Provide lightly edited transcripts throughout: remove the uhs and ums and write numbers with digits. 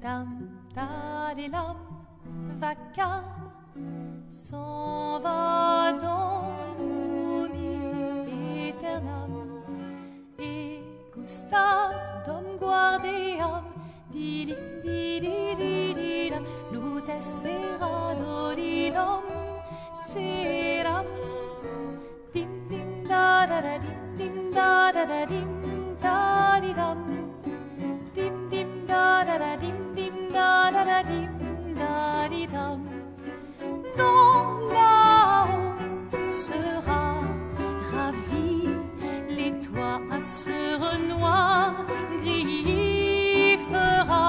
tam talilam, vacarme s'en va dans l'oubli éternam, et Gustave dom guardiam, dilim dididididam, lutes seradodidam, seram, dim dim da da da dim da da da dim da di dam, dim dim da da da dim da da da dim da di dam. Dans là-haut sera ravi, les toits à sur noir gris fera,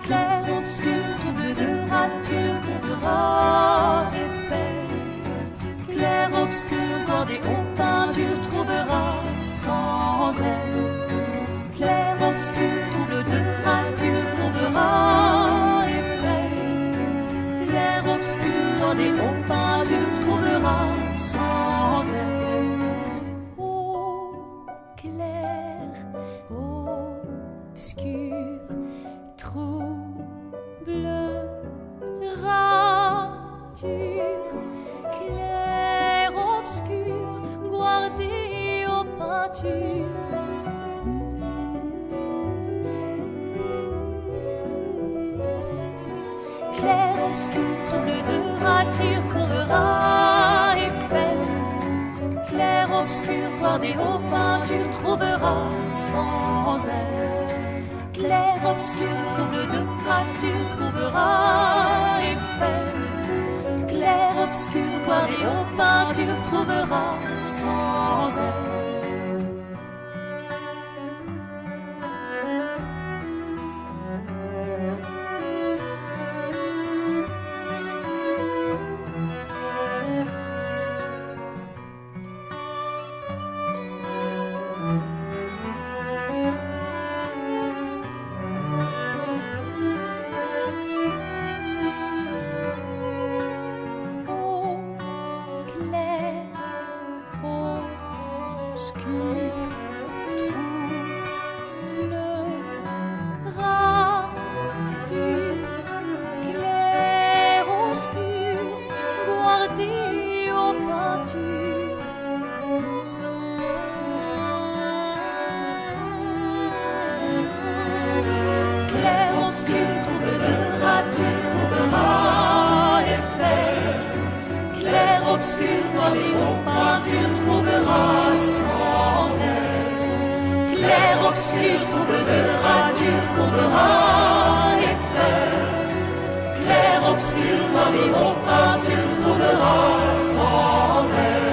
clair, obscur, trouble de rature, trouvera effet, clair, obscur, bordé aux peintures, trouvera sans elle, clair, obscur, trouble de rature, trouvera effet, clair, obscur, bordé aux peintures, trouvera sans elle. Ô clair, obscur, trouble, rature, clair, obscur, guardé aux peintures. Clair, obscur, trouble de rature, courera effet. Clair, obscur, guardé aux peintures, trouvera sans elle. Clair, obscur, trouble de rature, trouvera effet. Clair, obscur, guardé aux peintures, trouvera sans elle. Obscur, trouble de rature, courbera effet. Clair, obscur, pavillon, peinture, trouvera sans elle.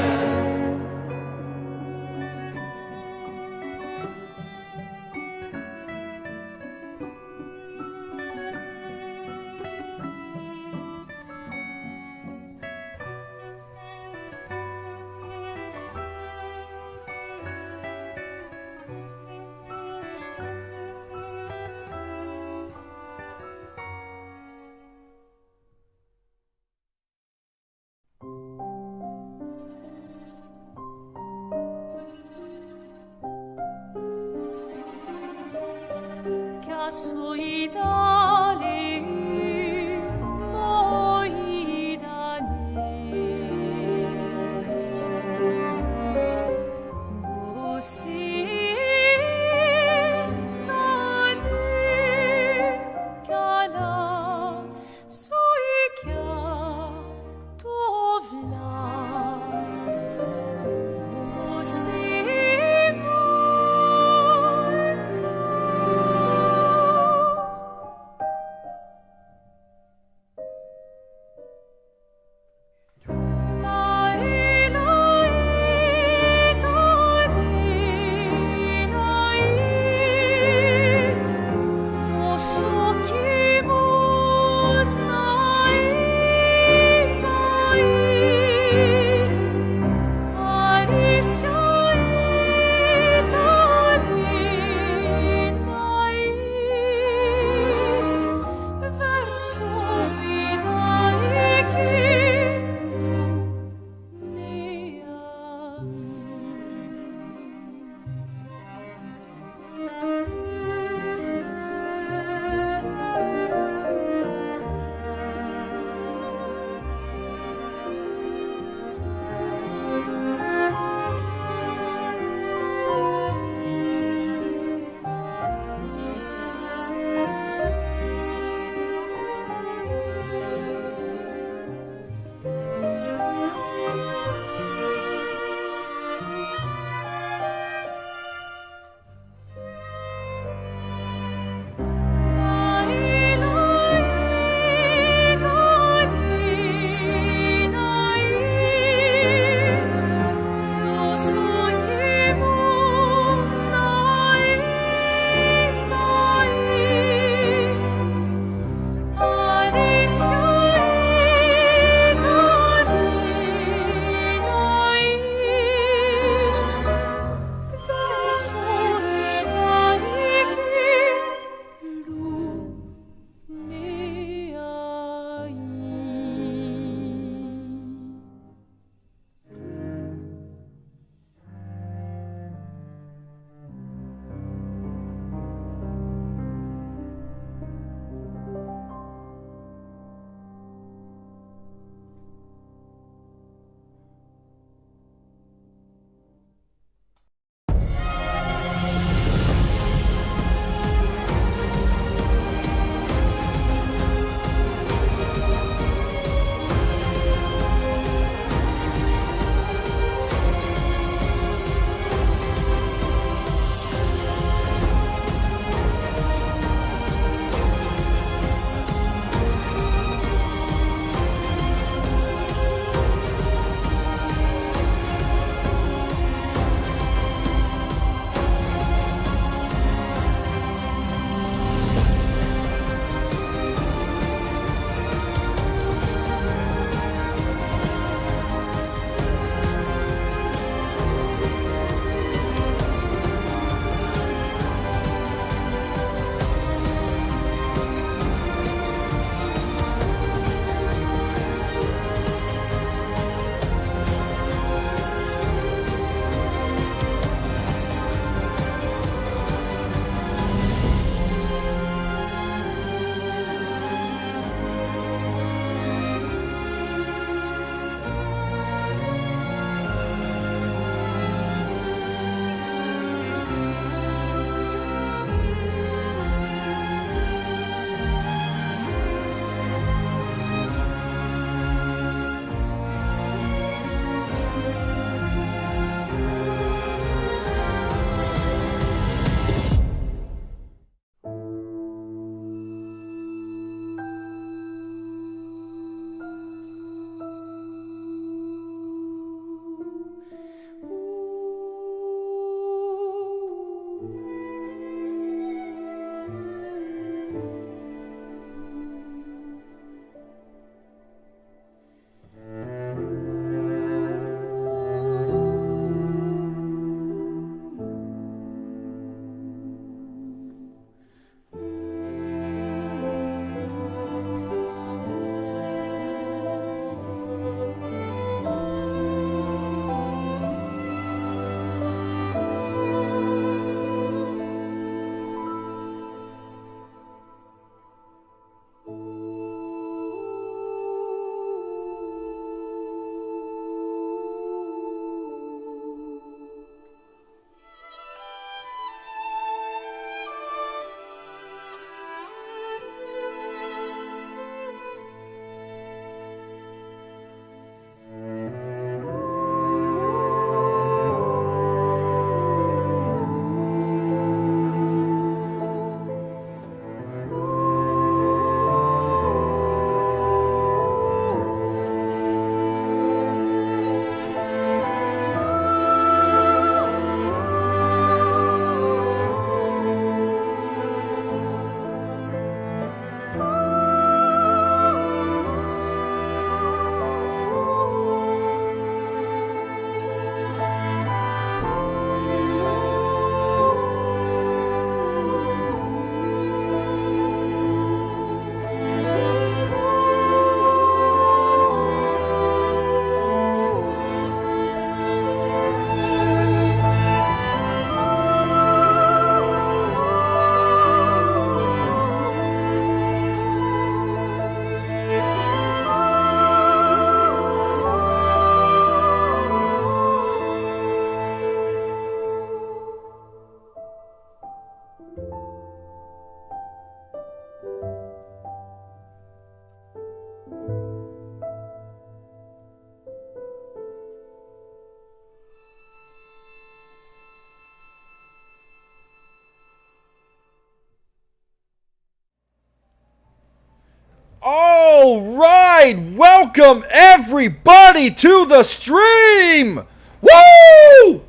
All right, welcome everybody to the stream. Woo!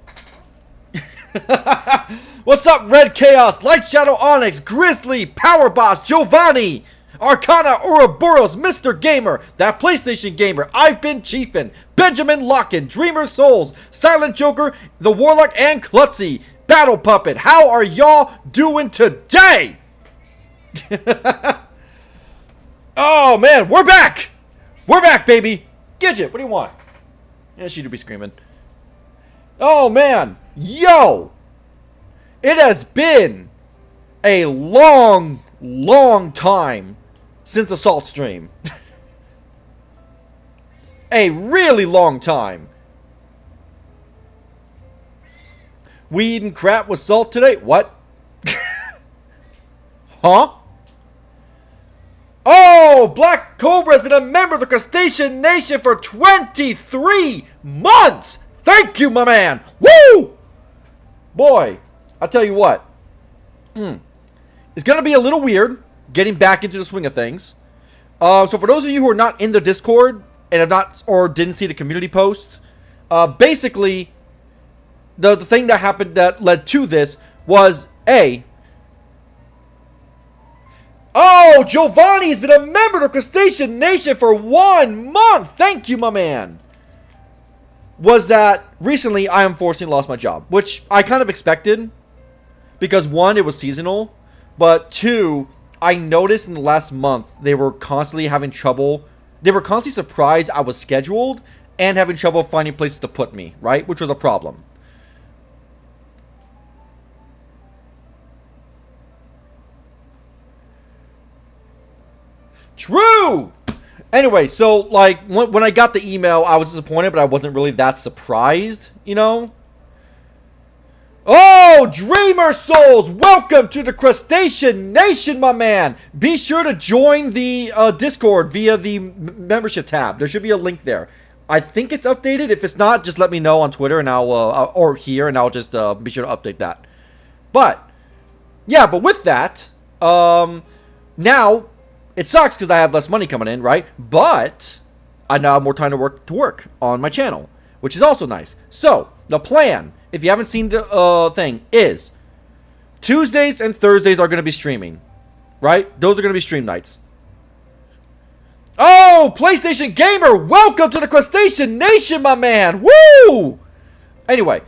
What's up, Red Chaos, Light Shadow Onyx, Grizzly, Power Boss, Giovanni, Arcana, Ouroboros, Mr. Gamer, That PlayStation Gamer, I've Been Chiefin, Benjamin Locken, Dreamer Souls, Silent Joker, The Warlock, and Klutzy, Battle Puppet. How are y'all doing today? Oh man, we're back! We're back, baby! Gidget, what do you want? Yeah, she do be screaming. Oh man, yo! It has been a long time since Assault stream. A really long time. We eating crap with salt today? What? Huh? Oh, Black Cobra has been a member of the Crustacean Nation for 23 months! Thank you, my man! Woo! Boy, I'll tell you what. It's going to be a little weird getting back into the swing of things. So for those of you who are not in the Discord and have not or didn't see the community post, basically, the thing that happened that led to this was Oh, Giovanni's been a member of the Crustacean Nation for 1 month. Thank you, my man. Was that recently I unfortunately lost my job, which I kind of expected because 1, it was seasonal, but 2, I noticed in the last month they were constantly having trouble. They were constantly surprised I was scheduled and having trouble finding places to put me, right? Which was a problem. True! Anyway, so, like, when I got the email, I was disappointed, but I wasn't really that surprised, you know? Oh, Dreamer Souls! Welcome to the Crustacean Nation, my man! Be sure to join the Discord via the membership tab. There should be a link there. I think it's updated. If it's not, just let me know on Twitter, and I'll, or here, and I'll just be sure to update that. But, yeah, but with that, now... It sucks because I have less money coming in, right? But I now have more time to work on my channel, which is also nice. So the plan, if you haven't seen the thing, is Tuesdays and Thursdays are going to be streaming, right? Those are going to be stream nights. Oh, PlayStation Gamer, welcome to the Crustacean Nation, my man. Woo! Anyway,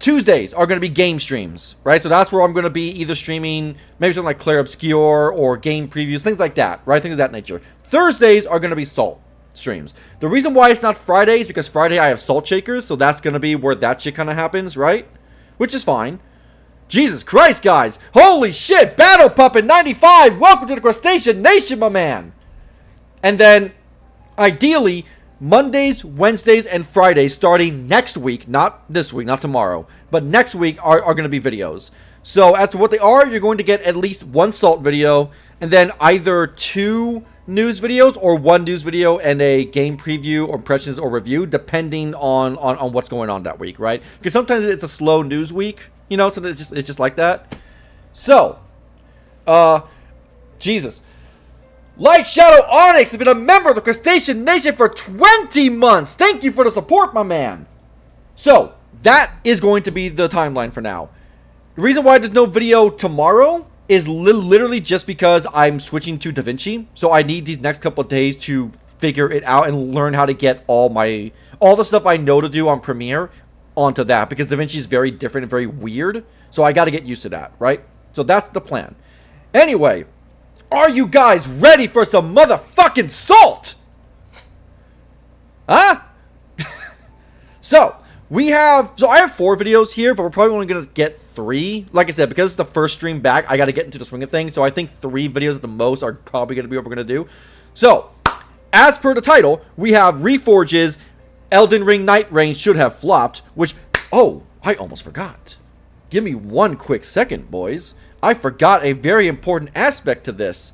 Tuesdays are going to be game streams, right? So that's where I'm going to be either streaming maybe something like Claire Obscure or game previews, things like that, right? Things of that nature. Thursdays are going to be Salt streams. The reason why it's not Fridays is because Friday I have Salt Shakers, so that's going to be where that shit kind of happens, right? Which is fine. Jesus Christ, guys. Holy shit. Battle Puppet 95. Welcome to the Crustacean Nation, my man. And then, ideally, Mondays, Wednesdays, and Fridays starting next week, not this week, not tomorrow, but next week are going to be videos. So as to what they are, you're going to get at least one Salt video, and then either 2 news videos or 1 news video and a game preview or impressions or review, depending on what's going on that week, right? Because sometimes it's a slow news week, you know, so it's just like that. So, Jesus. Light Shadow Onyx has been a member of the Crustacean Nation for 20 months. Thank you for the support, my man. So, that is going to be the timeline for now. The reason why there's no video tomorrow is literally just because I'm switching to DaVinci. So, I need these next couple of days to figure it out and learn how to get all the stuff I know to do on Premiere onto that. Because DaVinci is very different and very weird. So, I got to get used to that, right? So, that's the plan. Anyway, are you guys ready for some motherfucking salt? Huh? So I have 4 videos here, but we're probably only going to get 3. Like I said, because it's the first stream back, I got to get into the swing of things. So I think 3 videos at the most are probably going to be what we're going to do. So, as per the title, we have Reforge's Elden Ring Nightreign should have flopped, which, oh, I almost forgot. Give me one quick second, boys. I forgot a very important aspect to this.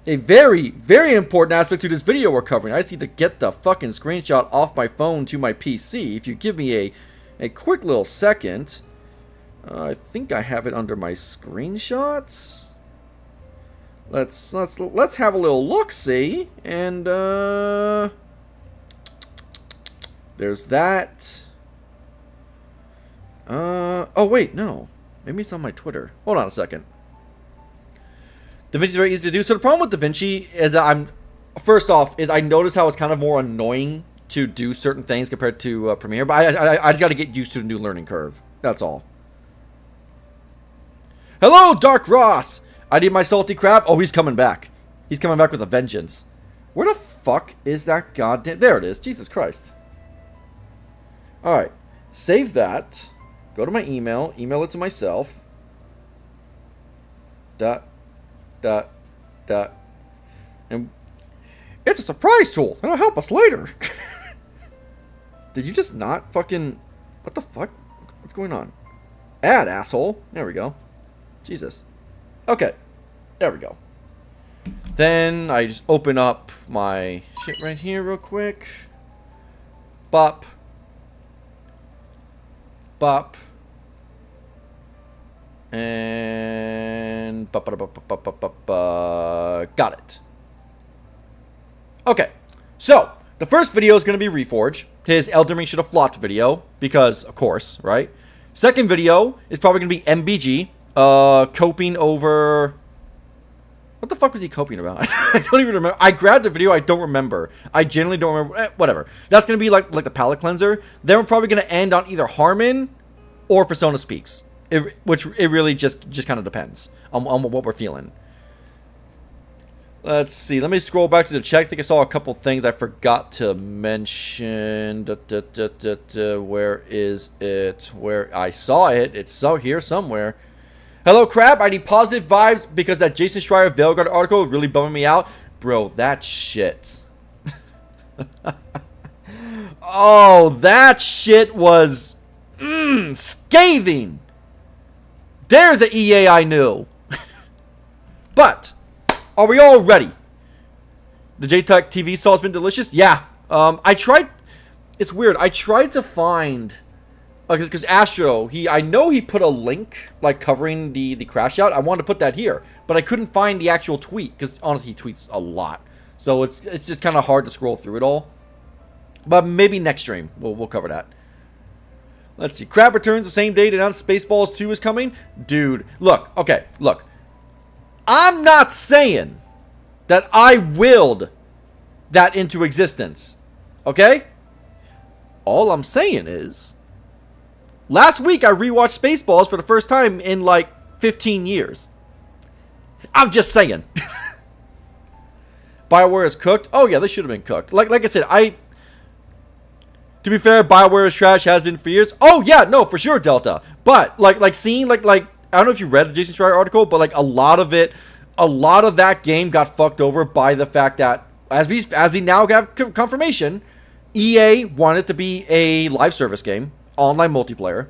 A very, very important aspect to this video we're covering. I just need to get the fucking screenshot off my phone to my PC. If you give me a quick little second. I think I have it under my screenshots. Let's have a little look-see. And, there's that. Oh, wait, no. Maybe it's on my Twitter. Hold on a second. DaVinci is very easy to do. So the problem with DaVinci is that first off, I notice how it's kind of more annoying to do certain things compared to Premiere. But I just got to get used to the new learning curve. That's all. Hello, Dark Ross. I need my salty crab. Oh, he's coming back. He's coming back with a vengeance. Where the fuck is that goddamn... There it is. Jesus Christ. Alright. Save that. Go to my email it to myself. And it's a surprise tool. It'll help us later. Did you just not fucking... What the fuck? What's going on? Add, asshole. There we go. Jesus. Okay. There we go. Then I just open up my shit right here real quick. Bop. Bop. And got it. Okay, so the first video is going to be Reforge, his Elden Ring should have flopped video, because of course, right? Second video is probably going to be MBG, coping over... What the fuck was he coping about? I don't even remember. I grabbed the video, I don't remember. I genuinely don't remember. Whatever. That's going to be like the palate cleanser. Then we're probably going to end on either Harmon or Persona Speaks. Which it really just kind of depends on what we're feeling. Let's see. Let me scroll back to the chat. I think I saw a couple things I forgot to mention. Where is it? Where I saw it. It's here somewhere. Hello, Crab. I need positive vibes because that Jason Schreier Veilguard article is really bumming me out. Bro, that shit. Oh, that shit was scathing. There's the EA I knew. But, are we all ready? The JTech TV stall has been delicious? Yeah. I tried... It's weird. I tried to find... Because Astro, I know he put a link, like, covering the crash out. I wanted to put that here. But I couldn't find the actual tweet. Because, honestly, he tweets a lot. So, it's just kind of hard to scroll through it all. But maybe next stream, we'll cover that. Let's see. Crab returns the same day to announce Spaceballs 2 is coming. Dude, look. Okay, look. I'm not saying that I willed that into existence. Okay? All I'm saying is, last week I rewatched Spaceballs for the first time in like 15 years. I'm just saying. BioWare is cooked. Oh yeah, they should have been cooked. Like I said, to be fair, BioWare's trash has been for years. Oh yeah, no, for sure, Delta. But seeing I don't know if you read the Jason Schreier article, but like a lot of that game got fucked over by the fact that as we now have confirmation, EA wanted to be a live service game, online multiplayer,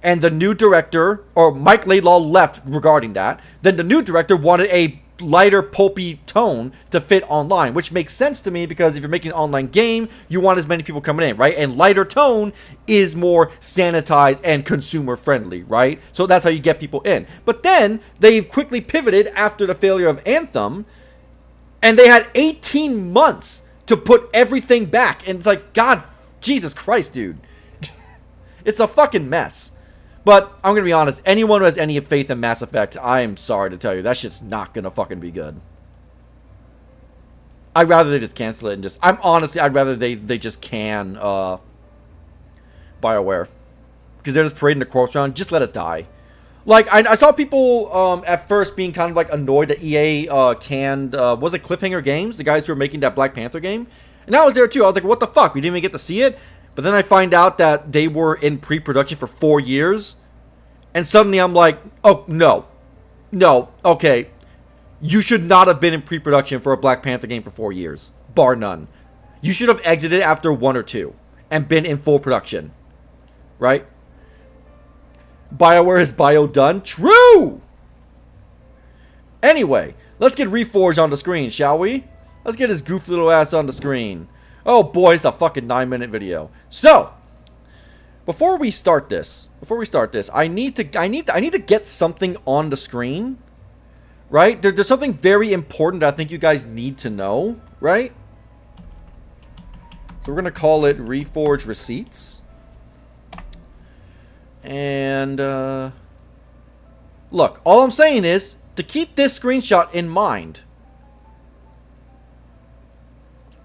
and the new director, or Mike Laidlaw, left regarding that. Then the new director wanted a lighter, pulpy tone to fit online, which makes sense to me because if you're making an online game, you want as many people coming in, right? And lighter tone is more sanitized and consumer friendly, right? So that's how you get people in. But then they quickly pivoted after the failure of Anthem, and they had 18 months to put everything back. And it's like, God, Jesus Christ, dude. It's a fucking mess. But I'm going to be honest, anyone who has any faith in Mass Effect, I am sorry to tell you, that shit's not going to fucking be good. I'd rather they just cancel it and just... I'd rather they just can BioWare. Because they're just parading the corpse around. Just let it die. Like, I saw people at first being kind of like annoyed that EA canned... was it Cliffhanger Games? The guys who were making that Black Panther game? And I was there too. I was like, what the fuck? We didn't even get to see it? But then I find out that they were in pre-production for 4 years. And suddenly I'm like, oh, no. No, okay. You should not have been in pre-production for a Black Panther game for 4 years. Bar none. You should have exited after 1 or 2. And been in full production. Right? BioWare is bio done? True! Anyway, let's get Reforged on the screen, shall we? Let's get his goofy little ass on the screen. Oh boy, it's a fucking 9-minute video. So, before we start this, I need to get something on the screen, right? There's something very important I think you guys need to know, right? So we're gonna call it Reforged Receipts, and look, all I'm saying is to keep this screenshot in mind,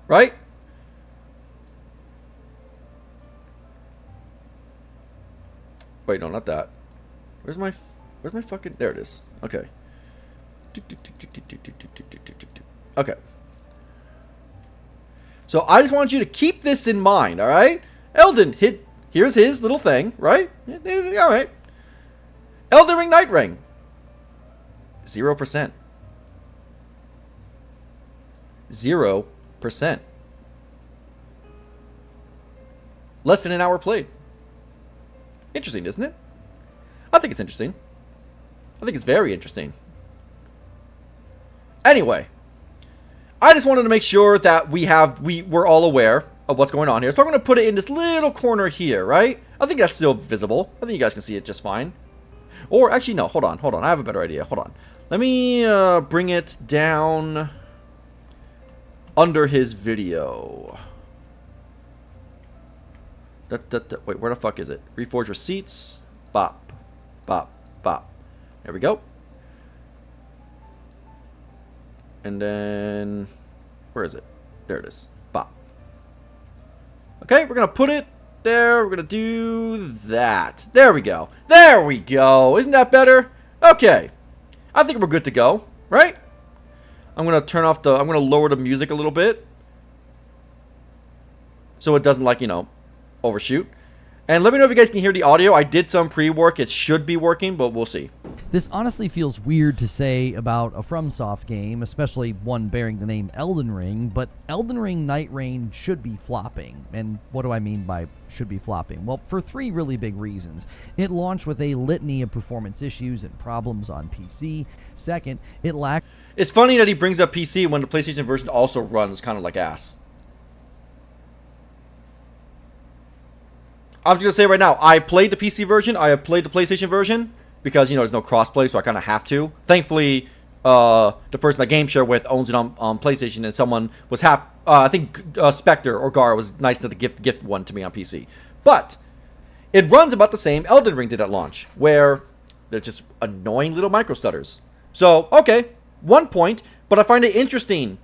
right? Wait, no, not that. Where's my fucking... There it is. Okay. Okay. So I just want you to keep this in mind, alright? Elden, here's his little thing, right? Alright. Elden Ring Nightreign. 0%. 0%. Less than an hour played. Interesting, isn't it? I think it's interesting. I think it's very interesting. Anyway, I just wanted to make sure that we're all aware of what's going on here. So I'm going to put it in this little corner here, right? I think that's still visible. I think you guys can see it just fine. Or actually, no, hold on. I have a better idea. Hold on. Let me bring it down under his video. Wait, where the fuck is it? Reforge Receipts. Bop. Bop. Bop. There we go. And then... where is it? There it is. Bop. Okay, we're going to put it there. We're going to do that. There we go. There we go. Isn't that better? Okay. I think we're good to go. Right? I'm going to turn off the... I'm going to lower the music a little bit. So it doesn't, like, you know... overshoot. And let me know if you guys can hear the audio. I did some pre-work. It should be working, but we'll see. This honestly feels weird to say about a FromSoft game, especially one bearing the name Elden Ring, but Elden Ring Nightreign should be flopping. And what do I mean by should be flopping? Well, for 3 really big reasons. It launched with a litany of performance issues and problems on PC. Second, it lacked... It's funny that he brings up PC when the PlayStation version also runs kind of like ass. I'm just going to say right now, I played the PC version, I have played the PlayStation version, because, you know, there's no crossplay, so I kind of have to. Thankfully, the person I game share with owns it on PlayStation, and someone was happy. I think Spectre or Gar was nice to gift one to me on PC. But, it runs about the same Elden Ring did at launch, where there's just annoying little micro stutters. So, okay, one point, But I find it interesting.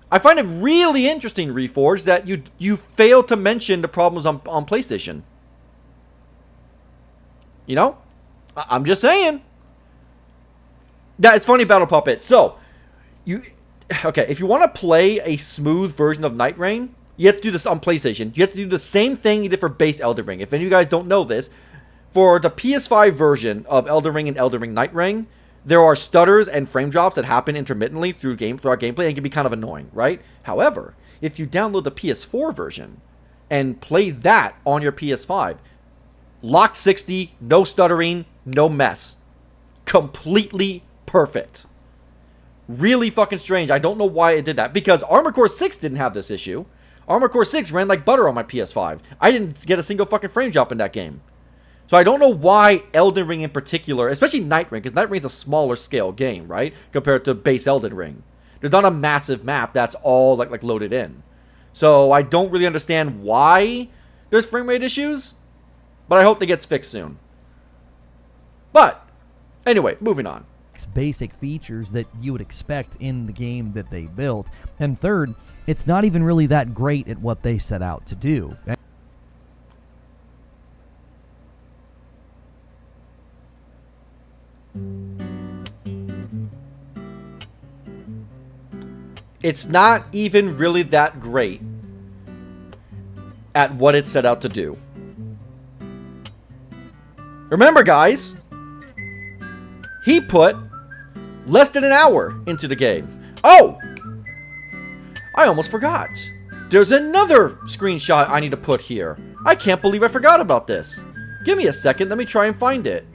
I find it really interesting, Reforged, that you failed to mention the problems on PlayStation. You know? I'm just saying. Yeah, it's funny, Battle Puppet. So, if you want to play a smooth version of Nightreign, you have to do this on PlayStation. You have to do the same thing you did for base Elden Ring. If any of you guys don't know this, for the PS5 version of Elden Ring and Elden Ring Nightreign, there are stutters and frame drops that happen intermittently throughout gameplay and can be kind of annoying, right? However, if you download the PS4 version and play that on your PS5, locked 60, no stuttering, no mess. Completely perfect. Really fucking strange. I don't know why it did that. Because Armored Core 6 didn't have this issue. Armored Core 6 ran like butter on my PS5. I didn't get a single fucking frame drop in that game. So I don't know why Elden Ring in particular, especially Nightreign, because Nightreign is a smaller scale game, right? Compared to base Elden Ring. There's not a massive map that's all like loaded in. So I don't really understand why there's frame rate issues. But I hope they gets fixed soon. But, anyway, moving on. Basic features that you would expect in the game that they built. And third, it's not even really that great at what they set out to do. It's not even really that great at what it set out to do. Remember, guys, he put less than an hour into the game. Oh! I almost forgot. There's another screenshot I need to put here. I can't believe I forgot about this. Give me a second. Let me try and find it.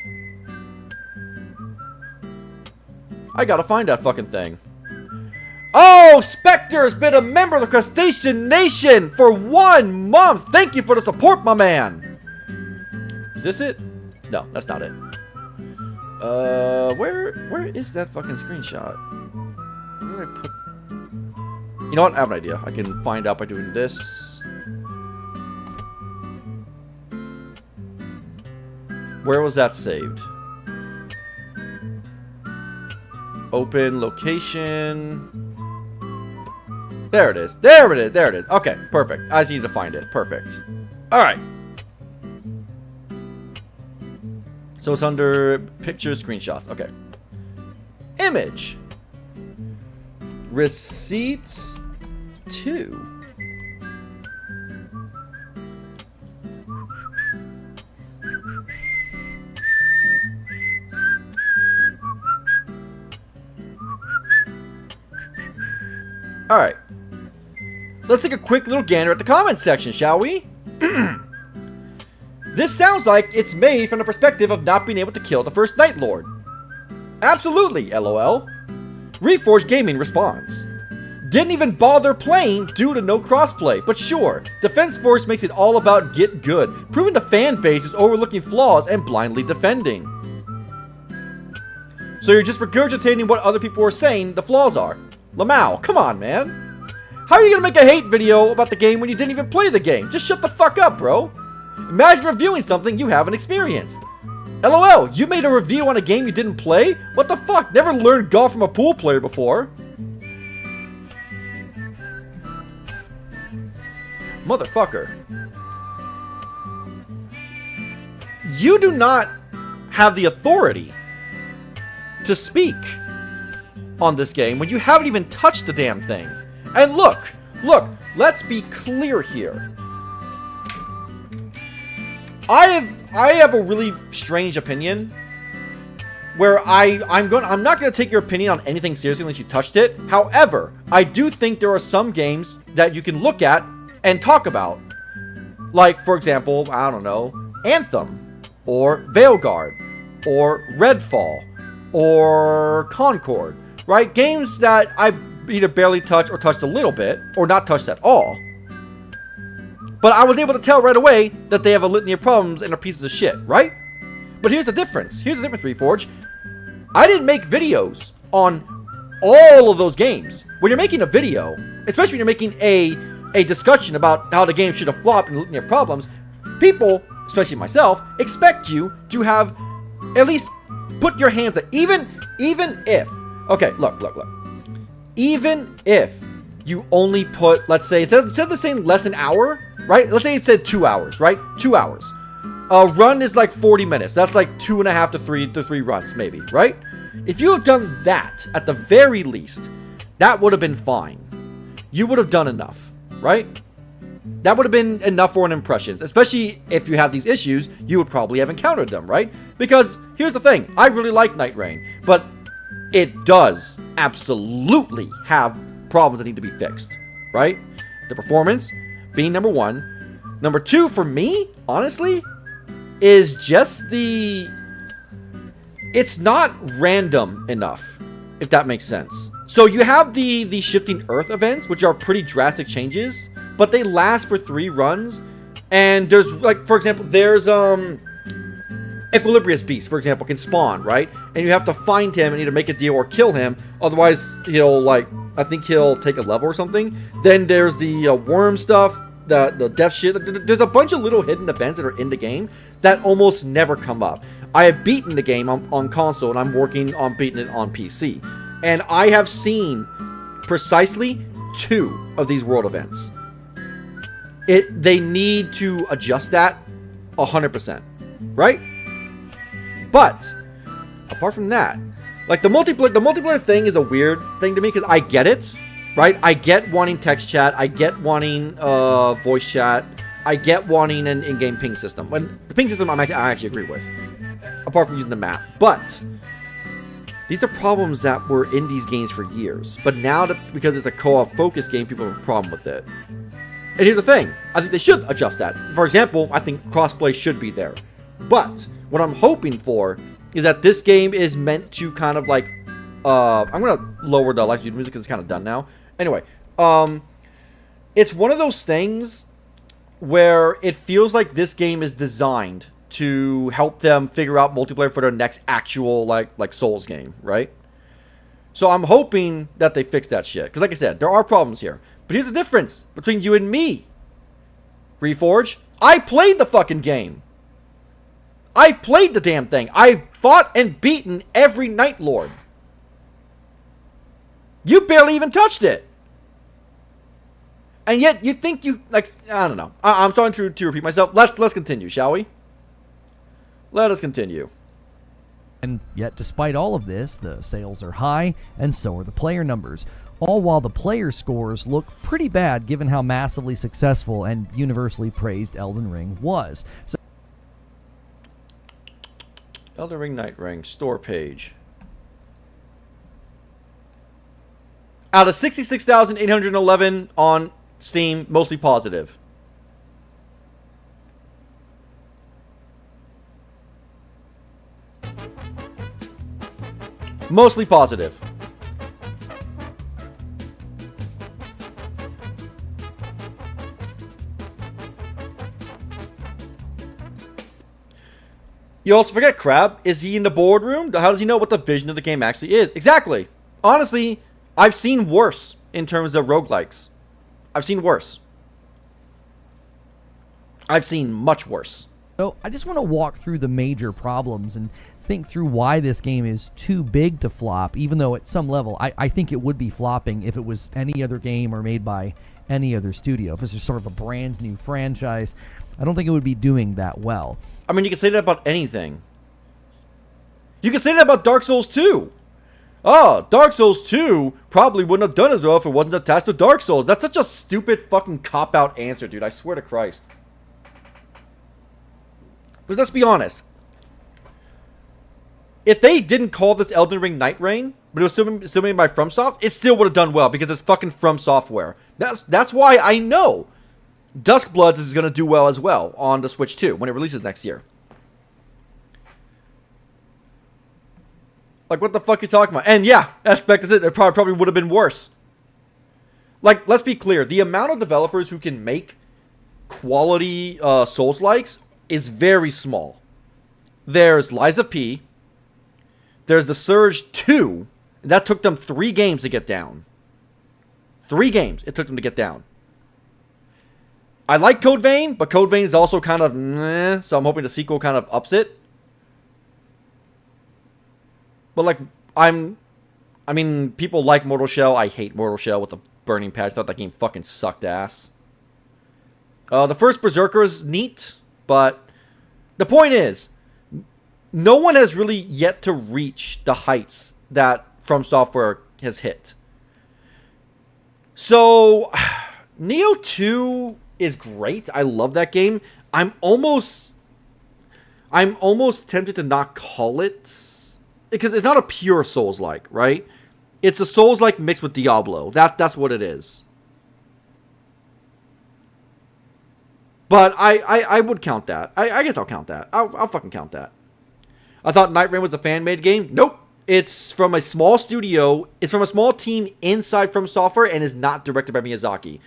I gotta find that fucking thing. Oh, Spectre's been a member of the Crustacean Nation for 1 month. Thank you for the support, my man. Is this it? No, that's not it. Where is that fucking screenshot? Where did I put... You know what? I have an idea. I can find out by doing this. Where was that saved? Open location. There it is. There it is. There it is. Okay, perfect. I just need to find it. Perfect. Alright. So it's under pictures, screenshots. Okay. Image. Receipts 2. Alright. Let's take a quick little gander at the comments section, shall we? This sounds like it's made from the perspective of not being able to kill the first Night Lord. Absolutely, LOL. Reforged Gaming responds. Didn't even bother playing due to no crossplay, but sure, Defense Force makes it all about get good, proving the fan base is overlooking flaws and blindly defending. So you're just regurgitating what other people are saying the flaws are. Lamau, come on, man. How are you gonna make a hate video about the game when you didn't even play the game? Just shut the fuck up, bro. Imagine reviewing something you haven't experienced. LOL, you made a review on a game you didn't play? What the fuck? Never learned golf from a pool player before. Motherfucker. You do not have the authority to speak on this game when you haven't even touched the damn thing. And look, let's be clear here. I have a really strange opinion where I'm not going to take your opinion on anything seriously unless you touched it. However, I do think there are some games that you can look at and talk about. Like, for example, I don't know, Anthem, or Veilguard, or Redfall, or Concord, right? Games that I either barely touched or touched a little bit, or not touched at all. But I was able to tell right away that they have a litany of problems and are pieces of shit, right? But here's the difference. Here's the difference, Reforge. I didn't make videos on all of those games. When you're making a video, especially when you're making a discussion about how the game should have flopped and a litany of problems, people, especially myself, expect you to have at least put your hands up. Even if... Okay, look. even if you only put, let's say, instead of saying less an hour, right? Let's say it said 2 hours, right? 2 hours. A run is like 40 minutes. That's like 2.5 to 3 runs, maybe, right? If you have done that, at the very least, that would have been fine. You would have done enough, right? That would have been enough for an impression. Especially if you have these issues, you would probably have encountered them, right? Because here's the thing. I really like Nightreign, but it does absolutely have problems that need to be fixed, right? The performance being number one. Number two, for me, honestly, is just it's not random enough, if that makes sense. So you have the shifting earth events, which are pretty drastic changes, but they last for 3 runs. And there's, like, for example, there's Equilibrious Beast, for example, can spawn, right? And you have to find him and either make a deal or kill him, otherwise he'll, like, I think he'll take a level or something. Then there's the worm stuff, the death shit. There's a bunch of little hidden events that are in the game that almost never come up. I have beaten the game on console, and I'm working on beating it on PC. And I have seen precisely 2 of these world events. They need to adjust that 100%, right? But apart from that, like the multiplayer thing is a weird thing to me because I get it, right? I get wanting text chat, I get wanting voice chat, I get wanting an in-game ping system. When the ping system, I actually agree with, apart from using the map. But these are problems that were in these games for years. But now, because it's a co-op focused game, people have a problem with it. And here's the thing. I think they should adjust that. For example, I think crossplay should be there. But what I'm hoping for is that this game is meant to kind of like... I'm going to lower the live stream music because it's kind of done now. Anyway, it's one of those things where it feels like this game is designed to help them figure out multiplayer for their next actual like Souls game, right? So I'm hoping that they fix that shit. Because like I said, there are problems here. But here's the difference between you and me, Reforge. I played the fucking game. I've played the damn thing. I've fought and beaten every Night Lord. You barely even touched it. And yet you think you, like, I don't know. I'm starting to repeat myself. Let's continue, shall we? Let us continue. And yet, despite all of this, the sales are high, and so are the player numbers. All while the player scores look pretty bad given how massively successful and universally praised Elden Ring was. So Elden Ring Nightreign store page. Out of 66,811 on Steam, mostly positive. Mostly positive. You also forget, Crab. Is he in the boardroom? How does he know what the vision of the game actually is? Exactly. Honestly, I've seen worse in terms of roguelikes. I've seen worse. I've seen much worse. So I just want to walk through the major problems and think through why this game is too big to flop, even though at some level I think it would be flopping if it was any other game or made by any other studio. If this is sort of a brand new franchise, I don't think it would be doing that well. I mean, you can say that about anything. You can say that about Dark Souls 2. Oh, Dark Souls 2 probably wouldn't have done as well if it wasn't attached to Dark Souls. That's such a stupid fucking cop-out answer, dude. I swear to Christ. But let's be honest. If they didn't call this Elden Ring Nightreign, but it was still made by FromSoft, it still would have done well because it's fucking FromSoftware. That's why I know Duskbloods is going to do well as well on the Switch 2 when it releases next year. Like, what the fuck are you talking about? And yeah, Aspect is it. It probably would have been worse. Like, let's be clear. The amount of developers who can make quality Souls-likes is very small. There's Liza P. There's the Surge 2. That took them 3 games to get down. 3 games it took them to get down. I like Code Vein, but Code Vein is also kind of meh, so I'm hoping the sequel kind of ups it. But like, I'm I mean, people like Mortal Shell. I hate Mortal Shell with a burning passion. I thought that game fucking sucked ass. The first Berserker is neat, but the point is, no one has really yet to reach the heights that Fromsoftware has hit. So, Neo 2 is great. I love that game. I'm almost tempted to not call it, because it's not a pure Souls-like, right? It's a Souls-like mixed with Diablo. That's what it is. But I would count that. I guess I'll count that. I'll fucking count that. I thought Nightreign was a fan-made game. Nope. It's from a small studio. It's from a small team inside Fromsoftware and is not directed by Miyazaki.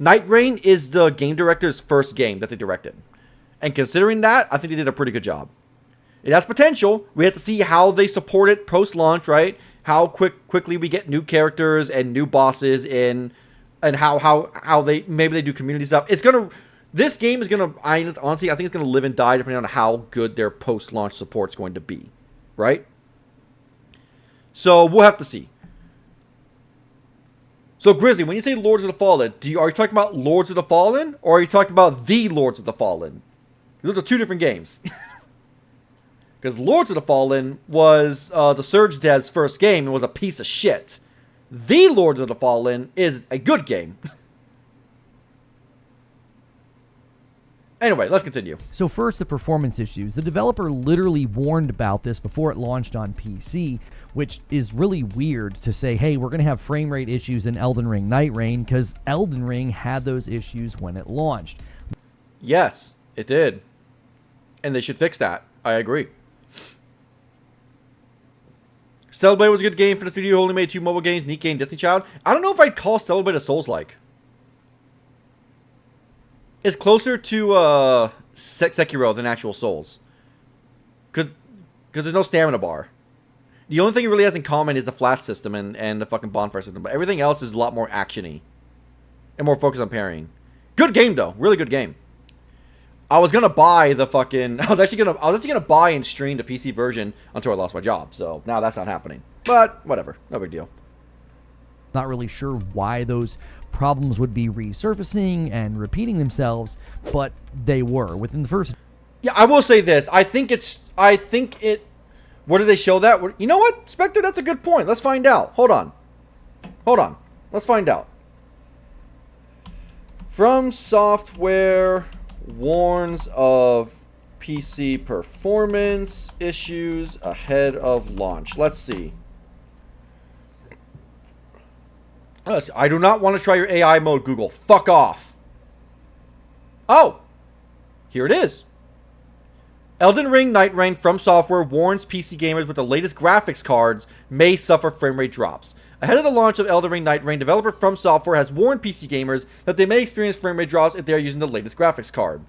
Nightreign is the game director's first game that they directed. And considering that, I think they did a pretty good job. It has potential. We have to see how they support it post-launch, right? How quickly we get new characters and new bosses in, and how they maybe they do community stuff. This game is gonna, honestly, I think it's gonna live and die depending on how good their post-launch support's going to be, right? So we'll have to see. So Grizzly, when you say Lords of the Fallen, are you talking about Lords of the Fallen, or are you talking about the Lords of the Fallen? Those are two different games. Because Lords of the Fallen was the Surge dev's first game and was a piece of shit. The Lords of the Fallen is a good game. Anyway, let's continue. So first, the performance issues. The developer literally warned about this before it launched on PC, which is really weird to say, hey, we're going to have frame rate issues in Elden Ring Nightreign, because Elden Ring had those issues when it launched. Yes, it did. And they should fix that. I agree. Stellar Blade was a good game for the studio who only made 2 mobile games, neat game, Destiny Child. I don't know if I'd call Stellar Blade a Souls-like. It's closer to Sekiro than actual Souls. Because there's no stamina bar. The only thing it really has in common is the flash system and the fucking bonfire system. But everything else is a lot more action-y. And more focused on parrying. Good game, though. Really good game. I was gonna buy the fucking... I was actually gonna buy and stream the PC version until I lost my job. So now that's not happening. But whatever. No big deal. Not really sure why those problems would be resurfacing and repeating themselves, but they were within the first. Yeah, I will say this. I think it. Where did they show that? You know what, Spectre? That's a good point. Let's find out. Hold on. Let's find out. Fromsoftware warns of PC performance issues ahead of launch. Let's see. I do not want to try your AI mode, Google. Fuck off. Oh. Here it is. Elden Ring Nightreign Fromsoftware warns PC gamers with the latest graphics cards may suffer frame rate drops. Ahead of the launch of Elden Ring Nightreign, developer Fromsoftware has warned PC gamers that they may experience frame rate drops if they are using the latest graphics card.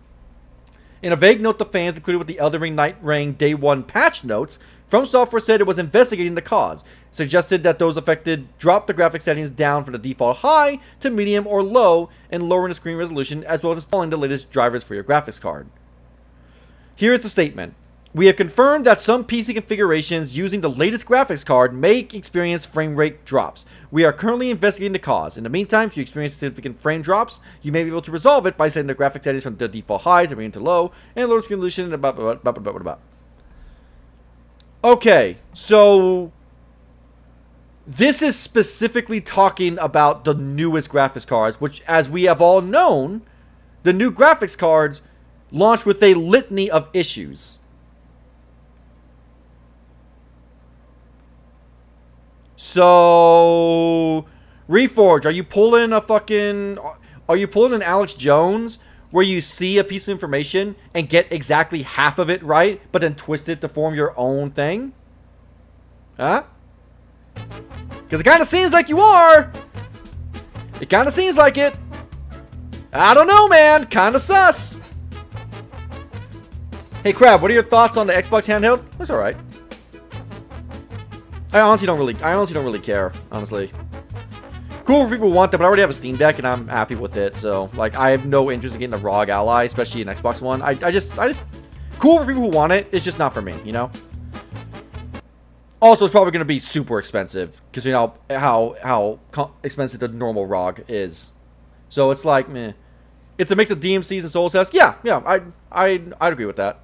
In a vague note to fans included with the Elden Ring Nightreign Day 1 patch notes, Fromsoftware said it was investigating the cause, suggested that those affected drop the graphics settings down from the default high to medium or low, and lowering the screen resolution, as well as installing the latest drivers for your graphics card. Here is the statement. We have confirmed that some PC configurations using the latest graphics card may experience frame rate drops. We are currently investigating the cause. In the meantime, if you experience significant frame drops, you may be able to resolve it by setting the graphics settings from the default high to medium to low, and lower screen resolution, and blah, blah, blah, blah, blah, blah. Okay, so this is specifically talking about the newest graphics cards, which, as we have all known, the new graphics cards launch with a litany of issues. So, Reforge, are you pulling an Alex Jones where you see a piece of information and get exactly half of it right, but then twist it to form your own thing? Huh? Because it kind of seems like you are. It kind of seems like it. I don't know, man. Kind of sus. Hey, Crab, what are your thoughts on the Xbox handheld? It's alright. I honestly don't really care, honestly. Cool for people who want that, but I already have a Steam Deck and I'm happy with it. So, like, I have no interest in getting a ROG Ally, especially an Xbox One. I just cool for people who want it. It's just not for me, you know? Also, it's probably going to be super expensive because you know how expensive the normal ROG is. So it's like, meh. It's a mix of DMCs and Soul Test. Yeah, I'd agree with that.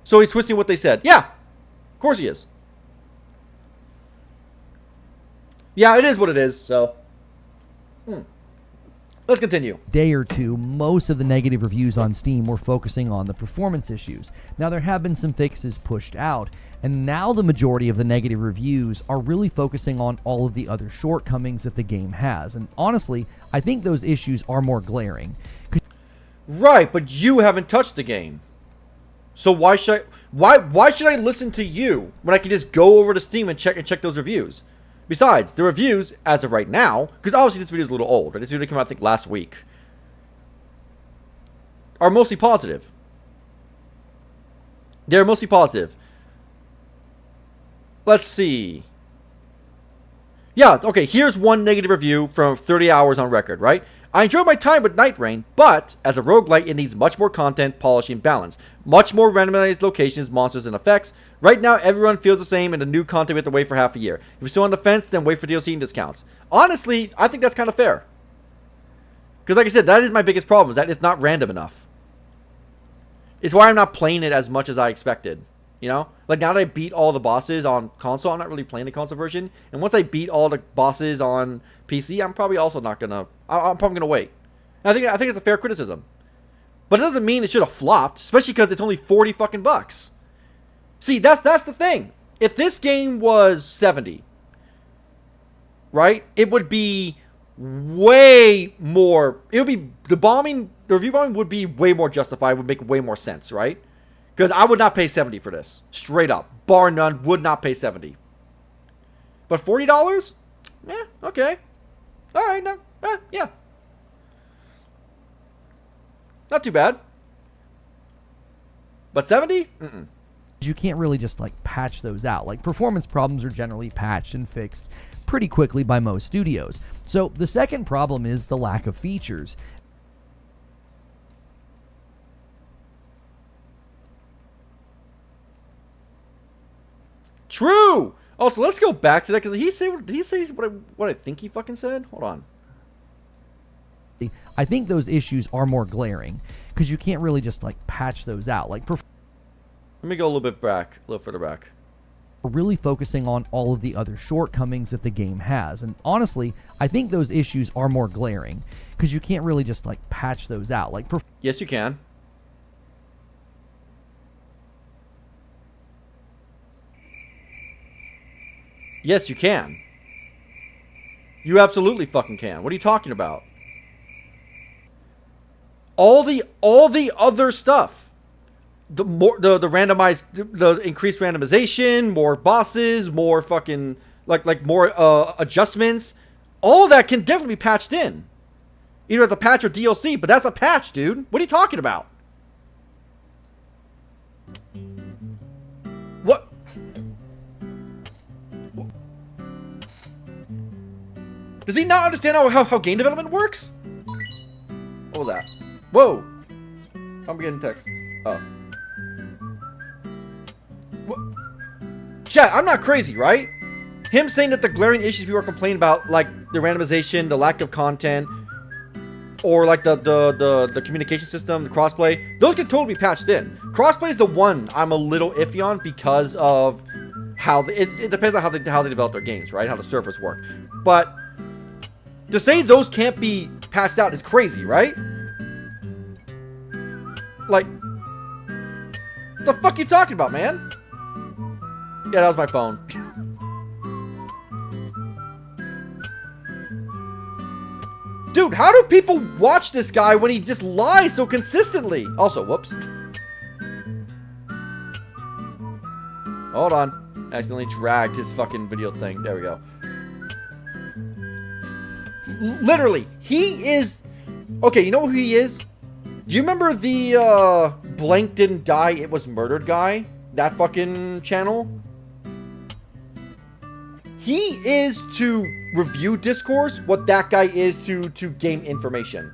So he's twisting what they said. Yeah, of course he is. Yeah, it is what it is. So, let's continue. Day or two, most of the negative reviews on Steam were focusing on the performance issues. Now, there have been some fixes pushed out, and now the majority of the negative reviews are really focusing on all of the other shortcomings that the game has. And honestly, I think those issues are more glaring. Right, but you haven't touched the game. So why should I listen to you when I can just go over to Steam and check those reviews? Besides, the reviews, as of right now, because obviously this video is a little old, right? This video came out, I think, last week, are mostly positive. They're mostly positive. Let's see. Yeah, okay, here's one negative review from 30 hours on record, right? I enjoyed my time with Nightreign, but as a roguelite, it needs much more content, polishing, and balance. Much more randomized locations, monsters, and effects. Right now, everyone feels the same, and the new content we have to wait for half a year. If you're still on the fence, then wait for DLC and discounts. Honestly, I think that's kind of fair. Because like I said, that is my biggest problem, is that it's not random enough. It's why I'm not playing it as much as I expected. You know? Like, now that I beat all the bosses on console, I'm not really playing the console version. And once I beat all the bosses on PC, I'm probably also not gonna... I'm probably gonna wait. And I think it's a fair criticism. But it doesn't mean it should have flopped, especially because it's only 40 fucking bucks. See, that's the thing. If this game was 70, right? It would be way more... It would be... The review bombing would be way more justified, would make way more sense, right? Because I would not pay 70 for this. Straight up. Bar none, would not pay 70. But $40? Eh, okay. Alright, no. Yeah. Not too bad. But 70? Mm-mm. You can't really just like patch those out. Like, performance problems are generally patched and fixed pretty quickly by most studios. So the second problem is the lack of features. True! Also, let's go back to that, because did he say what I think he fucking said? Hold on. I think those issues are more glaring, because you can't really just like patch those out. Like, let me go a little bit back, a little further back. We're really focusing on all of the other shortcomings that the game has. And honestly, I think those issues are more glaring, because you can't really just like patch those out. Like, yes, you can. Yes, you can. You absolutely fucking can. What are you talking about? All the other stuff. The randomized, the increased randomization, more bosses, more fucking like more adjustments. All that can definitely be patched in. Either at the patch or DLC, but that's a patch, dude. What are you talking about? What? Does he not understand how game development works? What was that? Whoa! I'm getting texts. Oh. What? Chat, I'm not crazy, right? Him saying that the glaring issues people are complaining about, like the randomization, the lack of content, or like the communication system, the crossplay, those can totally be patched in. Crossplay is the one I'm a little iffy on because of how it depends on how they develop their games, right? How the servers work. But to say those can't be patched out is crazy, right? Like, the fuck you talking about, man? Yeah, that was my phone. Dude, how do people watch this guy when he just lies so consistently? Also, whoops. Hold on. I accidentally dragged his fucking video thing. There we go. Literally, he is... Okay, you know who he is? Do you remember the, Blank Didn't Die, It Was Murdered guy? That fucking channel? He is to review discourse what that guy is to game information.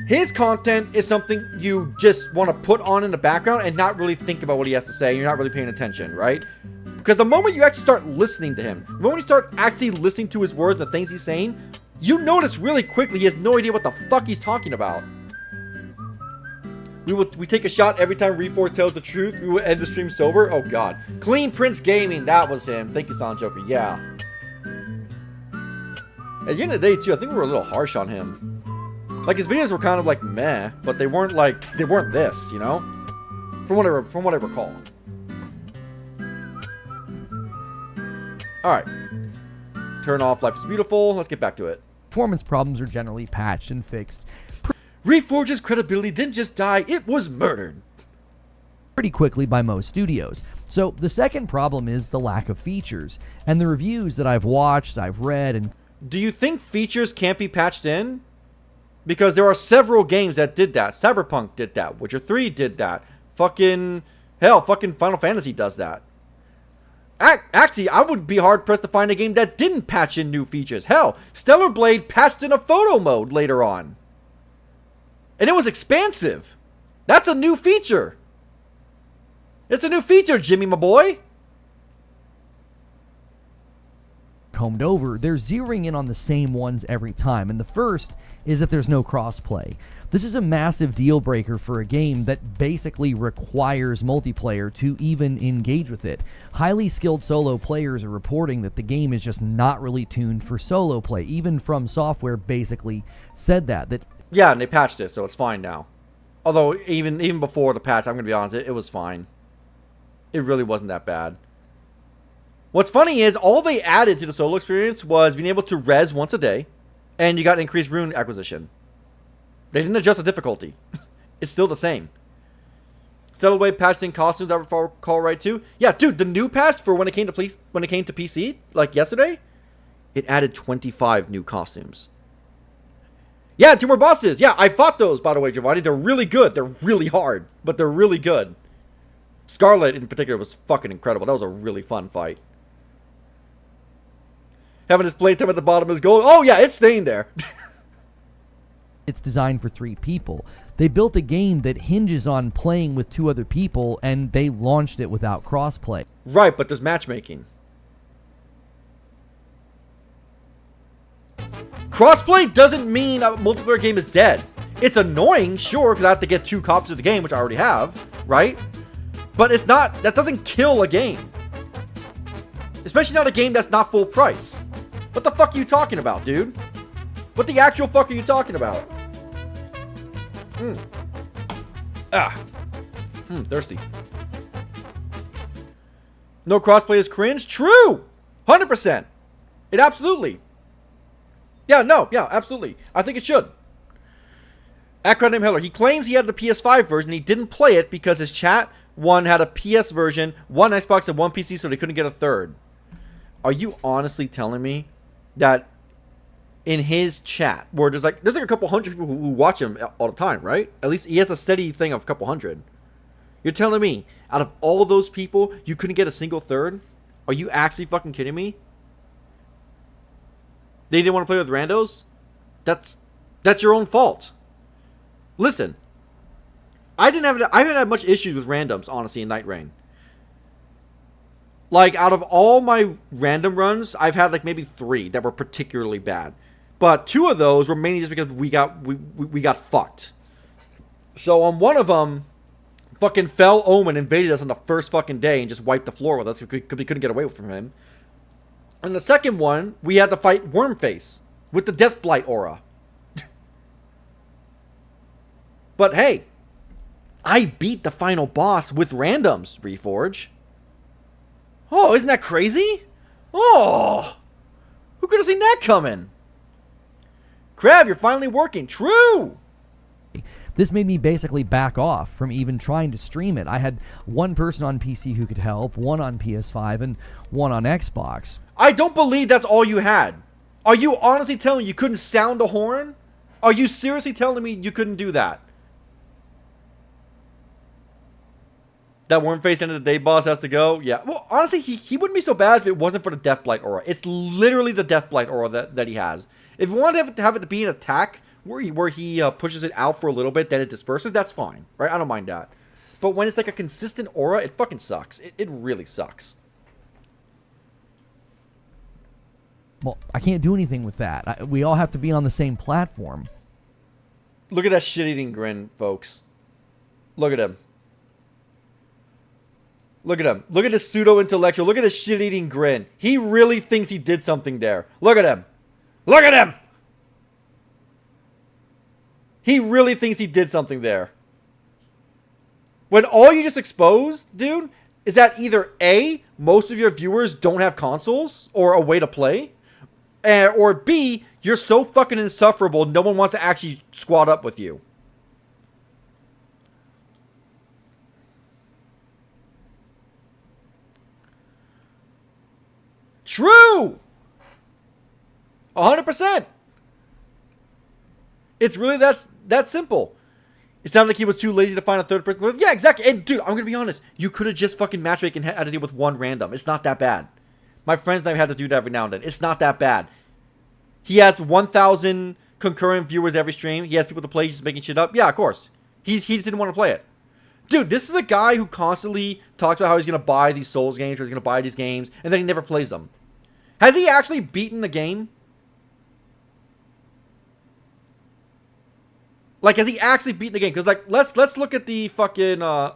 His content is something you just want to put on in the background and not really think about what he has to say. You're not really paying attention, right? Because the moment you actually start listening to him, the moment you start actually listening to his words and the things he's saying, you notice really quickly he has no idea what the fuck he's talking about. We take a shot every time Reforge tells the truth. We will end the stream sober. Oh god. Clean Prince Gaming, that was him. Thank you, Silent Joker. Yeah. At the end of the day, too, I think we were a little harsh on him. Like, his videos were kind of like meh, but they weren't like, they weren't this, you know? From what I recall. Alright. Turn off Life is Beautiful. Let's get back to it. Performance problems are generally patched and fixed Reforge's credibility didn't just die, it was murdered. pretty quickly by most studios. So the second problem is the lack of features. And the reviews that I've watched, I've read, and Do you think features can't be patched in? Because there are several games that did that. Cyberpunk did that. Witcher 3 did that. Fucking Final Fantasy does that. Actually, I would be hard-pressed to find a game that didn't patch in new features. Hell, Stellar Blade patched in a photo mode later on. And it was expansive. That's a new feature. It's a new feature, Jimmy, my boy. combed over, they're zeroing in on the same ones every time. And the first is that there's no crossplay. This is a massive deal breaker for a game that basically requires multiplayer to even engage with it. Highly skilled solo players are reporting that the game is just not really tuned for solo play. Even Fromsoftware basically said that. Yeah, and they patched it, so it's fine now. Although, even before the patch, I'm going to be honest, it was fine. It really wasn't that bad. What's funny is, all they added to the solo experience was being able to res once a day, and you got increased rune acquisition. They didn't adjust the difficulty. It's still the same. Stellar Blade patched in costumes, I recall right too. Yeah, dude, the new patch for when it came to PC, like yesterday, it added 25 new costumes. Yeah, 2 more bosses. Yeah, I fought those, by the way, Giovanni. They're really good. They're really hard, but they're really good. Scarlet, in particular, was fucking incredible. That was a really fun fight. Having his playtime at the bottom is gold. Oh, yeah, it's staying there. It's designed for 3 people. They built a game that hinges on playing with 2 other people, and they launched it without crossplay. Right, but there's matchmaking. Crossplay doesn't mean a multiplayer game is dead. It's annoying, sure, because I have to get 2 copies of the game, which I already have, right? But it's not, that doesn't kill a game. Especially not a game that's not full price. What the fuck are you talking about, dude? What the actual fuck are you talking about? Thirsty. No crossplay is cringe? True! 100%. It absolutely. Yeah, absolutely. I think it should. Acronym Heller. He claims he had the PS5 version. He didn't play it because his chat, one had a PS version, one Xbox, and one PC, so they couldn't get a third. Are you honestly telling me that in his chat, where there's like a couple hundred people who watch him all the time, right? At least he has a steady thing of a couple hundred. You're telling me, out of all those people, you couldn't get a single third? Are you actually fucking kidding me? They didn't want to play with randos? That's your own fault. Listen, I haven't had much issues with randoms, honestly, in Nightreign. Like, out of all my random runs, I've had like maybe 3 that were particularly bad. But 2 of those were mainly just because we got fucked. So on one of them, fucking Fell Omen invaded us on the first fucking day and just wiped the floor with us because we couldn't get away from him. And the second one, we had to fight Wormface with the Deathblight aura. But hey, I beat the final boss with randoms, Reforge. Oh, isn't that crazy? Oh, who could have seen that coming? Crab, you're finally working. True. This made me basically back off from even trying to stream it. I had one person on PC who could help, one on PS5, and one on Xbox. I don't believe that's all you had. Are you honestly telling me you couldn't sound a horn? Are you seriously telling me you couldn't do that? That Wormface end of the day boss has to go? Yeah. Well, honestly, he wouldn't be so bad if it wasn't for the Deathblight aura. It's literally the Deathblight aura that he has. If you want to have it be an attack where he pushes it out for a little bit, then it disperses, that's fine, right? I don't mind that. But when it's like a consistent aura, it fucking sucks. It really sucks. Well, I can't do anything with that. We all have to be on the same platform. Look at that shit-eating grin, folks. Look at him. Look at him. Look at this pseudo-intellectual. Look at this shit-eating grin. He really thinks he did something there. Look at him. Look at him! He really thinks he did something there. When all you just exposed, dude, is that either A, most of your viewers don't have consoles or a way to play, or B, you're so fucking insufferable, no one wants to actually squad up with you. True! 100%! It's really that simple. It sounded like he was too lazy to find a third person. Yeah, exactly. And dude, I'm going to be honest. You could have just fucking matchmaking and had to deal with one random. It's not that bad. My friends and I had to do that every now and then. It's not that bad. He has 1,000 concurrent viewers every stream. He has people to play. He's just making shit up. Yeah, of course. He just didn't want to play it. Dude, this is a guy who constantly talks about how he's going to buy these Souls games or he's going to buy these games, and then he never plays them. Has he actually beaten the game? Like, has he actually beaten the game? Because, like, let's look at the fucking, like,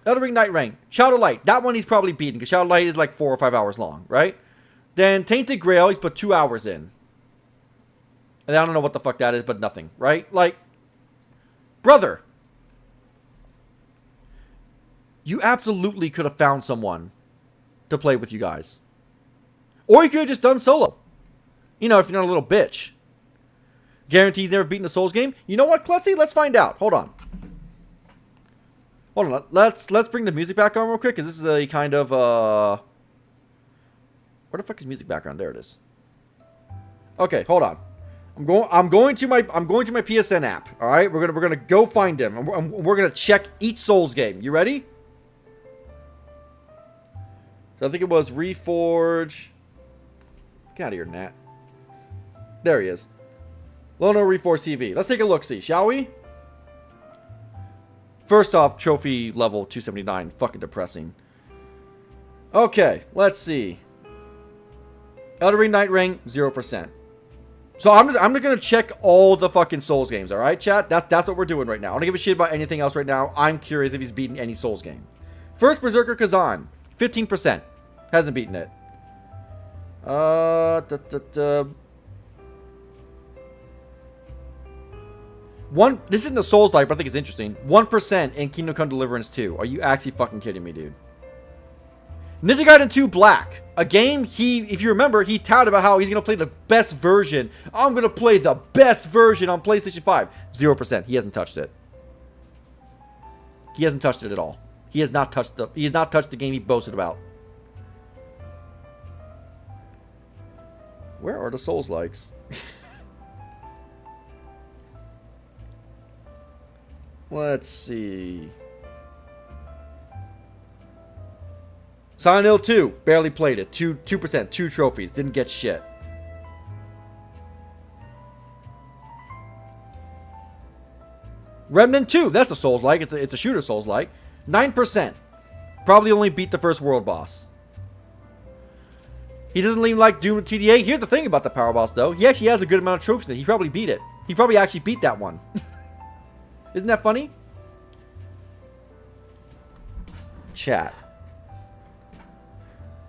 Elden Ring Nightreign. Shadow Light. That one he's probably beaten, because Shadow Light is, like, 4 or 5 hours long, right? Then Tainted Grail, he's put 2 hours in. And I don't know what the fuck that is, but nothing, right? Like, brother. You absolutely could have found someone to play with you guys. Or you could have just done solo. You know, if you're not a little bitch. Guarantees never beaten a Souls game. You know what, Klutzy? Let's find out. Hold on. Hold on. Let's bring the music back on real quick, because this is a kind of where the fuck is music background? There it is. Okay, hold on. I'm going to my PSN app. All right, we're gonna go find him, and we're gonna check each Souls game. You ready? So I think it was Reforge. Get out of here, Nat. There he is. Lono Reforge TV. Let's take a look-see, shall we? First off, trophy level 279. Fucking depressing. Okay, let's see. Elden Ring Nightreign, 0%. So I'm just gonna check all the fucking Souls games, alright, chat? That's what we're doing right now. I don't give a shit about anything else right now. I'm curious if he's beaten any Souls game. First, Berserker Kazan, 15%. Hasn't beaten it. This isn't the Souls like, but I think it's interesting. 1% in Kingdom Come Deliverance 2. Are you actually fucking kidding me, dude? Ninja Gaiden 2 Black. A game if you remember, he touted about how he's going to play the best version. I'm going to play the best version on PlayStation 5. 0%. He hasn't touched it. He hasn't touched it at all. He has not touched the game he boasted about. Where are the Souls likes? Let's see. Silent Hill 2. Barely played it. 2%. 2 trophies. Didn't get shit. Remnant 2. That's a Souls-like. It's a shooter Souls-like. 9%. Probably only beat the first world boss. He doesn't even like Doom TDA. Here's the thing about the power boss, though. He actually has a good amount of trophies in it. He probably beat it. He probably actually beat that one. Isn't that funny? Chat.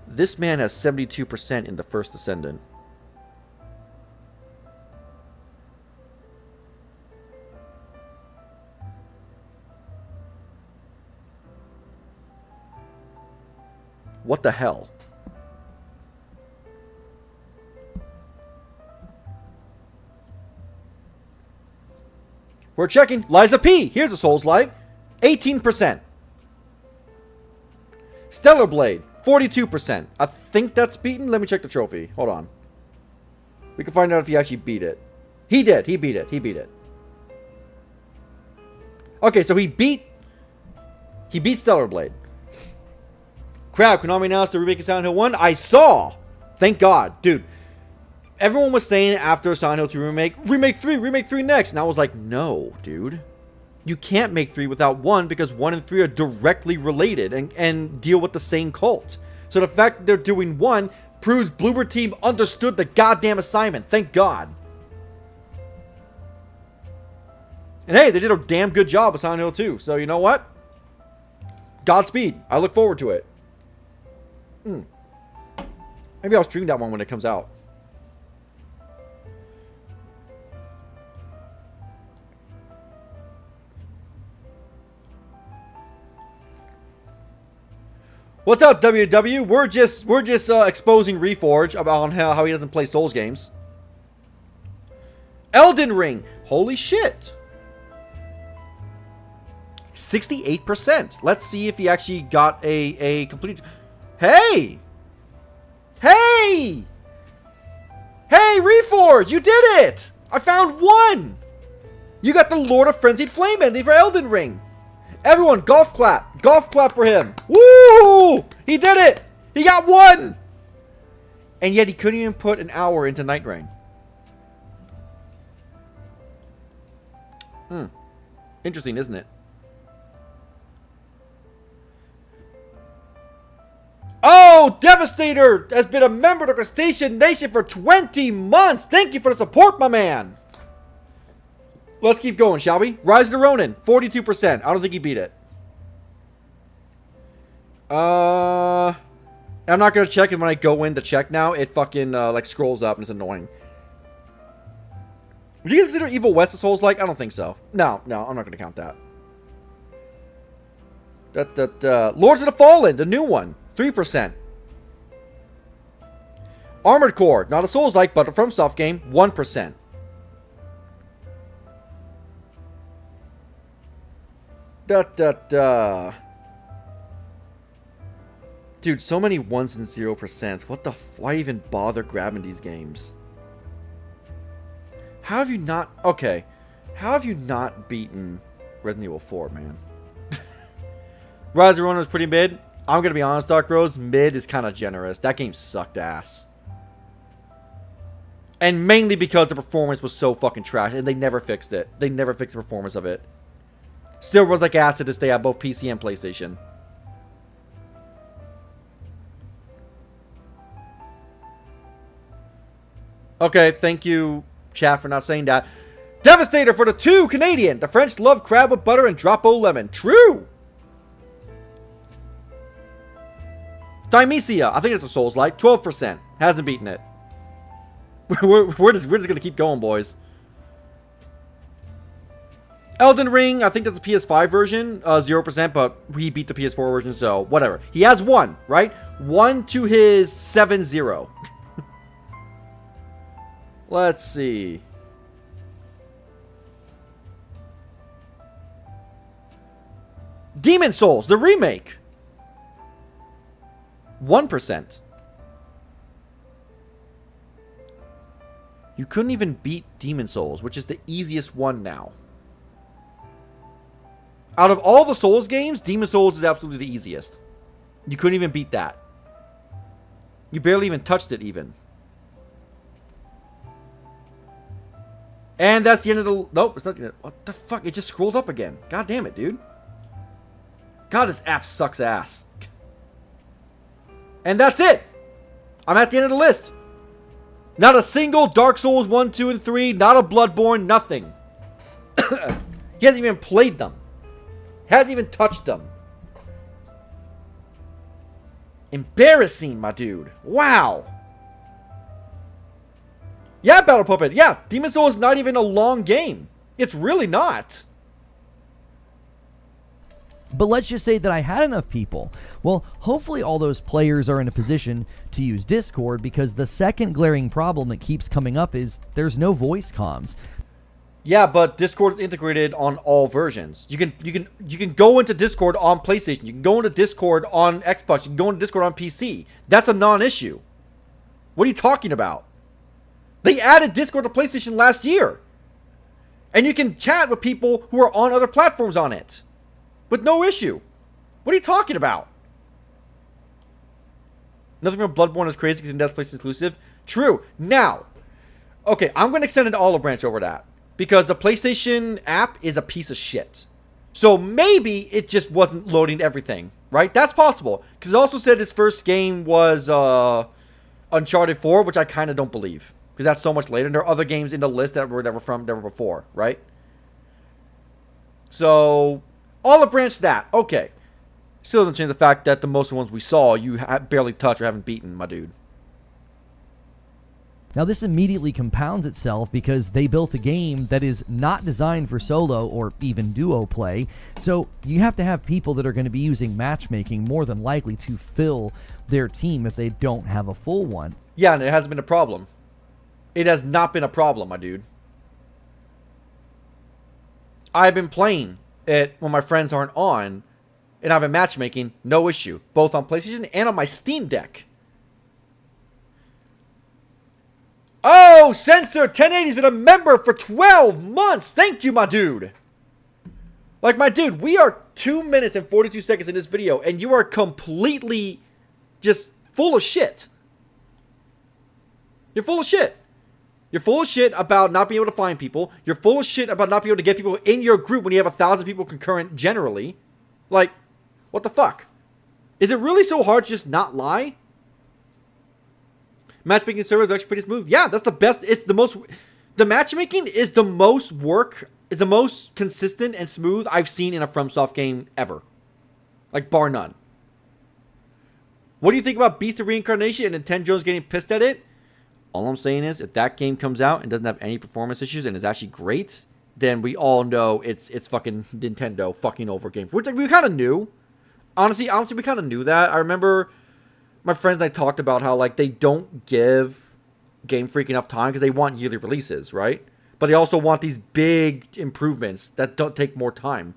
This man has 72% in the first Ascendant. What the hell? We're checking. Liza P. Here's a Souls-like. 18%. Stellar Blade. 42%. I think that's beaten. Let me check the trophy. Hold on. We can find out if he actually beat it. He did. He beat it. He beat it. Okay, so he beat Stellar Blade. Crap, Konami announced the remake of Silent Hill 1. I saw. Thank God. Dude. everyone was saying after Silent Hill 2 remake 3 next. And I was like, no, dude. You can't make 3 without 1 because 1 and 3 are directly related and deal with the same cult. So the fact that they're doing 1 proves Bloober Team understood the goddamn assignment. Thank God. And hey, they did a damn good job with Silent Hill 2. So you know what? Godspeed. I look forward to it. Maybe I'll stream that one when it comes out. What's up, WW? We're just exposing Reforge about how he doesn't play Souls games. Elden Ring. Holy shit. 68%. Let's see if he actually got a complete... Hey! Hey! Hey, Reforge! You did it! I found 1! You got the Lord of Frenzied Flame ending for Elden Ring. Everyone, golf clap. Golf clap for him. Woo! He did it! He got 1! And yet he couldn't even put an hour into Nightreign. Interesting, isn't it? Oh, Devastator has been a member of the Crustacean Nation for 20 months. Thank you for the support, my man. Let's keep going, shall we? Rise of the Ronin, 42%. I don't think he beat it. I'm not going to check, and when I go in to check now, it fucking, like, scrolls up, and it's annoying. Would you consider Evil West a Souls-like? I don't think so. No, I'm not going to count that. Lords of the Fallen, the new one, 3%. Armored Core, not a Souls-like, but a FromSoft game, 1%. Dude, so many 1s and 0%. What the why even bother grabbing these games? How have you not... Okay. How have you not beaten Resident Evil 4, man? Rise of Ronin was pretty mid. I'm going to be honest, Dark Rose. Mid is kind of generous. That game sucked ass. And mainly because the performance was so fucking trash. And they never fixed it. They never fixed the performance of it. Still runs like ass to this day on both PC and PlayStation. Okay, thank you, chat, for not saying that. Devastator for the 2 Canadian. The French love crab with butter and drop-o lemon. True. Dimecia. I think it's a Souls-like. 12%. Hasn't beaten it. We're just going to keep going, boys. Elden Ring, I think that's the PS5 version, 0%, but he beat the PS4 version, so whatever. He has 1, right? 1 to his 7-0. Let's see. Demon Souls, the remake. 1%. You couldn't even beat Demon Souls, which is the easiest one now. Out of all the Souls games, Demon Souls is absolutely the easiest. You couldn't even beat that. You barely even touched it, even. And that's the end of the... Nope, it's not the end. What the fuck? It just scrolled up again. God damn it, dude. God, this app sucks ass. And that's it. I'm at the end of the list. Not a single Dark Souls 1, 2, and 3. Not a Bloodborne. Nothing. He hasn't even played them. Hasn't even touched them. Embarrassing, my dude. Wow. Yeah, Battle Puppet. Yeah, Demon Souls is not even a long game. It's really not. But let's just say that I had enough people. Well, hopefully all those players are in a position to use Discord, because the second glaring problem that keeps coming up is there's no voice comms. Yeah, but Discord is integrated on all versions. You can go into Discord on PlayStation. You can go into Discord on Xbox. You can go into Discord on PC. That's a non-issue. What are you talking about? They added Discord to PlayStation last year. And you can chat with people who are on other platforms on it. With no issue. What are you talking about? Nothing from Bloodborne is crazy because that's PlayStation exclusive. True. Now, Okay, I'm going to extend an olive branch over that. Because the PlayStation app is a piece of shit. So maybe it just wasn't loading everything, right? That's possible. Because it also said his first game was Uncharted 4, which I kind of don't believe. Because that's so much later. And there are other games in the list that were before, right? So, olive branch that. Okay. Still doesn't change the fact that the most of the ones we saw, you barely touched or haven't beaten, my dude. Now, this immediately compounds itself because they built a game that is not designed for solo or even duo play, so you have to have people that are going to be using matchmaking more than likely to fill their team if they don't have a full one. Yeah, and it hasn't been a problem. It has not been a problem, my dude. I've been playing it when my friends aren't on, and I've been matchmaking, no issue, both on PlayStation and on my Steam Deck. Oh, Sensor 1080's been a member for 12 months. Thank you, my dude. Like, my dude, we are 2 minutes and 42 seconds in this video, and you are completely just full of shit. You're full of shit. You're full of shit about not being able to find people. You're full of shit about not being able to get people in your group when you have 1,000 people concurrent generally. Like, what the fuck? Is it really so hard to just not lie? Matchmaking servers are actually pretty smooth. Yeah, that's the best. It's the most. The matchmaking is the most work. Is the most consistent and smooth I've seen in a FromSoft game ever. Like, bar none. What do you think about Beast of Reincarnation and Nintendo's getting pissed at it? All I'm saying is, if that game comes out and doesn't have any performance issues and is actually great, then we all know it's fucking Nintendo fucking over games. Which we kind of knew. Honestly, we kind of knew that. I remember my friends and I talked about how, like, they don't give Game Freak enough time because they want yearly releases, right? But they also want these big improvements that don't take more time.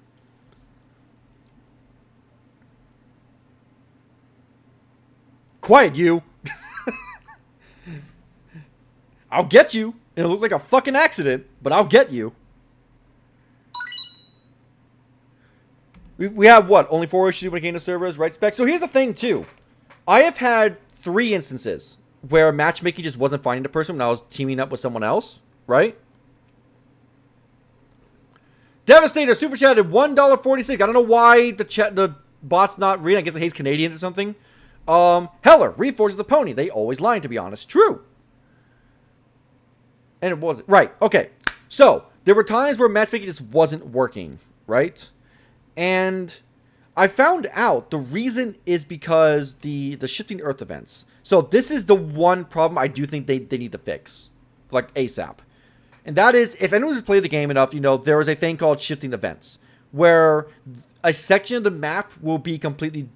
Quiet, you. I'll get you. It'll look like a fucking accident, but I'll get you. We have what? Only 4 issues when it came to servers, right, Spec? So here's the thing, too. I have had 3 instances where matchmaking just wasn't finding the person when I was teaming up with someone else, right? Devastator super chatted $1.46. I don't know why the bot's not reading. I guess it hates Canadians or something. Heller, Reforged the Pony. They always lie, to be honest. True. And it wasn't. Right. Okay. So, there were times where matchmaking just wasn't working, right? And I found out the reason is because the shifting Earth events. So, this is the one problem I do think they need to fix. Like, ASAP. And that is, if anyone's played the game enough, you know, there is a thing called shifting events. Where a section of the map will be completely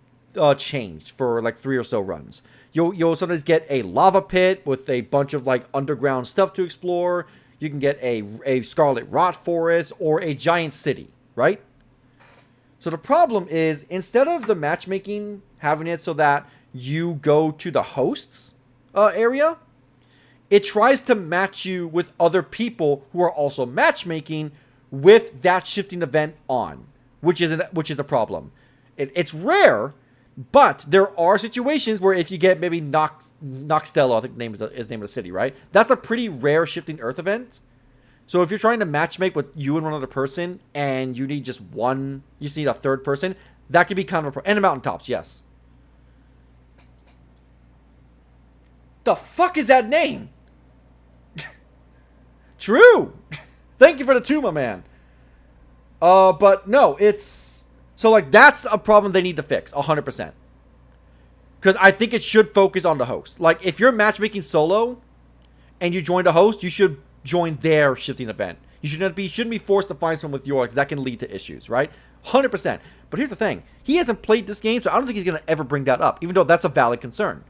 changed for like 3 or so runs. You'll sometimes get a lava pit with a bunch of like underground stuff to explore. You can get a scarlet rot forest or a giant city, right? So the problem is, instead of the matchmaking having it so that you go to the hosts area, it tries to match you with other people who are also matchmaking with that shifting event on, which is a problem. It's rare. But there are situations where if you get maybe Noxtella, I think is the name of the city, right? That's a pretty rare shifting Earth event. So if you're trying to matchmake with you and one other person, and you need just one, you just need a third person, that could be kind of a problem. And the mountaintops, yes. The fuck is that name? True. Thank you for the 2, my man. But no, it's... So, like, that's a problem they need to fix, 100%. Because I think it should focus on the host. Like, if you're matchmaking solo, and you join the host, you should join their shifting event. You shouldn't be forced to find someone with yours, because that can lead to issues, right? 100%. But here's the thing. He hasn't played this game, so I don't think he's going to ever bring that up, even though that's a valid concern.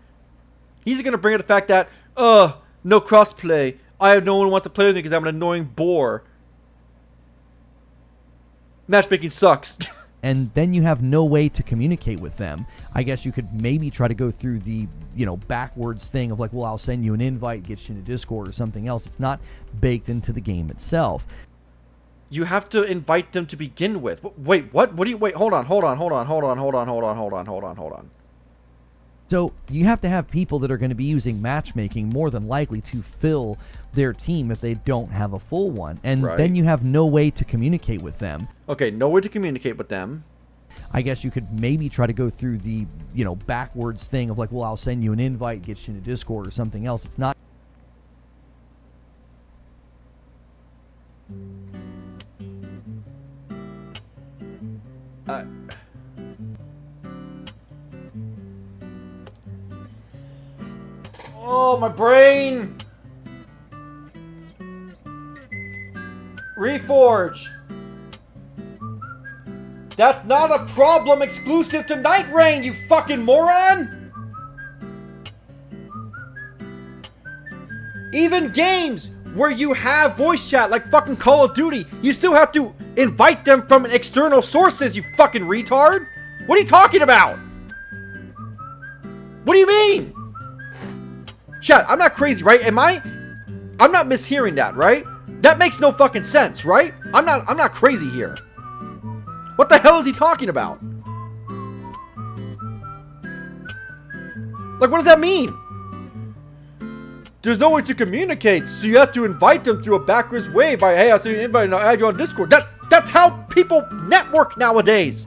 He's going to bring up the fact that, no crossplay. I have no one who wants to play with me because I'm an annoying bore. Matchmaking sucks. And then you have no way to communicate with them. I guess you could maybe try to go through the, backwards thing of like, well, I'll send you an invite, get you into Discord or something else. It's not baked into the game itself. You have to invite them to begin with. Wait, what? Wait, hold on. So you have to have people that are going to be using matchmaking more than likely to fill their team if they don't have a full one. And then you have no way to communicate with them. Okay, no way to communicate with them. I guess you could maybe try to go through the, backwards thing of like, well, I'll send you an invite, get you into Discord or something else. It's not. Oh, my brain! Reforge! That's not a problem exclusive to Nightreign, you fucking moron! Even games where you have voice chat like fucking Call of Duty, you still have to invite them from external sources, you fucking retard! What are you talking about? What do you mean? Chat, I'm not crazy, right? I'm not mishearing that, right? That makes no fucking sense, right? I'm not crazy here. What the hell is he talking about? Like, what does that mean? There's no way to communicate, so you have to invite them through a backwards way by, hey, I'll send you an invite and I'll add you on Discord. That's how people network nowadays.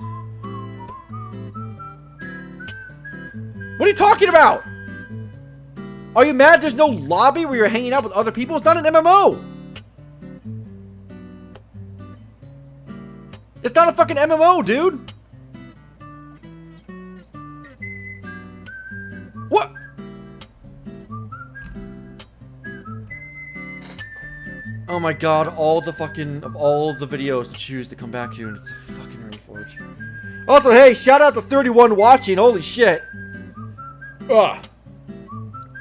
What are you talking about? Are you mad there's no lobby where you're hanging out with other people? It's not an MMO. It's not a fucking MMO, dude. What? Oh my god, of all the videos to choose to come back to, and it's a fucking Reforge. Also, hey, shout out to 31 watching, holy shit. Ugh.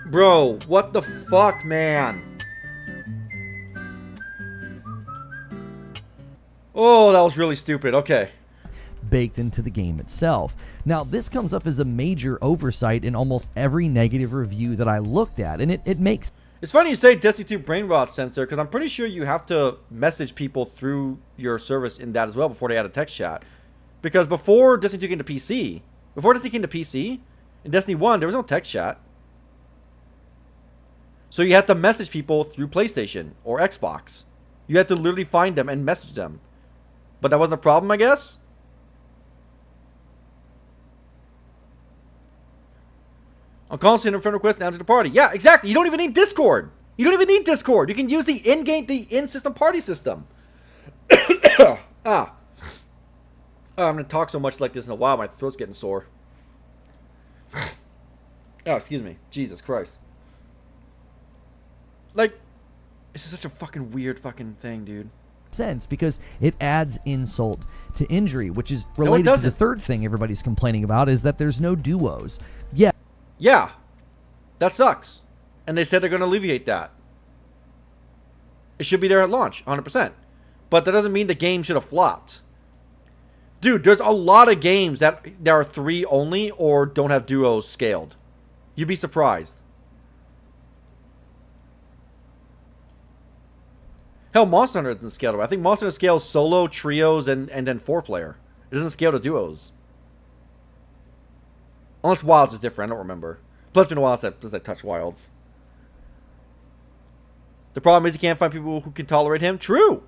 Bro, what the fuck, man? Oh, that was really stupid. Okay. Baked into the game itself. Now, this comes up as a major oversight in almost every negative review that I looked at, and it makes... It's funny you say Destiny 2 brain rot sensor, because I'm pretty sure you have to message people through your service in that as well before they add a text chat. Because before Destiny 2 came to PC, in Destiny 1, there was no text chat. So you had to message people through PlayStation or Xbox. You had to literally find them and message them. But that wasn't a problem, I guess? I'm constantly in friend request down to the party. Yeah, exactly. You don't even need Discord. You don't even need Discord. You can use the in-system party system. I'm going to talk so much like this in a while. My throat's getting sore. Oh, excuse me. Jesus Christ. Like, this is such a fucking weird fucking thing, dude. Sense because it adds insult to injury, which is related to the third thing everybody's complaining about, is that there's no duos. Yeah, that sucks. And they said they're going to alleviate that. It should be there at launch, 100%. But that doesn't mean the game should have flopped. Dude, there's a lot of games that are 3 only or don't have duos scaled. You'd be surprised. Hell, Monster Hunter doesn't scale. I think Monster Hunter scales solo, trios, and then 4-player. It doesn't scale to duos. Unless Wilds is different, I don't remember. Plus, it's been a while since I touched Wilds. The problem is you can't find people who can tolerate him. True.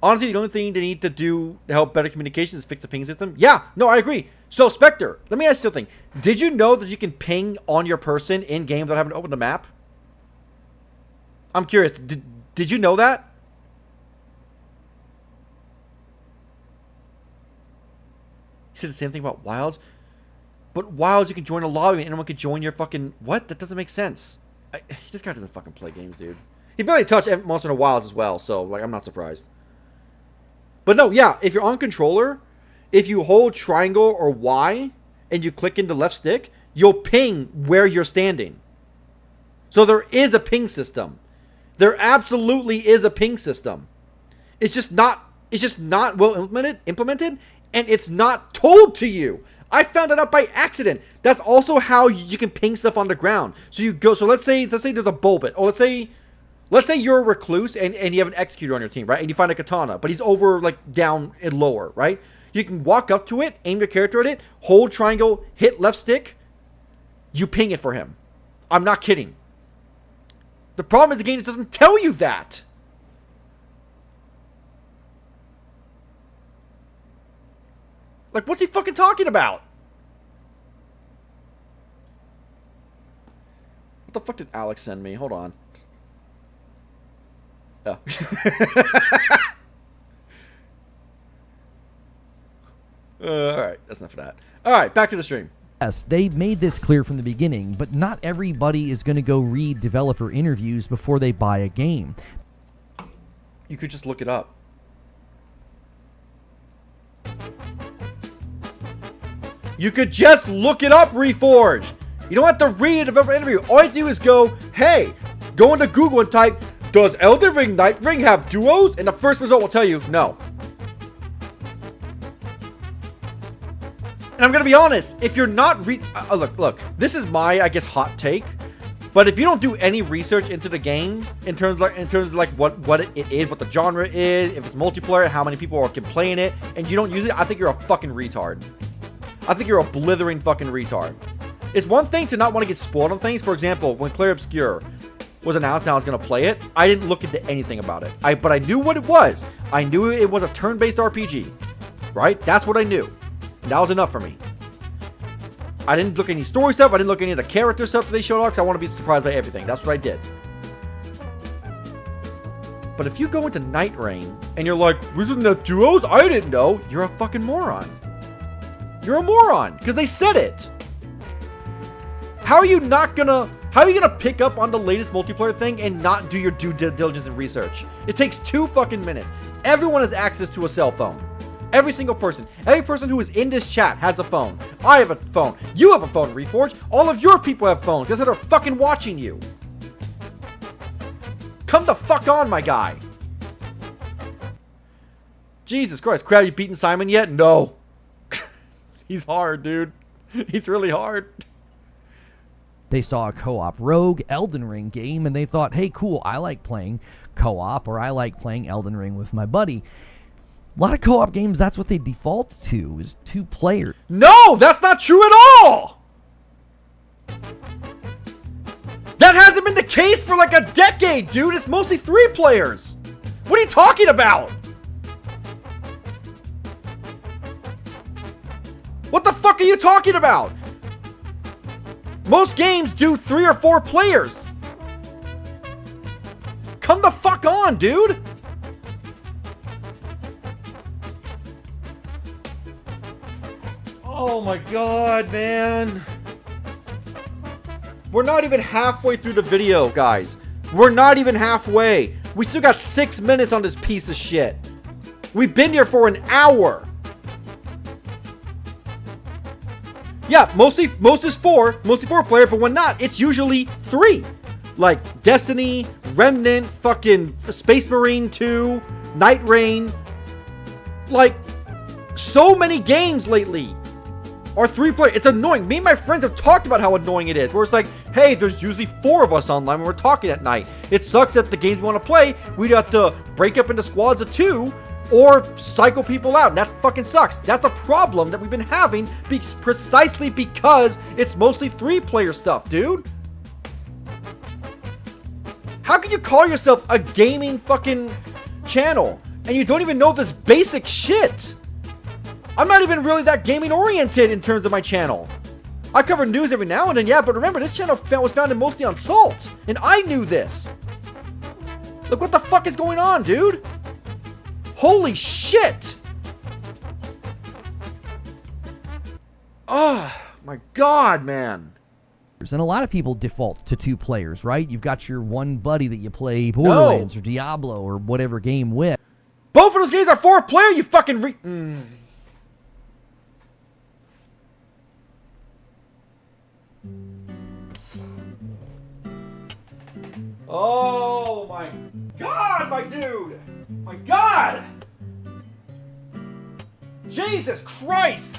Honestly, the only thing they need to do to help better communication is fix the ping system. Yeah, no, I agree. So, Spectre, let me ask you something. Did you know that you can ping on your person in-game without having to open the map? I'm curious. Did you know that? He said the same thing about Wilds. But Wilds, you can join a lobby and anyone can join your fucking... What? That doesn't make sense. This guy doesn't fucking play games, dude. He barely touched Monster Hunter Wilds as well, so, like, I'm not surprised. But no, yeah, if you're on controller, if you hold triangle or Y and you click into left stick, you'll ping where you're standing. So there is a ping system. There absolutely is a ping system. It's just not well implemented, and it's not told to you. I found that out by accident. That's also how you can ping stuff on the ground. So you go. So let's say there's a bulbit. Or let's say you're a recluse and you have an executor on your team, right? And you find a katana, but he's over like down and lower, right? You can walk up to it, aim your character at it, hold triangle, hit left stick, you ping it for him. I'm not kidding. The problem is the game just doesn't tell you that. Like, what's he fucking talking about? What the fuck did Alex send me? Hold on. Oh. Alright, that's enough of that. Alright, back to the stream. Yes, they made this clear from the beginning, but not everybody is going to go read developer interviews before they buy a game. You could just look it up. You could just look it up, Reforged. You don't have to read a developer interview. All you do is go, hey, go into Google and type, does Elden Ring Nightreign have duos? And the first result will tell you, no. And I'm going to be honest, if you're not look, this is my, I guess, hot take. But if you don't do any research into the game, in terms of like what it is, what the genre is, if it's multiplayer, how many people are playing it, and you don't use it, I think you're a fucking retard. I think you're a blithering fucking retard. It's one thing to not want to get spoiled on things. For example, when Clair Obscur was announced, now I was going to play it, I didn't look into anything about it. But I knew what it was. I knew it was a turn-based RPG. Right? That's what I knew. And that was enough for me. I didn't look at any story stuff. I didn't look at any of the character stuff that they showed off because I want to be surprised by everything. That's what I did. But if you go into Nightreign and you're like, wasn't that duos? I didn't know. You're a fucking moron. You're a moron because they said it. How are you gonna pick up on the latest multiplayer thing and not do your due diligence and research? It takes 2 fucking minutes. Everyone has access to a cell phone. Every single person. Every person who is in this chat has a phone. I have a phone. You have a phone, Reforged. All of your people have phones because they're fucking watching you. Come the fuck on, my guy. Jesus Christ. Crab, you beaten Simon yet? No. He's hard, dude. He's really hard. They saw a co-op Rogue Elden Ring game and they thought, hey, cool, I like playing co-op, or I like playing Elden Ring with my buddy. A lot of co-op games, that's what they default to, is 2 players. No, that's not true at all. That hasn't been the case for like a decade, dude. It's mostly 3 players. What are you talking about? What the fuck are you talking about? Most games do 3 or 4 players. Come the fuck on, dude. Oh my god, man. We're not even halfway through the video, guys. We're not even halfway. We still got 6 minutes on this piece of shit. We've been here for an hour. Yeah, most is 4 player, but when not, it's usually 3. Like Destiny, Remnant, fucking Space Marine 2, Nightreign. Like, so many games lately are 3 player. It's annoying. Me and my friends have talked about how annoying it is. Where it's like, hey, there's usually 4 of us online when we're talking at night. It sucks that the games we want to play, we'd have to break up into squads of 2 or cycle people out. And that fucking sucks. That's a problem that we've been having precisely because it's mostly 3 player stuff, dude. How can you call yourself a gaming fucking channel and you don't even know this basic shit? I'm not even really that gaming oriented in terms of my channel. I cover news every now and then, yeah, but remember, this channel was founded mostly on Salt, and I knew this. Look what the fuck is going on, dude. Holy shit. Oh, my God, man. And a lot of people default to 2 players, right? You've got your one buddy that you play Borderlands or Diablo or whatever game with. Both of those games are 4 player, you fucking Oh my God, my dude! My God! Jesus Christ!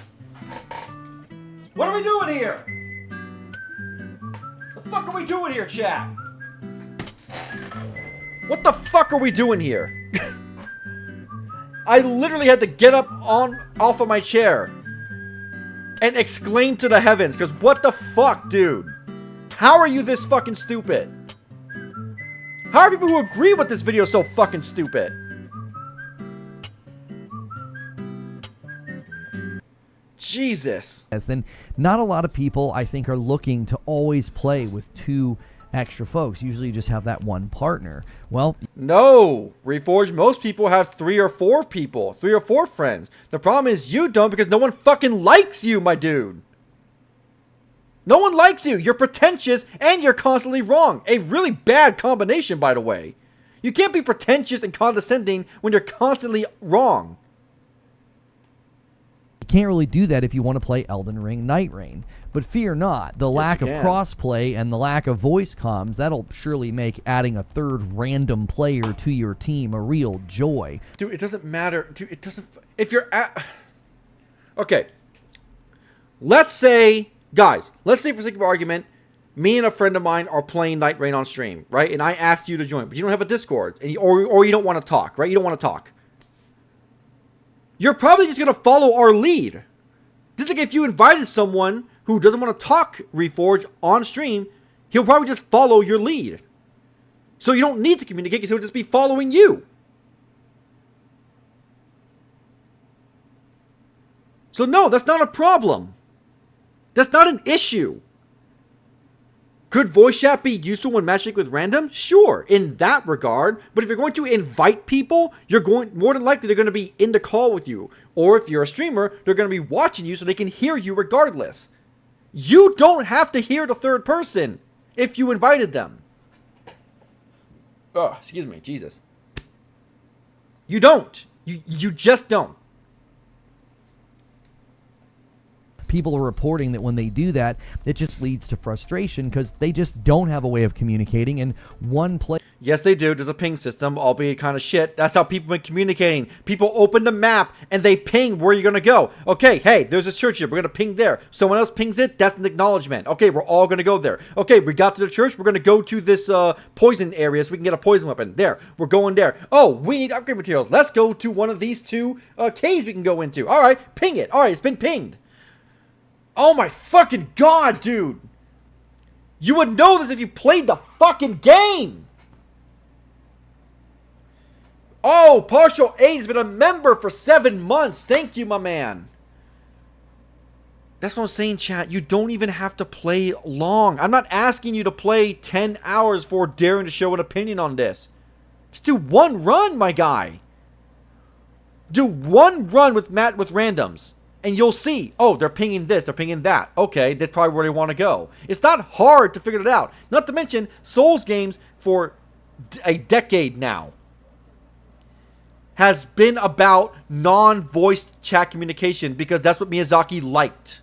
What are we doing here? The fuck are we doing here, chat? What the fuck are we doing here? I literally had to get up off of my chair and exclaim to the heavens. Because what the fuck, dude? How are you this fucking stupid? How are people who agree with this video so fucking stupid? Jesus. And not a lot of people, I think, are looking to always play with 2 extra folks. Usually you just have that one partner. Well, no, Reforged, most people have 3 or 4 people, 3 or 4 friends. The problem is you don't, because no one fucking likes you, my dude. No one likes you. You're pretentious and you're constantly wrong. A really bad combination, by the way. You can't be pretentious and condescending when you're constantly wrong. you can't really do that if you want to play Elden Ring Nightreign. But fear not, the lack of crossplay and the lack of voice comms, that'll surely make adding a 3rd random player to your team a real joy. Dude, it doesn't matter. Dude, it doesn't... If you're at... Okay. Let's say... Guys, let's say for sake of argument, me and a friend of mine are playing Nightreign on stream, right? And I asked you to join, but you don't have a Discord, and or you don't want to talk, right? You don't want to talk. You're probably just going to follow our lead. Just like if you invited someone who doesn't want to talk Reforge on stream, he'll probably just follow your lead. So you don't need to communicate because he'll just be following you. So no, that's not a problem. That's not an issue. Could voice chat be useful when matchmaking with random? Sure, in that regard. But if you're going to invite people, more than likely they're going to be in the call with you. Or if you're a streamer, they're going to be watching you so they can hear you regardless. You don't have to hear the 3rd person if you invited them. Oh, excuse me, Jesus. You don't. You just don't. People are reporting that when they do that, it just leads to frustration because they just don't have a way of communicating, and one play. Yes, they do. There's a ping system, albeit kind of shit. That's how people have been communicating. People open the map and they ping where you're going to go. Okay, hey, there's this church here. We're going to ping there. Someone else pings it. That's an acknowledgement. Okay, we're all going to go there. Okay, we got to the church. We're going to go to this poison area so we can get a poison weapon. There, we're going there. Oh, we need upgrade materials. Let's go to one of these 2 caves we can go into. All right, ping it. All right, it's been pinged. Oh my fucking god, dude. You would know this if you played the fucking game. Oh, Partial 8 has been a member for 7 months. Thank you, my man. That's what I'm saying, chat. You don't even have to play long. I'm not asking you to play 10 hours for daring to show an opinion on this. Just do one run, my guy. Do one run with randoms. And you'll see, oh, they're pinging this, they're pinging that. Okay, that's probably where they want to go. It's not hard to figure it out. Not to mention, Souls games for a decade now has been about non-voice chat communication because that's what Miyazaki liked.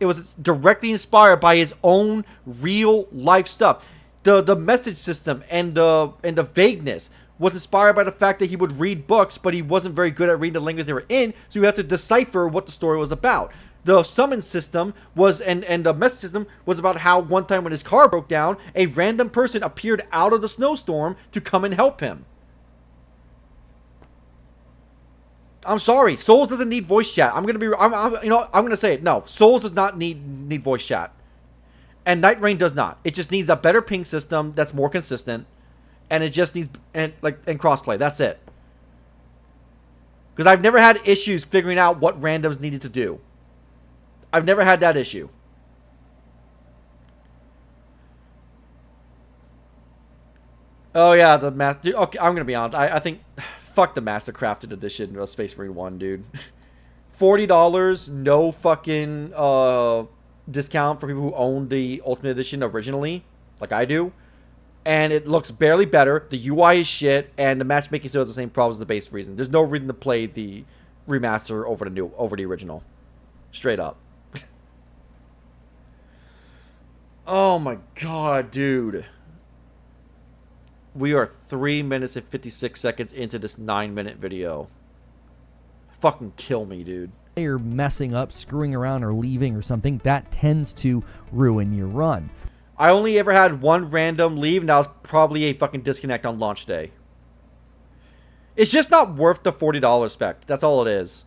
It was directly inspired by his own real life stuff. The message system and the vagueness was inspired by the fact that he would read books, but he wasn't very good at reading the language they were in, so you had to decipher what the story was about. The summon system was, and the message system was about how one time when his car broke down, a random person appeared out of the snowstorm to come and help him. I'm sorry, Souls doesn't need voice chat. I'm gonna say it. No, Souls does not need voice chat, and Nightreign does not. It just needs a better ping system that's more consistent. And it just needs and crossplay. That's it. Because I've never had issues figuring out what randoms needed to do. I've never had that issue. Oh yeah, the master. Okay, I'm gonna be honest. I think fuck the Master Crafted Edition of Space Marine 1, dude. $40, no fucking discount for people who own the Ultimate Edition originally, like I do. And it looks barely better. The UI is shit, and the matchmaking still has the same problems as the base reason. There's no reason to play the remaster over the original. Straight up. Oh my god, dude. We are 3 minutes and 56 seconds into this 9-minute video. Fucking kill me, dude. You're messing up, screwing around, or leaving or something, that tends to ruin your run. I only ever had one random leave, and that was probably a fucking disconnect on launch day. It's just not worth the $40 spec. That's all it is.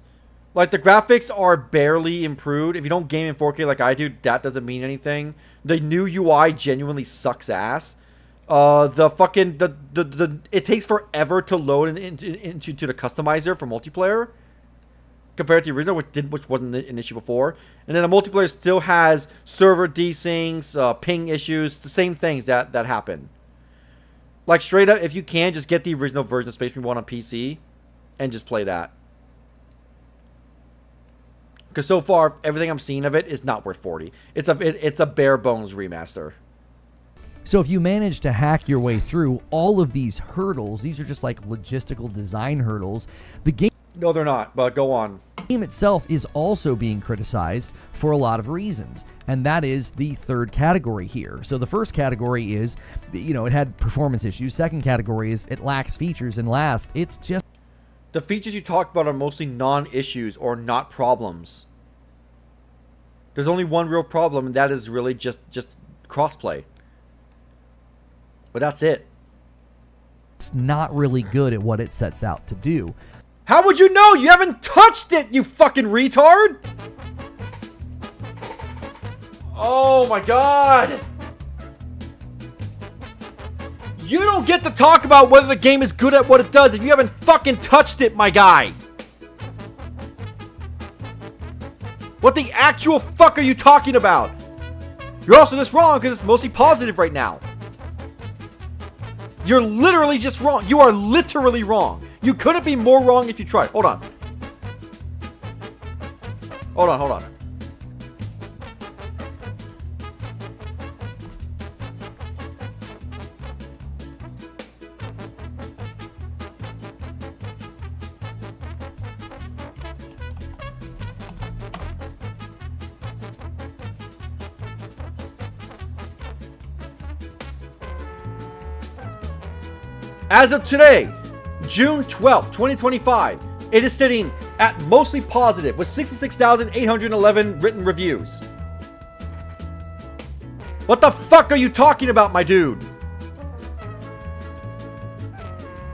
Like, the graphics are barely improved. If you don't game in 4K like I do, that doesn't mean anything. The new UI genuinely sucks ass. It takes forever to load into the customizer for multiplayer compared to the original, which wasn't an issue before. And then the multiplayer still has server desyncs, ping issues, the same things that happen. Like, straight up, if you can, just get the original version of Space Marine 1 on PC and just play that. Because so far, everything I'm seeing of it is not worth 40. It's a bare bones remaster. So if you manage to hack your way through all of these hurdles, these are just like logistical design hurdles, the game... No, they're not, but go on. The game itself is also being criticized for a lot of reasons, and that is the third category here. So the first category is, it had performance issues. Second category is it lacks features, and last, it's just... The features you talked about are mostly non-issues or not problems. There's only one real problem, and that is really just crossplay. But that's it. It's not really good at what it sets out to do. How would you know? You haven't touched it, you fucking retard! Oh my god! You don't get to talk about whether the game is good at what it does if you haven't fucking touched it, my guy! What the actual fuck are you talking about? You're also just wrong because it's mostly positive right now. You're literally just wrong. You are literally wrong. You couldn't be more wrong if you tried. Hold on. Hold on, hold on. As of today, June 12th, 2025, it is sitting at mostly positive with 66,811 written reviews. What the fuck are you talking about, my dude?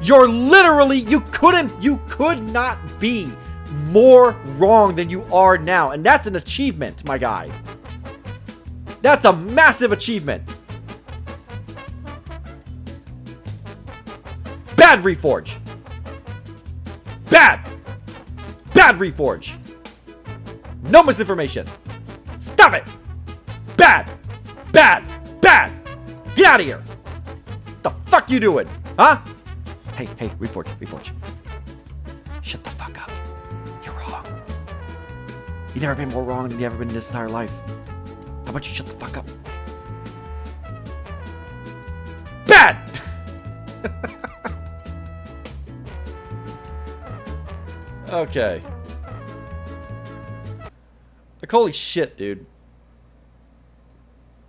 You're literally, you could not be more wrong than you are now. And that's an achievement, my guy. That's a massive achievement. Bad Reforge. Bad Reforge. No misinformation. Stop it. Bad. Get out of here. What the fuck you doing? Huh? Hey, Reforge. Shut the fuck up. You're wrong. You've never been more wrong than you've ever been in this entire life. How about you shut the fuck up? Bad. Okay. Like, holy shit, dude.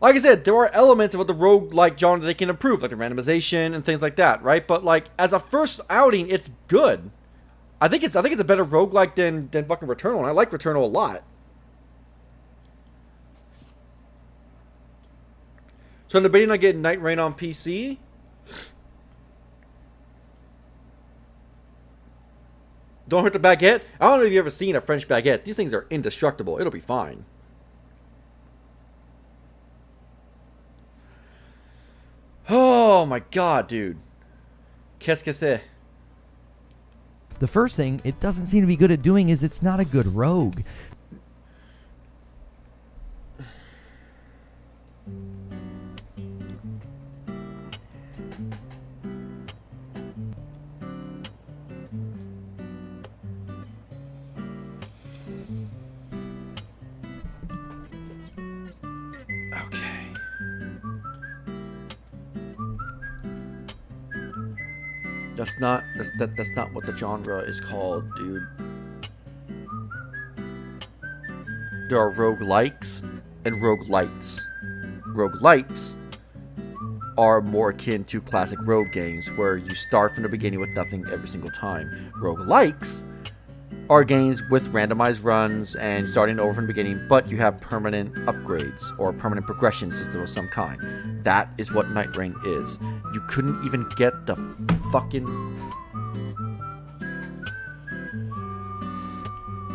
Like I said, there are elements of what the roguelike genre they can improve, like the randomization and things like that, right? But like, as a first outing, it's good. I think it's a better roguelike than fucking Returnal, and I like Returnal a lot. So I'm debating on getting Nightreign on PC. Don't hurt the baguette. I don't know if you've ever seen a French baguette. These things are indestructible. It'll be fine. Oh my god, dude. Qu'est-ce que c'est? The first thing it doesn't seem to be good at doing is it's not a good rogue. That's not what the genre is called, dude. There are roguelikes and roguelites. Roguelites are more akin to classic rogue games where you start from the beginning with nothing every single time. Roguelikes are games with randomized runs and starting over from the beginning, but you have permanent upgrades or permanent progression system of some kind. That is what Nightreign is. You couldn't even get the fucking...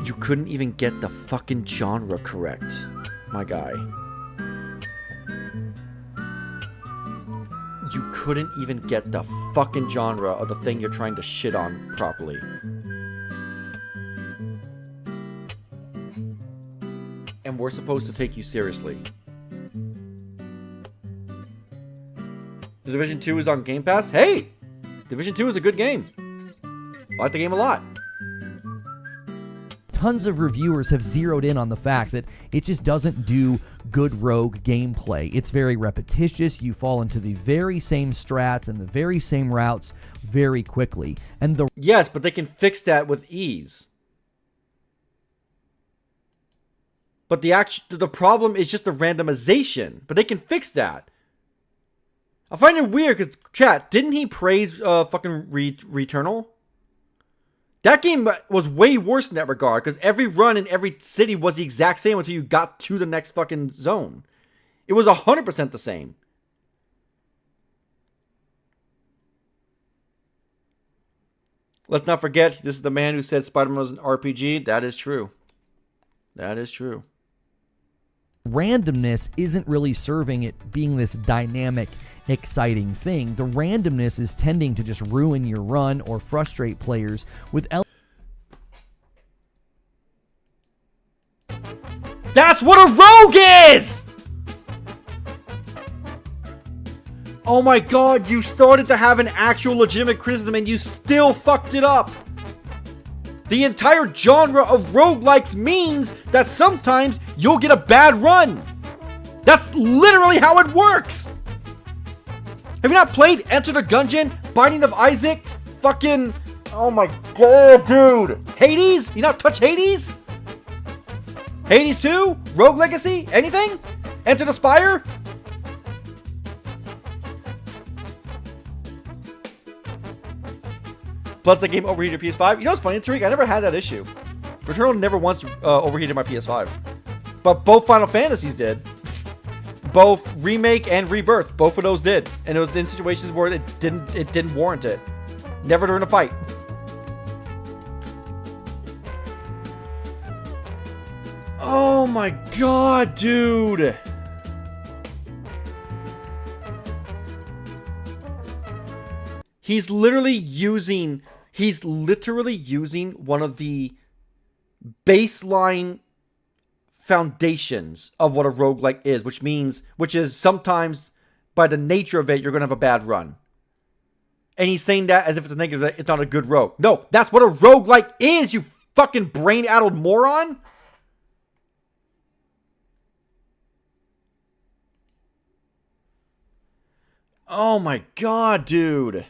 You couldn't even get the fucking genre correct, my guy. You couldn't even get the fucking genre of the thing you're trying to shit on properly. And we're supposed to take you seriously. The Division 2 is on Game Pass? Hey! Division 2 is a good game. I like the game a lot. Tons of reviewers have zeroed in on the fact that it just doesn't do good rogue gameplay. It's very repetitious. You fall into the very same strats and the very same routes very quickly. And the Yes, but they can fix that with ease. But the problem is just the randomization. But they can fix that. I find it weird because, chat, didn't he praise fucking Returnal? That game was way worse in that regard because every run in every city was the exact same until you got to the next fucking zone. It was 100% the same. Let's not forget, this is the man who said Spider-Man was an RPG. That is true. That is true. randomness isn't really serving it being this dynamic, exciting thing. The randomness is tending to just ruin your run or frustrate players with That's what a rogue is! Oh my god, you started to have an actual legitimate criticism and you still fucked it up. The entire genre of roguelikes means that sometimes you'll get a bad run. That's literally how it works. Have you not played Enter the Gungeon, Binding of Isaac, fucking... Oh my god, dude. Hades? You not touch Hades? Hades 2? Rogue Legacy? Anything? Enter the Spire? Plus the game overheated your PS5. You know what's funny, Tariq? I never had that issue. Returnal never once overheated my PS5. But both Final Fantasies did. Both Remake and Rebirth. Both of those did. And it was in situations where it didn't warrant it. Never during a fight. Oh my god, dude. He's literally using one of the baseline foundations of what a roguelike is, which is sometimes by the nature of it, you're going to have a bad run. And he's saying that as if it's a negative, that it's not a good rogue. No, that's what a roguelike is, you fucking brain-addled moron. Oh my god, dude.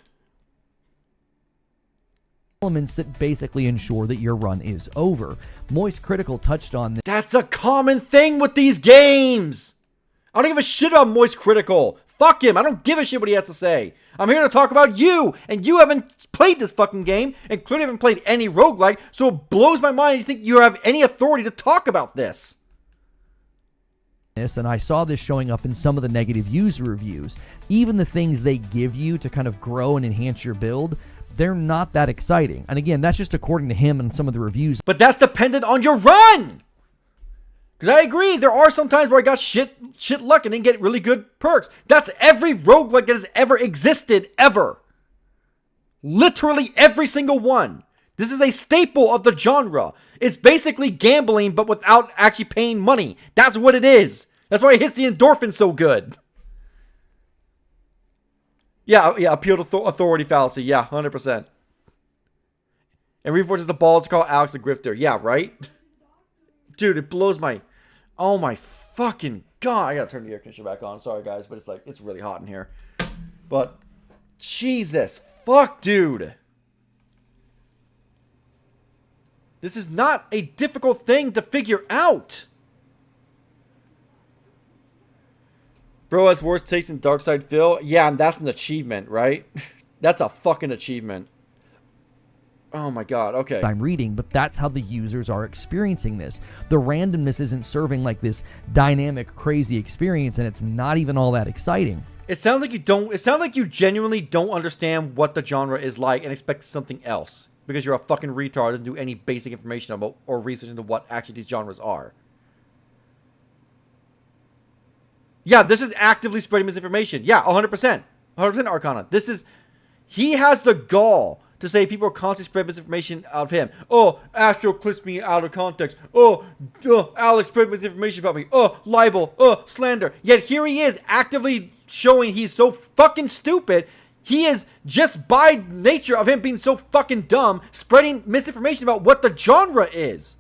elements that basically ensure that your run is over. Moist Critical touched on this. That's a common thing with these games. I don't give a shit about Moist Critical. Fuck him. I don't give a shit what he has to say. I'm here to talk about you, and you haven't played this fucking game, and clearly haven't played any roguelike, so it blows my mind you think you have any authority to talk about this. And I saw this showing up in some of the negative user reviews. Even the things they give you to kind of grow and enhance your build, they're not that exciting. And again, that's just according to him and some of the reviews. But that's dependent on your run. Because I agree, there are some times where I got shit luck and didn't get really good perks. That's every roguelike that has ever existed, ever. Literally every single one. This is a staple of the genre. It's basically gambling, but without actually paying money. That's what it is. That's why it hits the endorphin so good. Yeah, appeal to authority fallacy. Yeah, 100%. And reinforces the ball to call Alex the Grifter. Yeah, right? Dude, it blows my... Oh my fucking god. I gotta turn the air conditioner back on. Sorry, guys, but it's really hot in here. But, Jesus. Fuck, dude. This is not a difficult thing to figure out. Bro has worse taste in Darkside Phil. Yeah, and that's an achievement, right? That's a fucking achievement. Oh my god, okay. I'm reading, but that's how the users are experiencing this. The randomness isn't serving like this dynamic, crazy experience, and it's not even all that exciting. It sounds like you genuinely don't understand what the genre is like and expect something else. because you're a fucking retard, doesn't do any basic information about or research into what actually these genres are. Yeah, this is actively spreading misinformation. Yeah, 100%. 100% Arcana. This is... He has the gall to say people are constantly spreading misinformation out of him. Oh, Astro clips me out of context. Oh, Alex spread misinformation about me. Oh, libel. Oh, slander. Yet here he is actively showing he's so fucking stupid. He is, just by nature of him being so fucking dumb, spreading misinformation about what the genre is.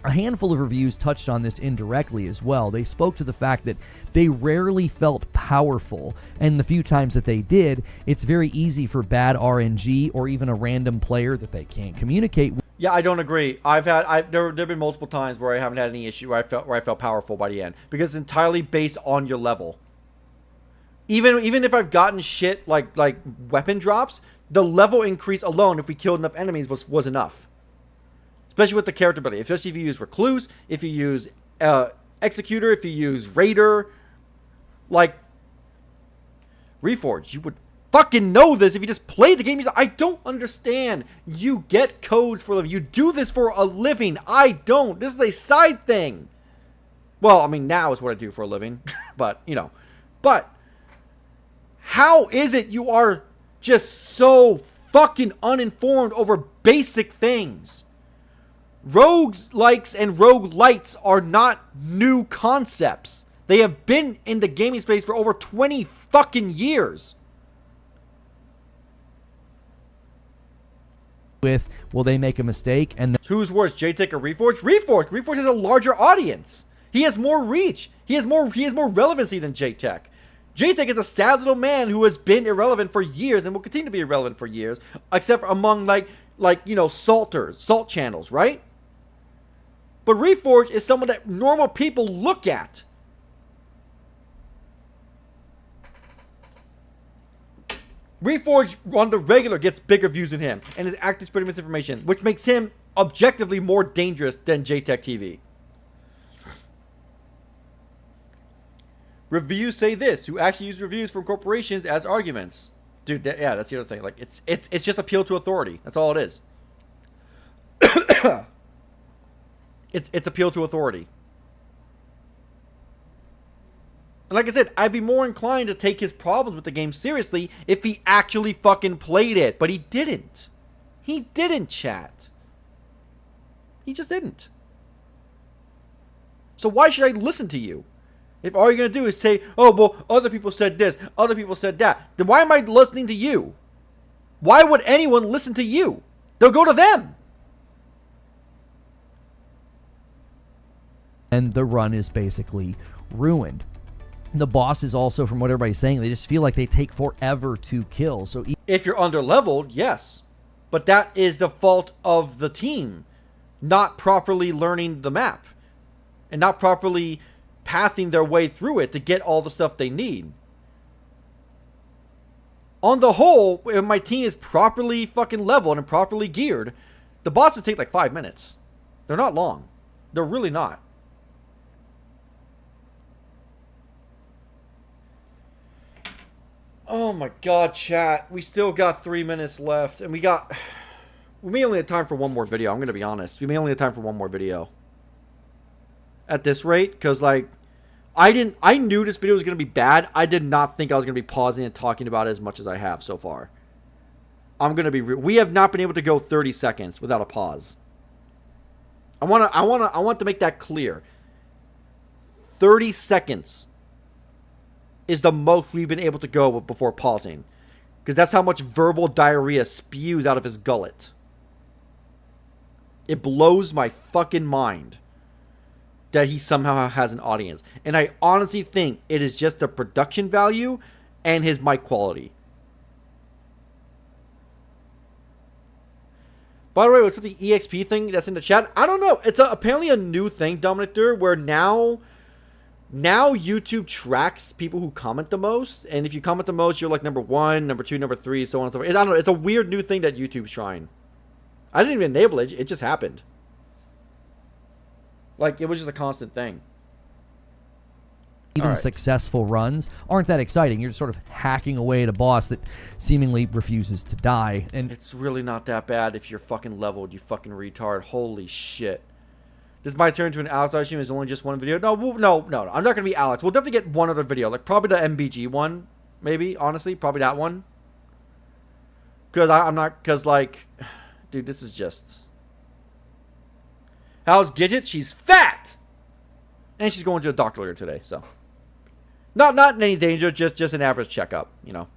A handful of reviews touched on this indirectly as well. They spoke to the fact that they rarely felt powerful, and the few times that they did, it's very easy for bad RNG or even a random player that they can't communicate with. Yeah, I don't agree. There have been multiple times where I haven't had any issue where I felt powerful by the end, because it's entirely based on your level. Even if I've gotten shit like weapon drops, the level increase alone, if we killed enough enemies, was enough. Especially with the character ability. Especially if you use Recluse, if you use Executor, if you use Raider. Like, Reforged, you would fucking know this if you just played the game. I don't understand. You get codes for a living. You do this for a living. I don't. This is a side thing. Well, I mean, now is what I do for a living. But, you know. But, how is it you are just so fucking uninformed over basic things? Roguelikes and roguelites are not new concepts. They have been in the gaming space for over 20 fucking years. Will they make a mistake? And who's worse, JTech or Reforged? Reforged has a larger audience. He has more reach. He has more relevancy than JTech. JTech is a sad little man who has been irrelevant for years and will continue to be irrelevant for years, except for among like you know, salt channels, right? But Reforged is someone that normal people look at. Reforged on the regular gets bigger views than him and is actively spreading misinformation, which makes him objectively more dangerous than JTech TV. Reviews say this, who actually use reviews from corporations as arguments. Dude, yeah, that's the other thing. Like, it's just appeal to authority. That's all it is. It's appeal to authority. And like I said, I'd be more inclined to take his problems with the game seriously if he actually fucking played it. But he didn't. He didn't, chat. He just didn't. So why should I listen to you? If all you're going to do is say, oh, well, other people said this, other people said that, then why am I listening to you? Why would anyone listen to you? They'll go to them. And the run is basically ruined. The bosses also, from what everybody's saying, they just feel like they take forever to kill. So if you're under-leveled, yes. But that is the fault of the team not properly learning the map and not properly pathing their way through it to get all the stuff they need. On the whole, if my team is properly fucking leveled and properly geared, the bosses take like 5 minutes. They're not long. They're really not. Oh my god, chat. We still got 3 minutes left. And we may only have time for one more video. I'm going to be honest. We may only have time for one more video. At this rate. Because, like, I knew this video was going to be bad. I did not think I was going to be pausing and talking about it as much as I have so far. I'm going to be we have not been able to go 30 seconds without a pause. I want to make that clear. 30 seconds is the most we've been able to go before pausing. Because that's how much verbal diarrhea spews out of his gullet. It blows my fucking mind that he somehow has an audience. And I honestly think it is just the production value and his mic quality. By the way, what's with the EXP thing that's in the chat? I don't know. It's apparently a new thing, Dominic Dur, where now YouTube tracks people who comment the most. And if you comment the most, you're like number 1, number 2, number 3, so on and so forth. I don't know. It's a weird new thing that YouTube's trying. I didn't even enable it. It just happened. Like, it was just a constant thing. even right. successful runs aren't that exciting. You're just sort of hacking away at a boss that seemingly refuses to die. And it's really not that bad if you're fucking leveled, you fucking retard. Holy shit. This might turn into an Alex live stream. Is only just one video. No. I'm not gonna be Alex. We'll definitely get one other video, like probably the MBG one, maybe. Honestly, probably that one. Cause I'm not, cause like, dude, this is just. How's Gidget? She's fat, and she's going to the doctor later today. So, not in any danger. Just an average checkup. You know,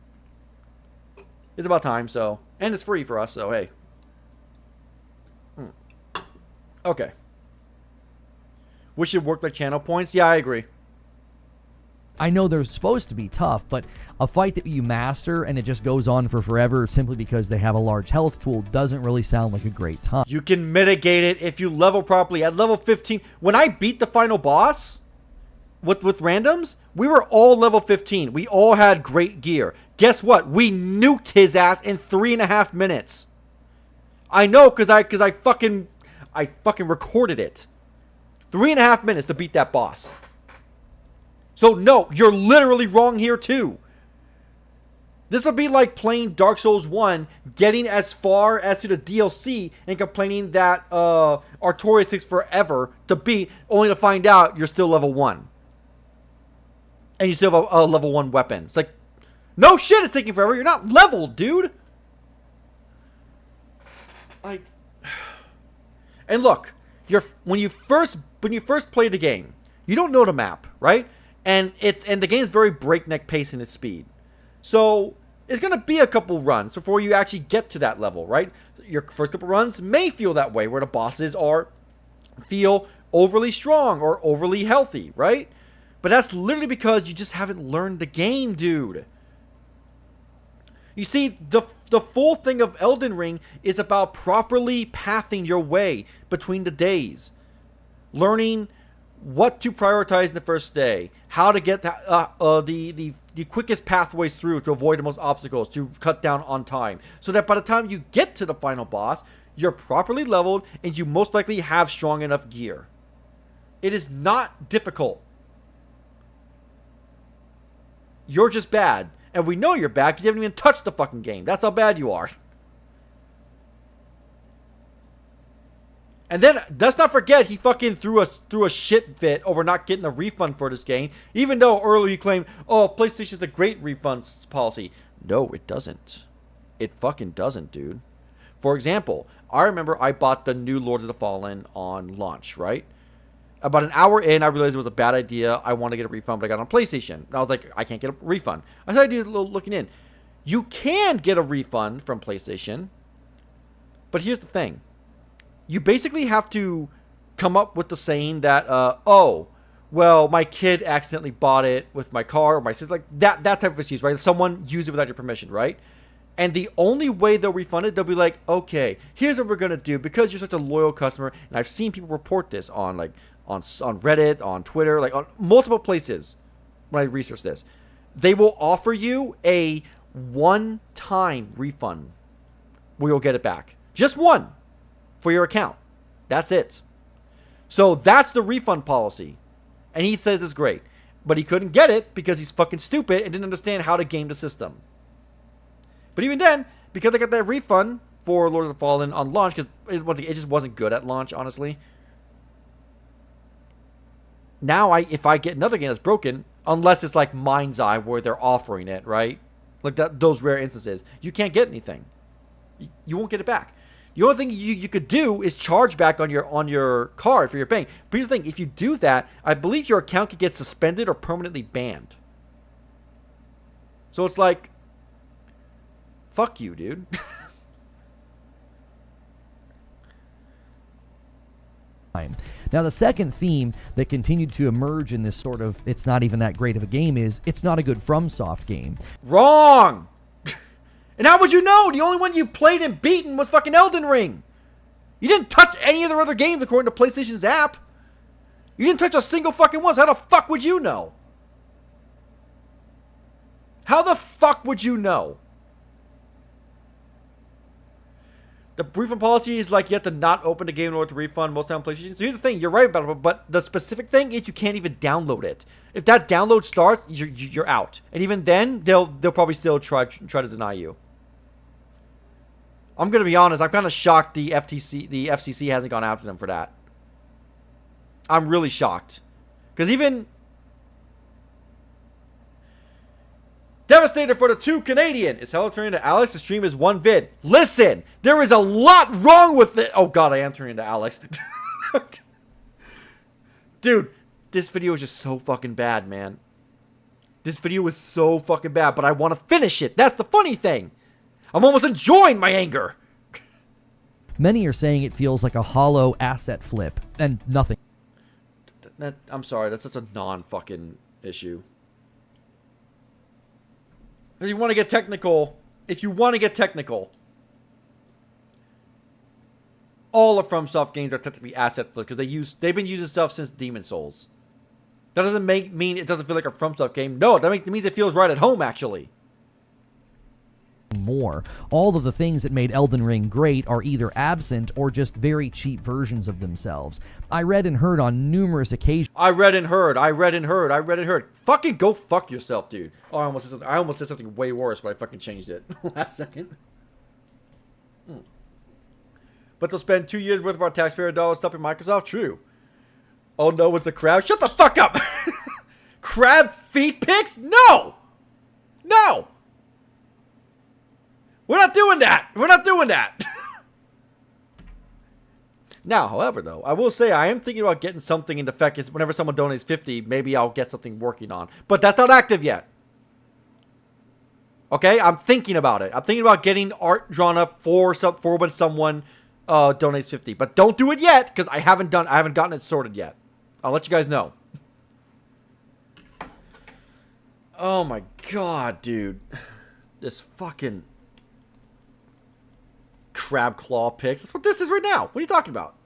it's about time. So, and it's free for us. So hey. Okay. We should work the channel points. Yeah, I agree. I know they're supposed to be tough, but a fight that you master and it just goes on for forever simply because they have a large health pool doesn't really sound like a great time. You can mitigate it if you level properly. At level 15, when I beat the final boss with randoms, we were all level 15. We all had great gear. Guess what? We nuked his ass in 3.5 minutes. I know, because I fucking recorded it. 3.5 minutes to beat that boss. So no, you're literally wrong here too. This would be like playing Dark Souls 1, getting as far as to the DLC, and complaining that Artorias takes forever to beat, only to find out you're still level 1. And you still have a level 1 weapon. It's like, no shit, it's taking forever. You're not leveled, dude. Like, and look, when you first play the game, you don't know the map, right? And the game's very breakneck pace in its speed. So it's gonna be a couple runs before you actually get to that level, right? Your first couple runs may feel that way, where the bosses feel overly strong or overly healthy, right? But that's literally because you just haven't learned the game, dude. You see, the full thing of Elden Ring is about properly pathing your way between the days. Learning what to prioritize in the first day, how to get the quickest pathways through to avoid the most obstacles, to cut down on time, so that by the time you get to the final boss, you're properly leveled and you most likely have strong enough gear. It is not difficult. You're just bad. And we know you're bad because you haven't even touched the fucking game. That's how bad you are. And then, let's not forget, he fucking threw a shit fit over not getting a refund for this game. Even though earlier he claimed, oh, PlayStation's a great refunds policy. No, it doesn't. It fucking doesn't, dude. For example, I remember I bought the new Lords of the Fallen on launch, right? About an hour in, I realized it was a bad idea. I wanted to get a refund, but I got it on PlayStation. And I was like, I can't get a refund. I started doing a little looking in. You can get a refund from PlayStation. But here's the thing. You basically have to come up with the saying that, oh, well, my kid accidentally bought it with my car, or my sister, like that type of excuse, right? Someone used it without your permission, right? And the only way they'll refund it, they'll be like, okay, here's what we're going to do. Because you're such a loyal customer, and I've seen people report this on Reddit, on Twitter, like on multiple places when I research this. They will offer you a one-time refund where you'll get it back. Just one for your account. That's it. So that's the refund policy. And he says it's great. But he couldn't get it because he's fucking stupid and didn't understand how to game the system. But even then, because I got that refund for Lord of the Fallen on launch, because it just wasn't good at launch, honestly. Now, if I get another game that's broken, unless it's like Mind's Eye where they're offering it, right? Like those rare instances, you can't get anything. You won't get it back. The only thing you could do is charge back on your card for your bank. But here's the thing: if you do that, I believe your account could get suspended or permanently banned. So it's like, fuck you, dude. Now, the second theme that continued to emerge in this sort of, it's not even that great of a game, is it's not a good FromSoft game. Wrong! And how would you know? The only one you played and beaten was fucking Elden Ring. You didn't touch any of their other games according to PlayStation's app. You didn't touch a single fucking one, so how the fuck would you know? How the fuck would you know? The refund policy is like you have to not open the game in order to refund most time on PlayStation. So here's the thing, you're right about it, but the specific thing is you can't even download it. If that download starts, you're out. And even then, they'll probably still try to deny you. I'm gonna be honest, I'm kind of shocked the FCC hasn't gone after them for that. I'm really shocked. Because even devastated for the 2 Canadian. Is Hello turning into Alex? The stream is 1 vid. Listen, there is a lot wrong with it. Oh god, I am turning into Alex. Dude, this video is just so fucking bad, man. This video is so fucking bad, but I want to finish it. That's the funny thing. I'm almost enjoying my anger. Many are saying it feels like a hollow asset flip, and nothing. I'm sorry, that's such a non-fucking issue. If you want to get technical, all of FromSoft games are technically asset flips because they've been using stuff since Demon Souls. That doesn't mean it doesn't feel like a FromSoft game. No, it means it feels right at home, actually. More. All of the things that made Elden Ring great are either absent or just very cheap versions of themselves. I read and heard on numerous occasions. I read and heard. Fucking go fuck yourself, dude. Oh, I almost said something way worse, but I fucking changed it last second. But they'll spend 2 years worth of our taxpayer dollars stuffing Microsoft? True. Oh no, it's a crab? Shut the fuck up! Crab feet pics? No! No! We're not doing that! Now, however, though, I will say I am thinking about getting something into effect. Whenever someone donates 50, maybe I'll get something working on. But that's not active yet. Okay? I'm thinking about it. I'm thinking about getting art drawn up for when someone donates 50. But don't do it yet, because I haven't gotten it sorted yet. I'll let you guys know. Oh my god, dude. This fucking crab claw pics. That's what this is right now. What are you talking about?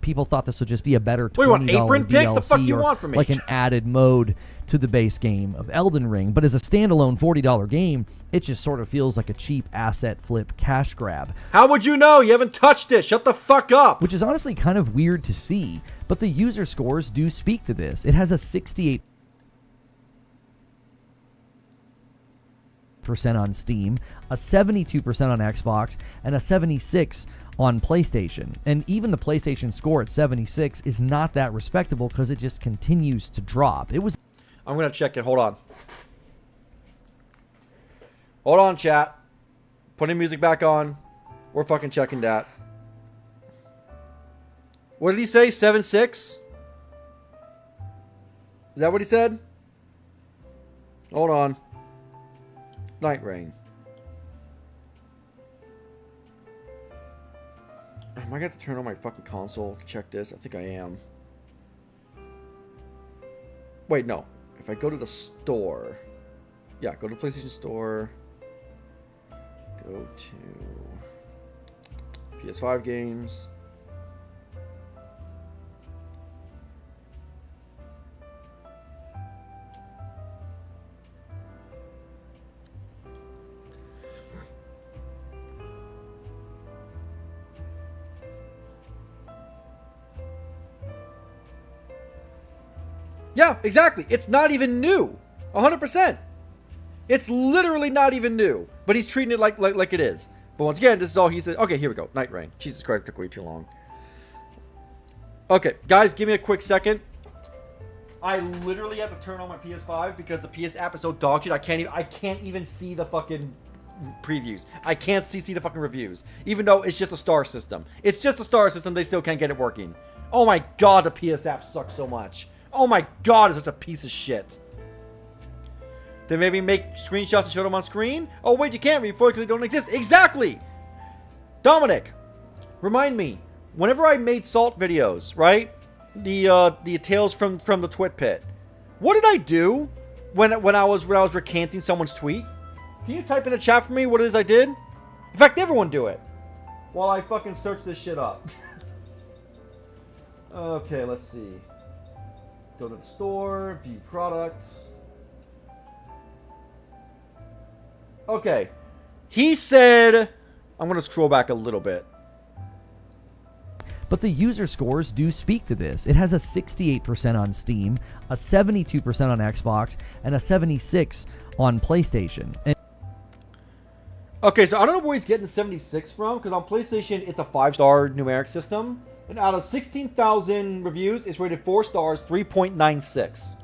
People thought this would just be a better $20 What do you want, apron pics? The fuck you or want from me? like an added mode to the base game of Elden Ring. But as a standalone $40 game, it just sort of feels like a cheap asset flip cash grab. How would you know? You haven't touched it. Shut the fuck up. Which is honestly kind of weird to see, but the user scores do speak to this. It has a 68% on Steam, a 72% on Xbox, and a 76% on PlayStation. And even the PlayStation score at 76 is not that respectable because it just continues to drop. I'm gonna check it. Hold on. Hold on, chat. Putting music back on. We're fucking checking that. What did he say? 7.6? Is that what he said? Hold on. Nightreign. Am I going to turn on my fucking console to check this? I think I am. Wait, no. If I go to the store. Yeah, go to PlayStation Store. Go to PS5 games. Yeah, exactly. It's not even new. 100%. It's literally not even new. But he's treating it like it is. But once again, this is all he said. Okay, here we go. Nightreign. Jesus Christ, it took way too long. Okay, guys, give me a quick second. I literally have to turn on my PS5 because the PS app is so dog shit. I can't even see the fucking previews. I can't see the fucking reviews. Even though it's just a star system. It's just a star system. They still can't get it working. Oh my god, the PS app sucks so much. Oh my god, it's such a piece of shit. They maybe make screenshots and show them on screen? Oh wait, you can't read for it because they don't exist. Exactly! Dominic, remind me, whenever I made salt videos, right? The tales from the Twit Pit. What did I do when I was recanting someone's tweet? Can you type in the chat for me what it is I did? In fact, everyone do it. While I fucking search this shit up. Okay, let's see. Go to the store, view products. Okay. He said I'm going to scroll back a little bit. But the user scores do speak to this. It has a 68% on Steam, a 72% on Xbox, and a 76% on PlayStation. And Okay, so I don't know where he's getting 76 from, because on PlayStation, it's a 5-star numeric system. And out of 16,000 reviews, it's rated 4 stars, 3.96.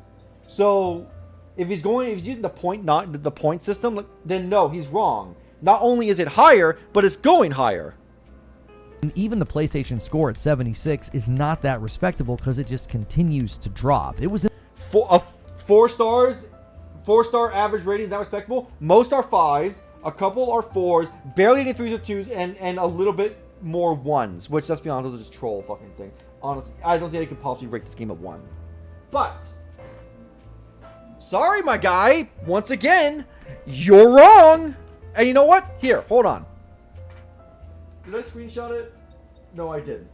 So, if he's using the point system, then no, he's wrong. Not only is it higher, but it's going higher. even the PlayStation score at 76 is not that respectable because it just continues to drop. It was Four stars, 4-star average rating, that respectable. Most are 5s, a couple are 4s, barely any 3s or 2s, and a little bit more 1s, which, let's be honest, those are just troll fucking thing. Honestly, I don't think I could possibly rate this game a 1. But, sorry, my guy, once again, you're wrong. And you know what? Here, hold on. Did I screenshot it? No, I didn't.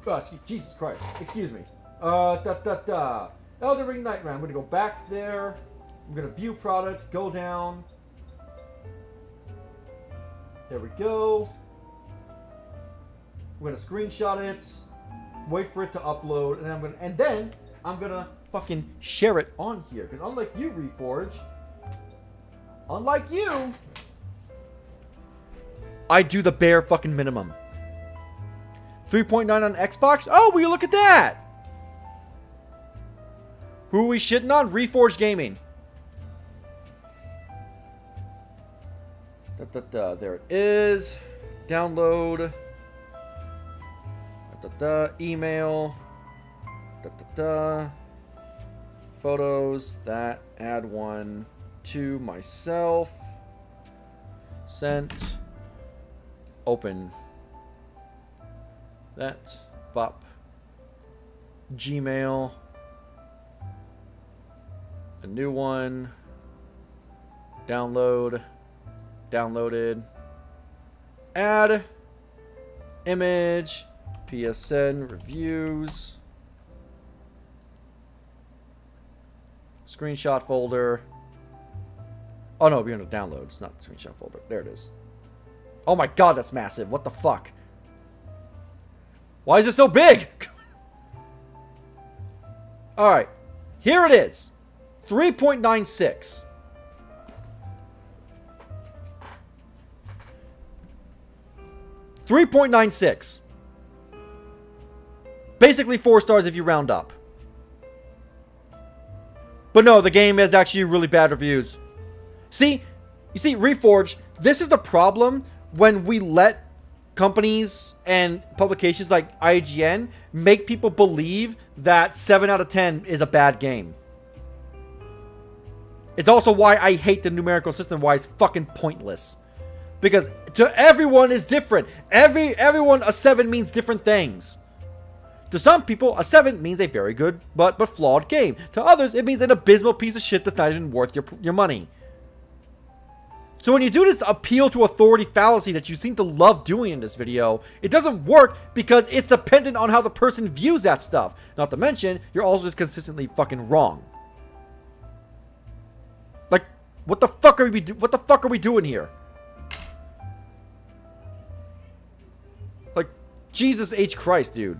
Oh, Jesus Christ. Excuse me. Elden Ring Nightreign. I'm going to go back there. I'm going to view product. Go down. There we go. I'm going to screenshot it. Wait for it to upload. And then I'm going to fucking share it on here. Because unlike you, Reforge, unlike you, I do the bare fucking minimum. 3.9 on Xbox? Oh, will you look at that? Who are we shitting on? Reforge Gaming. There it is. Download. Email. Photos. That. Add one to myself. Sent. Open. That. Bop. Gmail. A new one. Download. Downloaded. Add. Image. PSN. Reviews. Screenshot folder. Oh no, we're gonna download. It's not the screenshot folder. There it is. Oh my god, that's massive. What the fuck? Why is it so big? Alright. Here it is. 3.96. $3.96. Basically 4 stars if you round up. But no, the game has actually really bad reviews. See? You see, Reforge, this is the problem when we let companies and publications like IGN make people believe that 7 out of 10 is a bad game. It's also why I hate the numerical system, why it's fucking pointless. Because to everyone is different. Everyone, a 7 means different things. To some people, a 7 means a very good but flawed game. To others, it means an abysmal piece of shit that's not even worth your money. So when you do this appeal to authority fallacy that you seem to love doing in this video, it doesn't work because it's dependent on how the person views that stuff. Not to mention, you're also just consistently fucking wrong. Like, what the fuck are we doing here? Like, Jesus H. Christ, dude.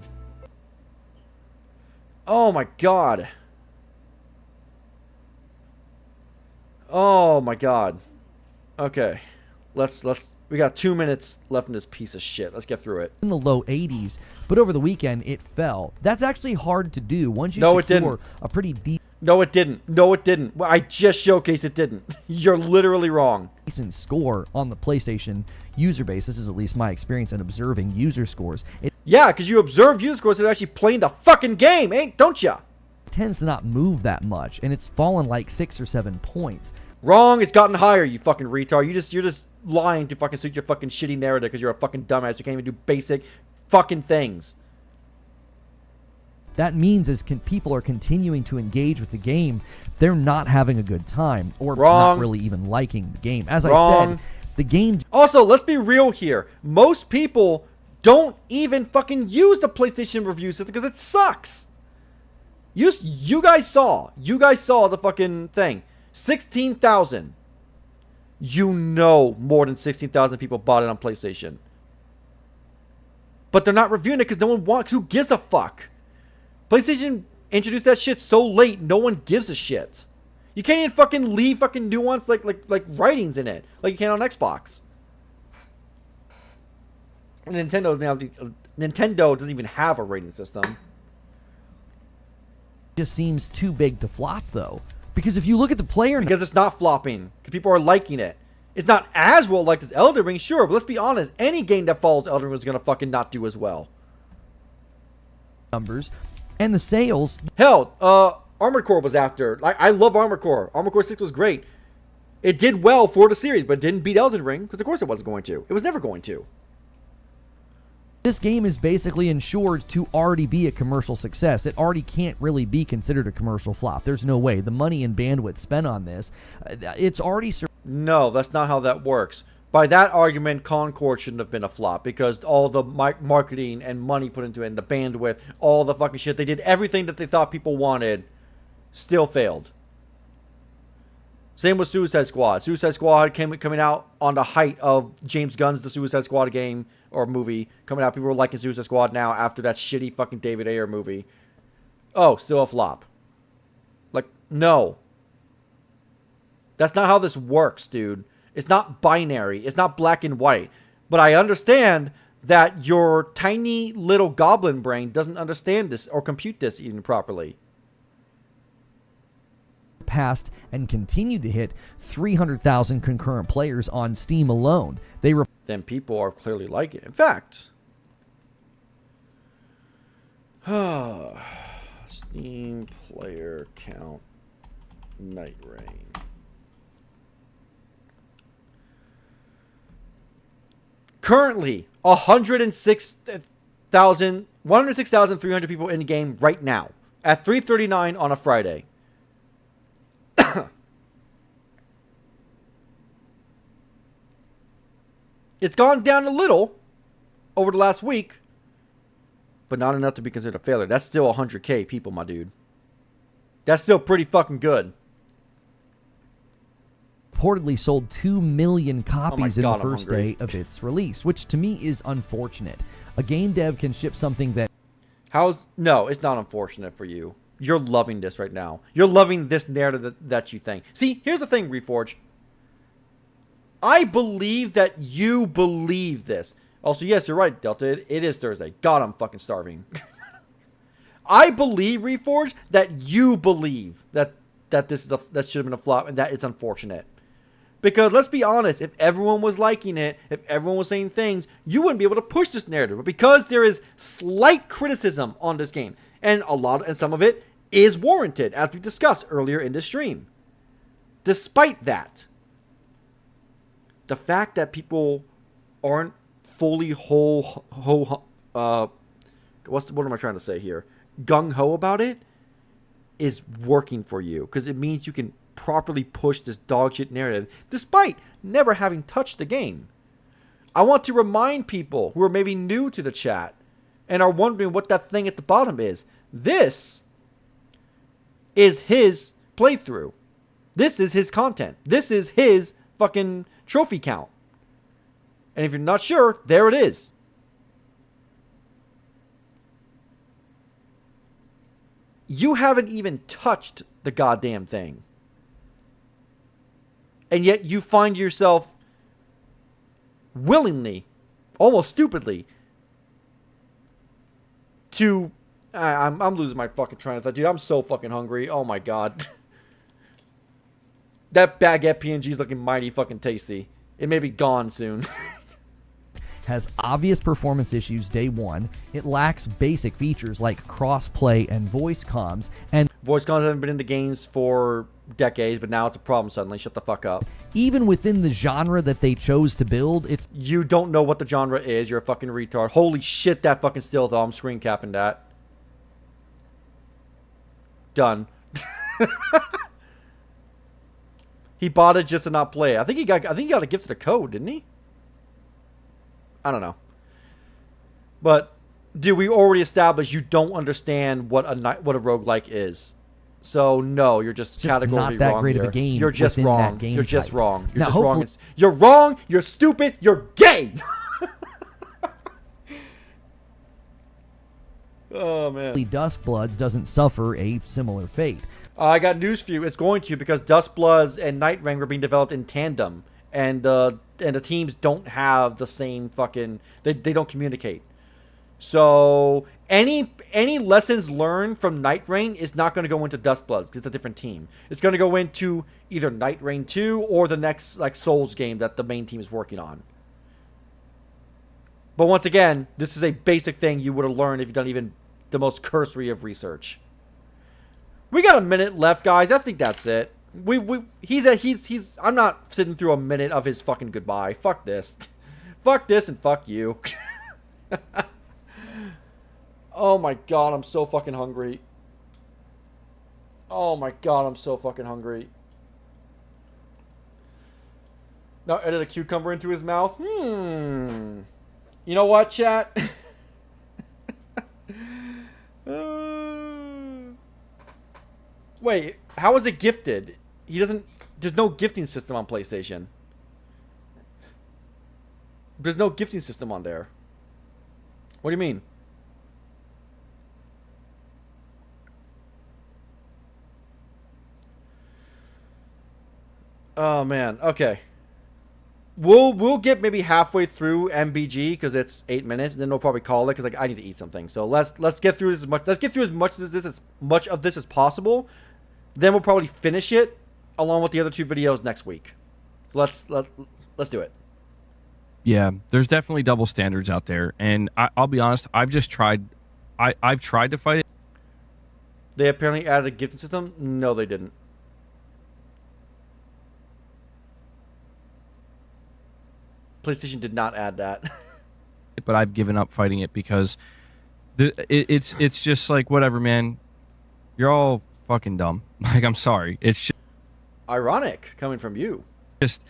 Oh my god. Oh my god. Okay. We got 2 minutes left in this piece of shit. Let's get through it. In the low 80s, but over the weekend it fell. That's actually hard to do once you secure a pretty deep. No, it didn't. No, it didn't. I just showcased it didn't. You're literally wrong. Decent score on the PlayStation user base. This is at least my experience in observing user scores. Yeah, because you observe user scores that are actually playing the fucking game, don't ya? It tends to not move that much, and it's fallen like 6 or 7 points. Wrong. It's gotten higher, you fucking retard. You're just lying to fucking suit your fucking shitty narrative because you're a fucking dumbass. You can't even do basic fucking things. That means as people are continuing to engage with the game, they're not having a good time or not really even liking the game. As I said, the game. Also, let's be real here. Most people don't even fucking use the PlayStation review system because it sucks. You guys saw the fucking thing. 16,000. You know more than 16,000 people bought it on PlayStation. But they're not reviewing it because no one wants. Who gives a fuck? PlayStation introduced that shit so late, no one gives a shit. You can't even fucking leave fucking nuance like writings in it, like you can on Xbox. And Nintendo doesn't even have a rating system. Just seems too big to flop, though. Because if you look at the player... Because it's not flopping. Because people are liking it. It's not as well liked as Elden Ring, sure. But let's be honest. Any game that follows Elden Ring is going to fucking not do as well. Numbers. And the sales... Hell, Armored Core was after. I love Armored Core. Armored Core 6 was great. It did well for the series, but it didn't beat Elden Ring. Because of course it wasn't going to. It was never going to. This game is basically insured to already be a commercial success. It already can't really be considered a commercial flop. There's no way. The money and bandwidth spent on this, it's already... No, that's not how that works. By that argument, Concord shouldn't have been a flop because all the marketing and money put into it and the bandwidth, all the fucking shit, they did everything that they thought people wanted, still failed. Same with Suicide Squad. Suicide Squad coming out on the height of James Gunn's The Suicide Squad game or movie coming out. People were liking Suicide Squad now after that shitty fucking David Ayer movie. Oh, still a flop. Like, no. That's not how this works, dude. It's not binary. It's not black and white. But I understand that your tiny little goblin brain doesn't understand this or compute this even properly. Passed and continue to hit 300,000 concurrent players on Steam alone. Then people are clearly like it. In fact, Steam player count Nightreign. Currently, 106,300 people in the game right now at 3:39 on a Friday. It's gone down a little over the last week, but not enough to be considered a failure. That's still 100K people, my dude. That's still pretty fucking good. Reportedly sold 2 million copies in the first day of its release, which to me is unfortunate. A game dev can ship something that... No, it's not unfortunate for you. You're loving this right now. You're loving this narrative that you think. See, here's the thing, Reforge. I believe that you believe this. Also, yes, you're right, Delta. It is Thursday. God, I'm fucking starving. I believe, Reforge, that you believe that this is that should have been a flop and that it's unfortunate. Because let's be honest, if everyone was liking it, if everyone was saying things, you wouldn't be able to push this narrative. But because there is slight criticism on this game, and some of it is warranted, as we discussed earlier in the stream. Despite that, the fact that people aren't fully what am I trying to say here? Gung-ho about it is working for you. Because it means you can properly push this dogshit narrative despite never having touched the game. I want to remind people who are maybe new to the chat and are wondering what that thing at the bottom is. This is his playthrough. This is his content. This is his fucking trophy count. And if you're not sure, there it is. You haven't even touched the goddamn thing. And yet you find yourself willingly, almost stupidly, to... I'm losing my fucking train of thought, dude. I'm so fucking hungry. Oh my god. That baguette PNG is looking mighty fucking tasty. It may be gone soon. Has obvious performance issues day one. It lacks basic features like cross-play and voice comms. And voice comms haven't been in the games for decades, but now it's a problem suddenly. Shut the fuck up. Even within the genre that they chose to build, it's... You don't know what the genre is. You're a fucking retard. Holy shit, that fucking still though. I'm screen capping that. Done. He bought it just to not play it. I think he got a gift of the code, didn't he? I don't know. But dude, we already established you don't understand what a roguelike is. So no, you're just categorically not that wrong great here. of a game. You're just wrong. You're You're just wrong. You're now, just wrong. You're wrong. You're stupid. You're gay. Oh, man. Duskbloods doesn't suffer a similar fate. I got news for you. It's going to, because Duskbloods and Nightreign were being developed in tandem. And the teams don't have the same fucking... They don't communicate. So any lessons learned from Nightreign is not going to go into Duskbloods because it's a different team. It's going to go into either Nightreign 2 or the next like Souls game that the main team is working on. But once again, this is a basic thing you would have learned if you've done even the most cursory of research. We got a minute left, guys. I think that's it. I'm not sitting through a minute of his fucking goodbye. Fuck this. Fuck this and fuck you. Oh my god, I'm so fucking hungry. Oh my god, I'm so fucking hungry. Now edit a cucumber into his mouth. You know what, chat? Wait, how is it gifted? There's no gifting system on PlayStation. There's no gifting system on there. What do you mean? Oh man, okay. We'll get maybe halfway through MBG because it's 8 minutes, and then we'll probably call it because like I need to eat something. So let's get through this as much of this as possible. Then we'll probably finish it along with the other 2 videos next week. Let's do it. Yeah, there's definitely double standards out there, and I'll be honest. I've just tried. I've tried to fight it. They apparently added a gifting system. No, they didn't. PlayStation did not add that. But I've given up fighting it because it's just like whatever, man. You're all fucking dumb. Like, I'm sorry. It's just ironic coming from you. Just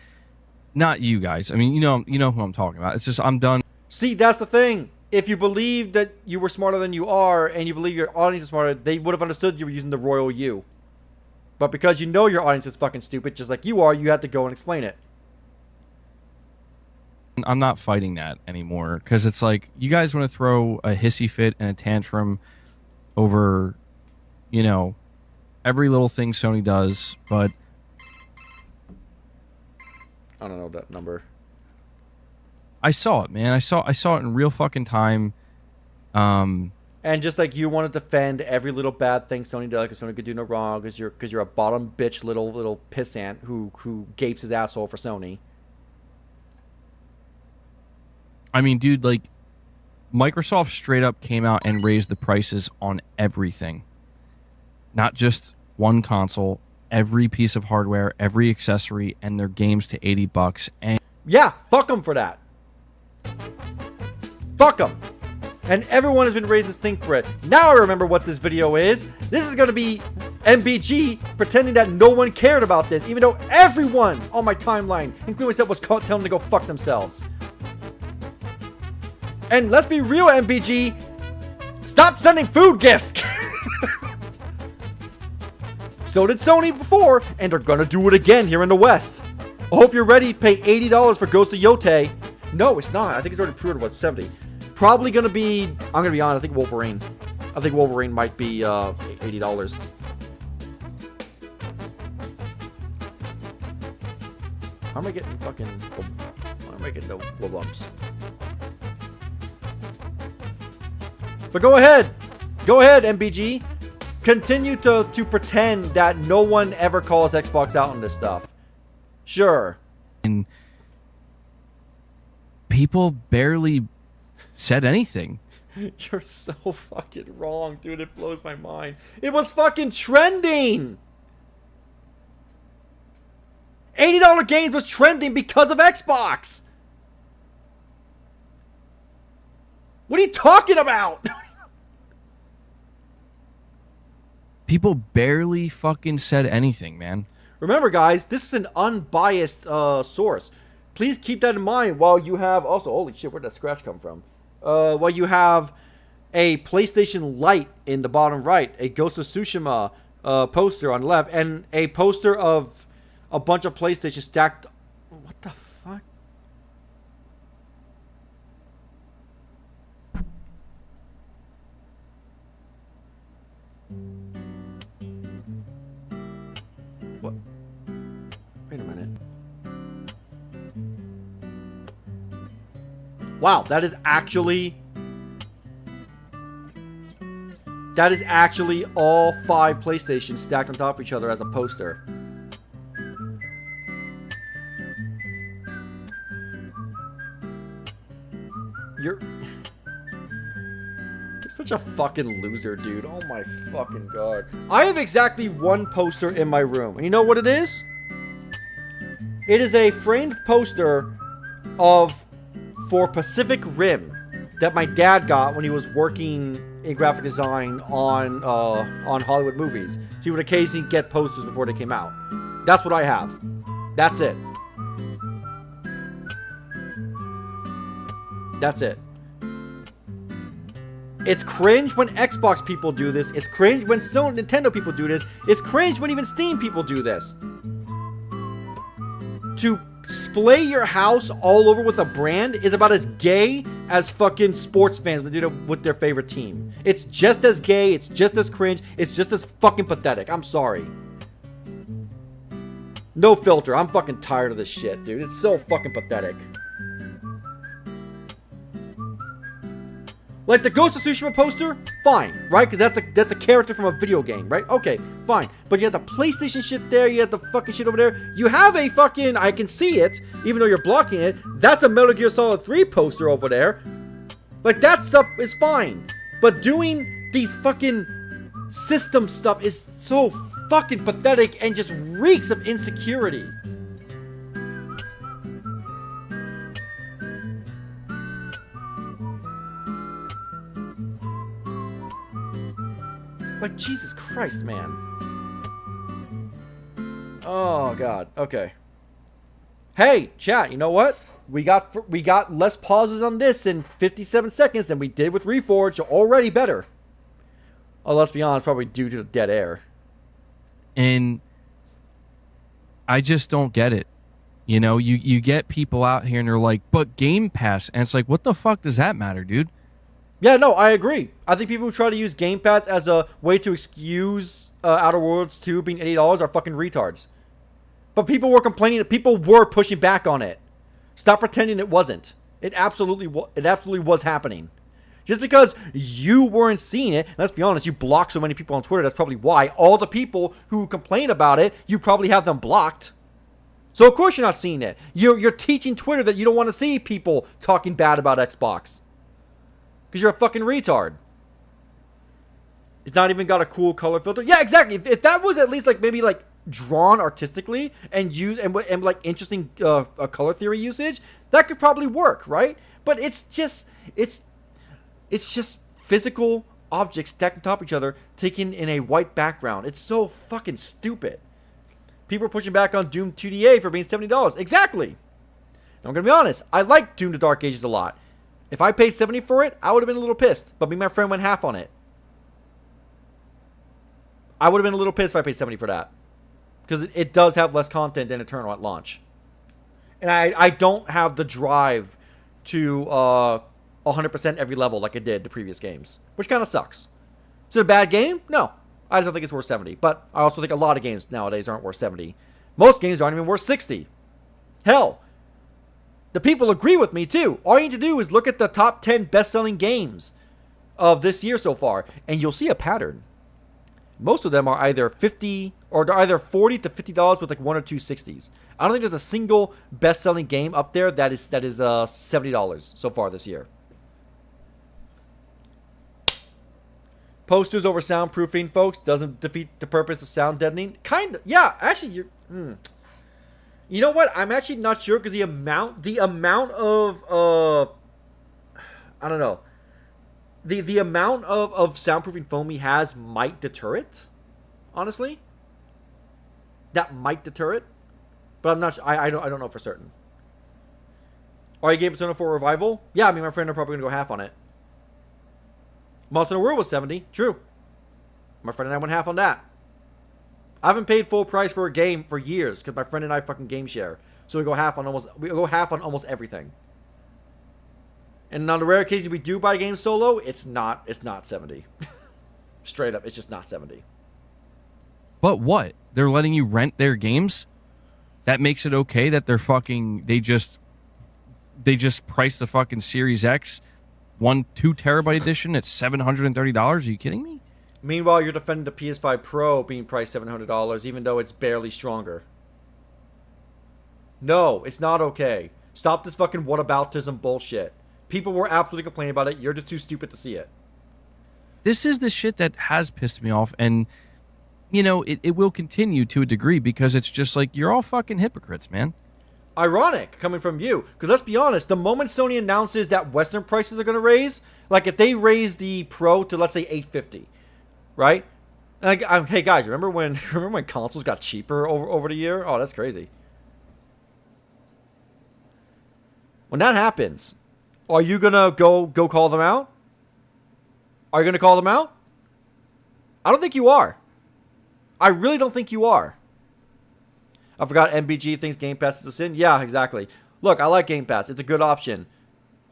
not you guys. I mean, you know who I'm talking about. It's just I'm done. See, that's the thing. If you believe that you were smarter than you are, and you believe your audience is smarter, they would have understood you were using the royal you. But because you know your audience is fucking stupid, just like you are, you have to go and explain it. I'm not fighting that anymore because it's like you guys want to throw a hissy fit and a tantrum over, every little thing Sony does, but I don't know that number. I saw it, man. I saw it in real fucking time. And just like you want to defend every little bad thing Sony does because Sony could do no wrong because you're a bottom bitch little pissant who gapes his asshole for Sony. I mean, dude, like, Microsoft straight up came out and raised the prices on everything. Not just one console, every piece of hardware, every accessory, and their games to $80. And yeah, fuck them for that. Fuck them. And everyone has been raising this thing for it. Now I remember what this video is. This is going to be MBG pretending that no one cared about this, even though everyone on my timeline, including myself, was telling them to go fuck themselves. And let's be real, MBG. Stop sending food gifts. So did Sony before, and they're gonna do it again here in the West. I hope you're ready to pay $80 for Ghost of Yote. No, it's not. I think it's already pre-ordered. What, 70? Probably gonna be. I'm gonna be honest. I think Wolverine. I think Wolverine might be $80. How am I getting fucking? Why am I getting no bumps? But go ahead, MBG. Continue to pretend that no one ever calls Xbox out on this stuff. Sure. And people barely said anything. You're so fucking wrong, dude. It blows my mind. It was fucking trending. $80 games was trending because of Xbox. What are you talking about? People barely fucking said anything, man. Remember, guys, this is an unbiased source. Please keep that in mind while you have... Also, holy shit, where'd that scratch come from? While you have a PlayStation Lite in the bottom right, a Ghost of Tsushima poster on the left, and a poster of a bunch of PlayStation stacked... What the fuck? Wow, that is actually all 5 PlayStations stacked on top of each other as a poster. You're such a fucking loser, dude. Oh my fucking god. I have exactly 1 poster in my room. And you know what it is? It is a framed poster for Pacific Rim that my dad got when he was working in graphic design on Hollywood movies. So he would occasionally get posters before they came out. That's what I have. That's it. That's it. It's cringe when Xbox people do this. It's cringe when Nintendo people do this. It's cringe when even Steam people do this. To splay your house all over with a brand is about as gay as fucking sports fans that do it with their favorite team. It's just as gay. It's just as cringe. It's just as fucking pathetic. I'm sorry. No filter. I'm fucking tired of this shit, dude. It's so fucking pathetic. Like the Ghost of Tsushima poster, fine, right? Because that's a character from a video game, right? Okay, fine. But you have the PlayStation shit there, you have the fucking shit over there. You have a fucking, I can see it, even though you're blocking it. That's a Metal Gear Solid 3 poster over there. Like, that stuff is fine. But doing these fucking system stuff is so fucking pathetic and just reeks of insecurity. Like, Jesus Christ, man. Oh, God. Okay. Hey, chat, you know what? We got less pauses on this in 57 seconds than we did with Reforged, so already better. Oh, let's be honest, probably due to the dead air. And I just don't get it. You know, you get people out here and they're like, but Game Pass. And it's like, what the fuck does that matter, dude? Yeah, no, I agree. I think people who try to use Game Pass as a way to excuse Outer Worlds 2 being $80 are fucking retards. But people were complaining that people were pushing back on it. Stop pretending it wasn't. It absolutely was happening. Just because you weren't seeing it, let's be honest, you block so many people on Twitter, that's probably why. All the people who complain about it, you probably have them blocked. So of course you're not seeing it. You're teaching Twitter that you don't want to see people talking bad about Xbox. Because you're a fucking retard. It's not even got a cool color filter. Yeah, exactly. If that was at least like maybe like drawn artistically and used and like interesting color theory usage, that could probably work, right? But it's just physical objects stacked on top of each other, taken in a white background. It's so fucking stupid. People are pushing back on Doom 2DA for being $70. Exactly. I'm gonna be honest. I like Doom the Dark Ages a lot. If I paid $70 for it, I would have been a little pissed. But me and my friend went half on it. I would have been a little pissed if I paid $70 for that. Because it does have less content than Eternal at launch. And I don't have the drive to 100% every level like I did the previous games. Which kind of sucks. Is it a bad game? No. I just don't think it's worth $70. But I also think a lot of games nowadays aren't worth $70. Most games aren't even worth $60. Hell. The people agree with me, too. All you need to do is look at the top 10 best-selling games of this year so far, and you'll see a pattern. Most of them are either $50 or they're either $40 to $50 with like 1 or 2 60s. I don't think there's a single best-selling game up there that is $70 so far this year. Posters over soundproofing, folks, doesn't defeat the purpose of sound deadening. Kind of, yeah. Actually, you know what? I'm actually not sure because the amount of I don't know. The amount of soundproofing foam he has might deter it. Honestly, that might deter it, but I'm not. I don't know for certain. Are you game Persona 4 Revival? Yeah, I mean my friend are probably gonna go half on it. Monster Hunter World was $70. True. My friend and I went half on that. I haven't paid full price for a game for years because my friend and I fucking game share. So we go half on almost everything. And on the rare occasions we do buy games solo, it's not $70. Straight up, it's just not $70. But what? They're letting you rent their games? That makes it okay that they just they just priced the fucking Series X 2 terabyte edition at $730. Are you kidding me? Meanwhile, you're defending the PS5 Pro being priced $700, even though it's barely stronger. No, it's not okay. Stop this fucking whataboutism bullshit. People were absolutely complaining about it. You're just too stupid to see it. This is the shit that has pissed me off, and you know, it will continue to a degree because it's just like, you're all fucking hypocrites, man. Ironic coming from you, because let's be honest, the moment Sony announces that Western prices are going to raise, like if they raise the Pro to, let's say, $850, right? And hey guys, remember when consoles got cheaper over the year? Oh, that's crazy. When that happens, are you gonna go call them out? Are you gonna call them out? I don't think you are. I really don't think you are. I forgot MBG thinks Game Pass is a sin. Yeah, exactly. Look, I like Game Pass. It's a good option.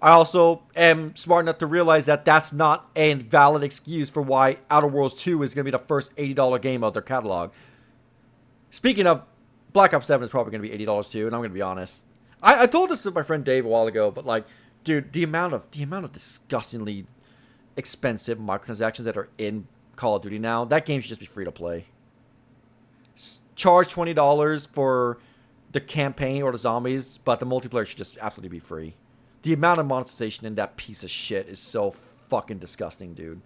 I also am smart enough to realize that that's not a valid excuse for why Outer Worlds 2 is going to be the first $80 game of their catalog. Speaking of, Black Ops 7 is probably going to be $80 too, and I'm going to be honest. I told this to my friend Dave a while ago, but like, dude, the amount of disgustingly expensive microtransactions that are in Call of Duty now, that game should just be free to play. Charge $20 for the campaign or the zombies, but the multiplayer should just absolutely be free. The amount of monetization in that piece of shit is so fucking disgusting, dude.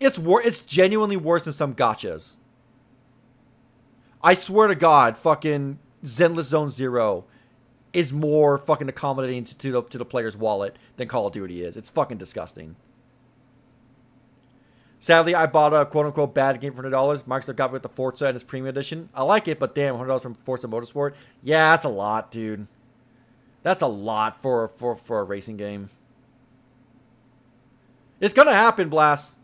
It's genuinely worse than some gachas. I swear to God, fucking Zenless Zone Zero is more fucking accommodating to the player's wallet than Call of Duty is. It's fucking disgusting. Sadly, I bought a quote-unquote bad game for $100. Microsoft got me with the Forza and its premium edition. I like it, but damn, $100 from Forza Motorsport? Yeah, that's a lot, dude. That's a lot for a racing game. It's going to happen, Blast.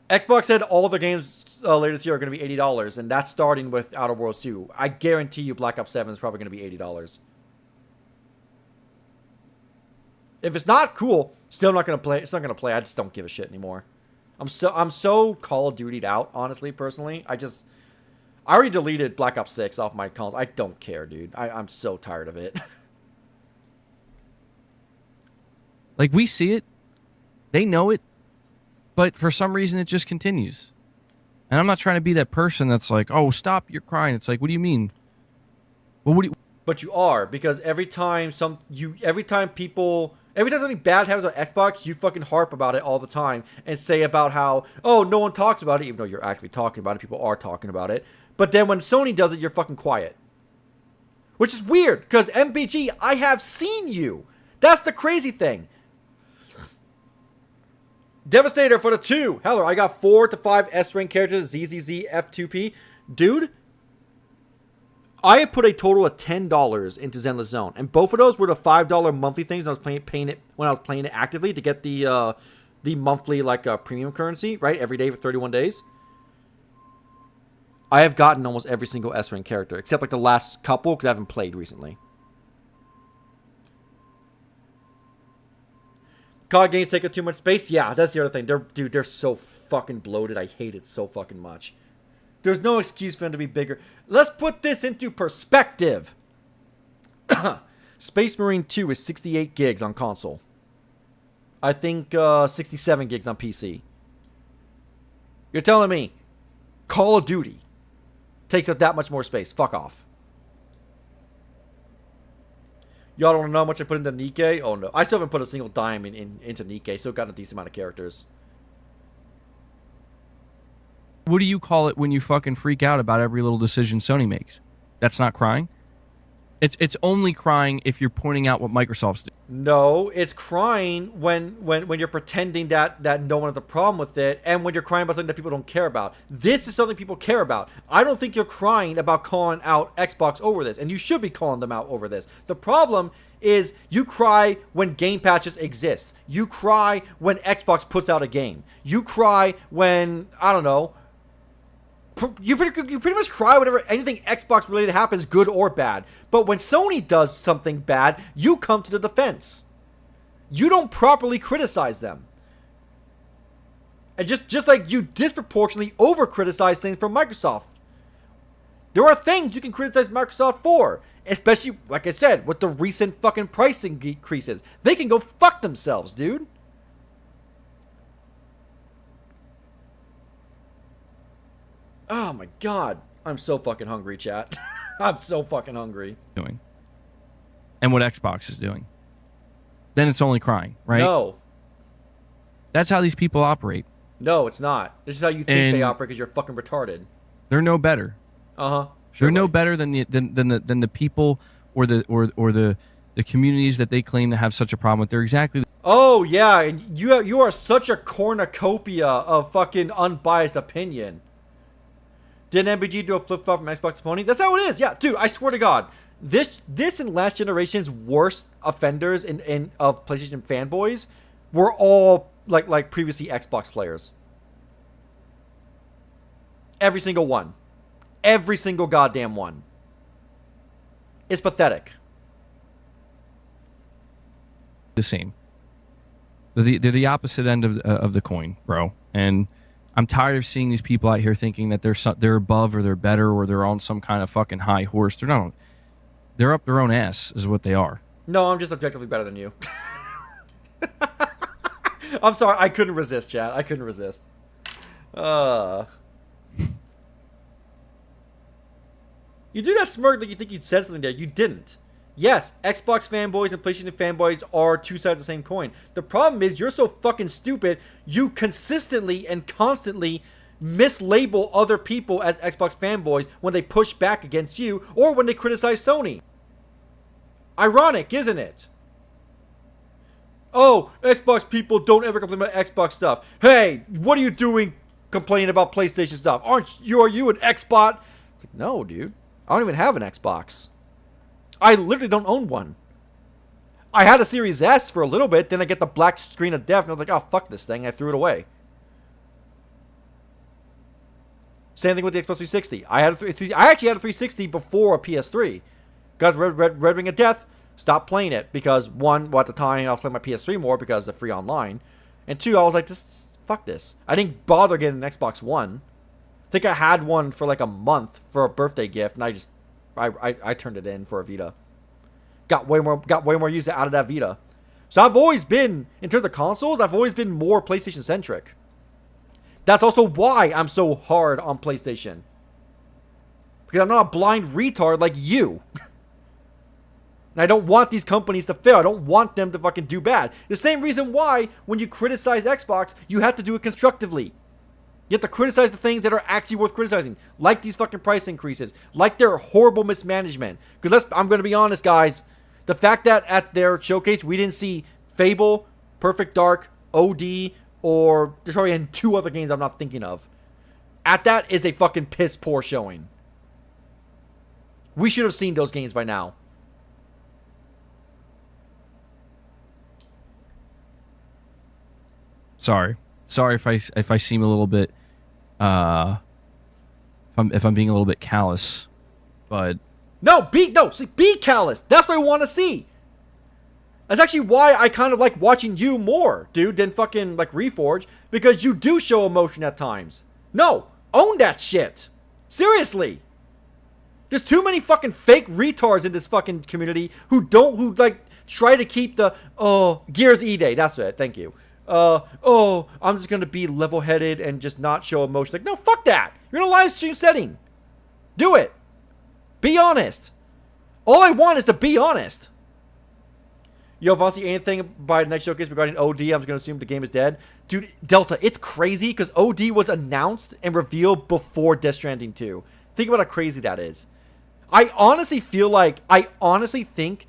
Xbox said all the games later this year are going to be $80, and that's starting with Outer Worlds 2. I guarantee you Black Ops 7 is probably going to be $80. If it's not cool, still not going to play. It's not going to play. I just don't give a shit anymore. I'm so Call of Dutied out, honestly, personally. I already deleted Black Ops 6 off my console. I don't care, dude. I'm so tired of it. Like, we see it. They know it. But for some reason, it just continues. And I'm not trying to be that person that's like, oh, stop, you're crying. It's like, what do you mean? Well, what do you... But you are, because every time something bad happens on Xbox, you fucking harp about it all the time and say about how, oh, no one talks about it, even though you're actually talking about it. People are talking about it. But then when Sony does it, you're fucking quiet. Which is weird, because MBG, I have seen you. That's the crazy thing. Devastator for the 2. Heller, I got 4 to 5 S-rank characters, ZZZ, F2P. Dude, I have put a total of $10 into Zenless Zone, and both of those were the $5 monthly things. I was paying it actively to get the monthly premium currency, right? Every day for 31 days. I have gotten almost every single S-rank character, except like the last couple, because I haven't played recently. COD games take up too much space. Yeah, that's the other thing. They're so fucking bloated. I hate it so fucking much. There's no excuse for them to be bigger. Let's put this into perspective. Space Marine 2 is 68 gigs on console. I think 67 gigs on PC. You're telling me Call of Duty takes up that much more space? Fuck off. Y'all don't know how much I put into Nikkei? Oh no. I still haven't put a single dime into Nikkei. Still got a decent amount of characters. What do you call it when you fucking freak out about every little decision Sony makes? That's not crying? It's only crying if you're pointing out what Microsoft's doing. No, it's crying when you're pretending that no one has a problem with it, and when you're crying about something that people don't care about. This is something people care about. I don't think you're crying about calling out Xbox over this, and you should be calling them out over this. The problem is you cry when Game Pass just exists. You cry when Xbox puts out a game. You cry when, I don't know, you pretty much cry whenever anything Xbox related happens, good or bad. But when Sony does something bad, you come to the defense. You don't properly criticize them. And just like you disproportionately over criticize things from Microsoft. There are things you can criticize Microsoft for, especially, like I said, with the recent fucking price increases. They can go fuck themselves, dude. Oh my god. I'm so fucking hungry, chat. I'm so fucking hungry. Doing. And what Xbox is doing. Then it's only crying, right? No. That's how these people operate. No, it's not. This is how you think they operate because you're fucking retarded. They're no better. Uh-huh. They're no better than the people or the communities that they claim to have such a problem with. They're exactly. Oh yeah, and you are such a cornucopia of fucking unbiased opinion. Did MBG do a flip flop from Xbox to Pony? That's how it is. Yeah, dude, I swear to God, this and last generation's worst offenders of PlayStation fanboys were all like previously Xbox players. Every single one. Every single goddamn one. It's pathetic. The same. They're the opposite end of the coin, bro. And I'm tired of seeing these people out here thinking that they're above or they're better or they're on some kind of fucking high horse. They're not. They're up their own ass, is what they are. No, I'm just objectively better than you. I'm sorry, I couldn't resist, chat. I couldn't resist. You do that smirk like you think you'd said something there. You didn't. Yes, Xbox fanboys and PlayStation fanboys are two sides of the same coin. The problem is you're so fucking stupid, you consistently and constantly mislabel other people as Xbox fanboys when they push back against you or when they criticize Sony. Ironic, isn't it? Oh, Xbox people don't ever complain about Xbox stuff. Hey, what are you doing complaining about PlayStation stuff? Are you an Xbot? It's like, no, dude. I don't even have an Xbox. I literally don't own one. I had a Series S for a little bit, then I get the black screen of death, and I was like, oh, fuck this thing. I threw it away. Same thing with the Xbox 360. I actually had a 360 before a PS3. Got Red Ring of Death, stopped playing it because, one, well, at the time, I was playing my PS3 more because of free online. And two, I was like, fuck this. I didn't bother getting an Xbox One. I think I had one for like a month for a birthday gift, and I turned it in for a Vita. Got way more use out of that Vita. So I've always been, in terms of consoles, I've always been more PlayStation centric. That's also why I'm so hard on PlayStation. Because I'm not a blind retard like you. And I don't want these companies to fail. I don't want them to fucking do bad. The same reason why, when you criticize Xbox, you have to do it constructively. You have to criticize the things that are actually worth criticizing. Like these fucking price increases. Like their horrible mismanagement. Because I'm going to be honest, guys. The fact that at their showcase, we didn't see Fable, Perfect Dark, OD, or there's probably two other games I'm not thinking of. At that is a fucking piss poor showing. We should have seen those games by now. Sorry if I seem a little bit if I'm being a little bit callous, but be callous. That's what I want to see. That's actually why I kind of like watching you more, dude, than fucking like Reforge, because you do show emotion at times. No, own that shit. Seriously. There's too many fucking fake retards in this fucking community who like try to keep the Gears E-Day. That's it. Thank you. I'm just gonna be level-headed and just not show emotion. Like, no, fuck that. You're in a live stream setting. Do it. Be honest. All I want is to be honest. Yo, if I see anything by the next showcase regarding OD, I'm just gonna assume the game is dead. Dude, Delta, it's crazy because OD was announced and revealed before Death Stranding 2. Think about how crazy that is. I honestly think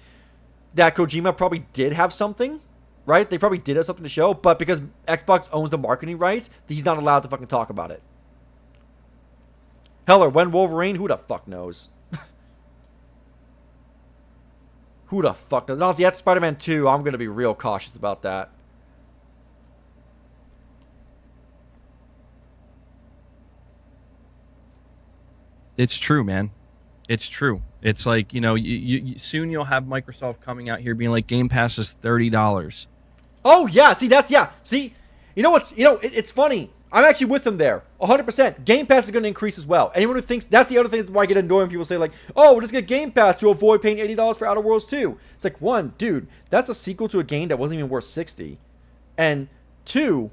that Kojima probably did have something. Right? They probably did have something to show, but because Xbox owns the marketing rights, he's not allowed to fucking talk about it. Heller, when Wolverine? Who the fuck knows? Who the fuck knows? Honestly, at Spider-Man 2, I'm going to be real cautious about that. it's true, man. It's true. It's like, you soon you'll have Microsoft coming out here being like, Game Pass is $30. Oh, yeah. See, See, it's funny. I'm actually with them there. 100%. Game Pass is going to increase as well. Anyone who thinks, that's the other thing why I get annoyed when people say like, oh, we'll just get Game Pass to avoid paying $80 for Outer Worlds 2. It's like, one, dude, that's a sequel to a game that wasn't even worth $60. And two,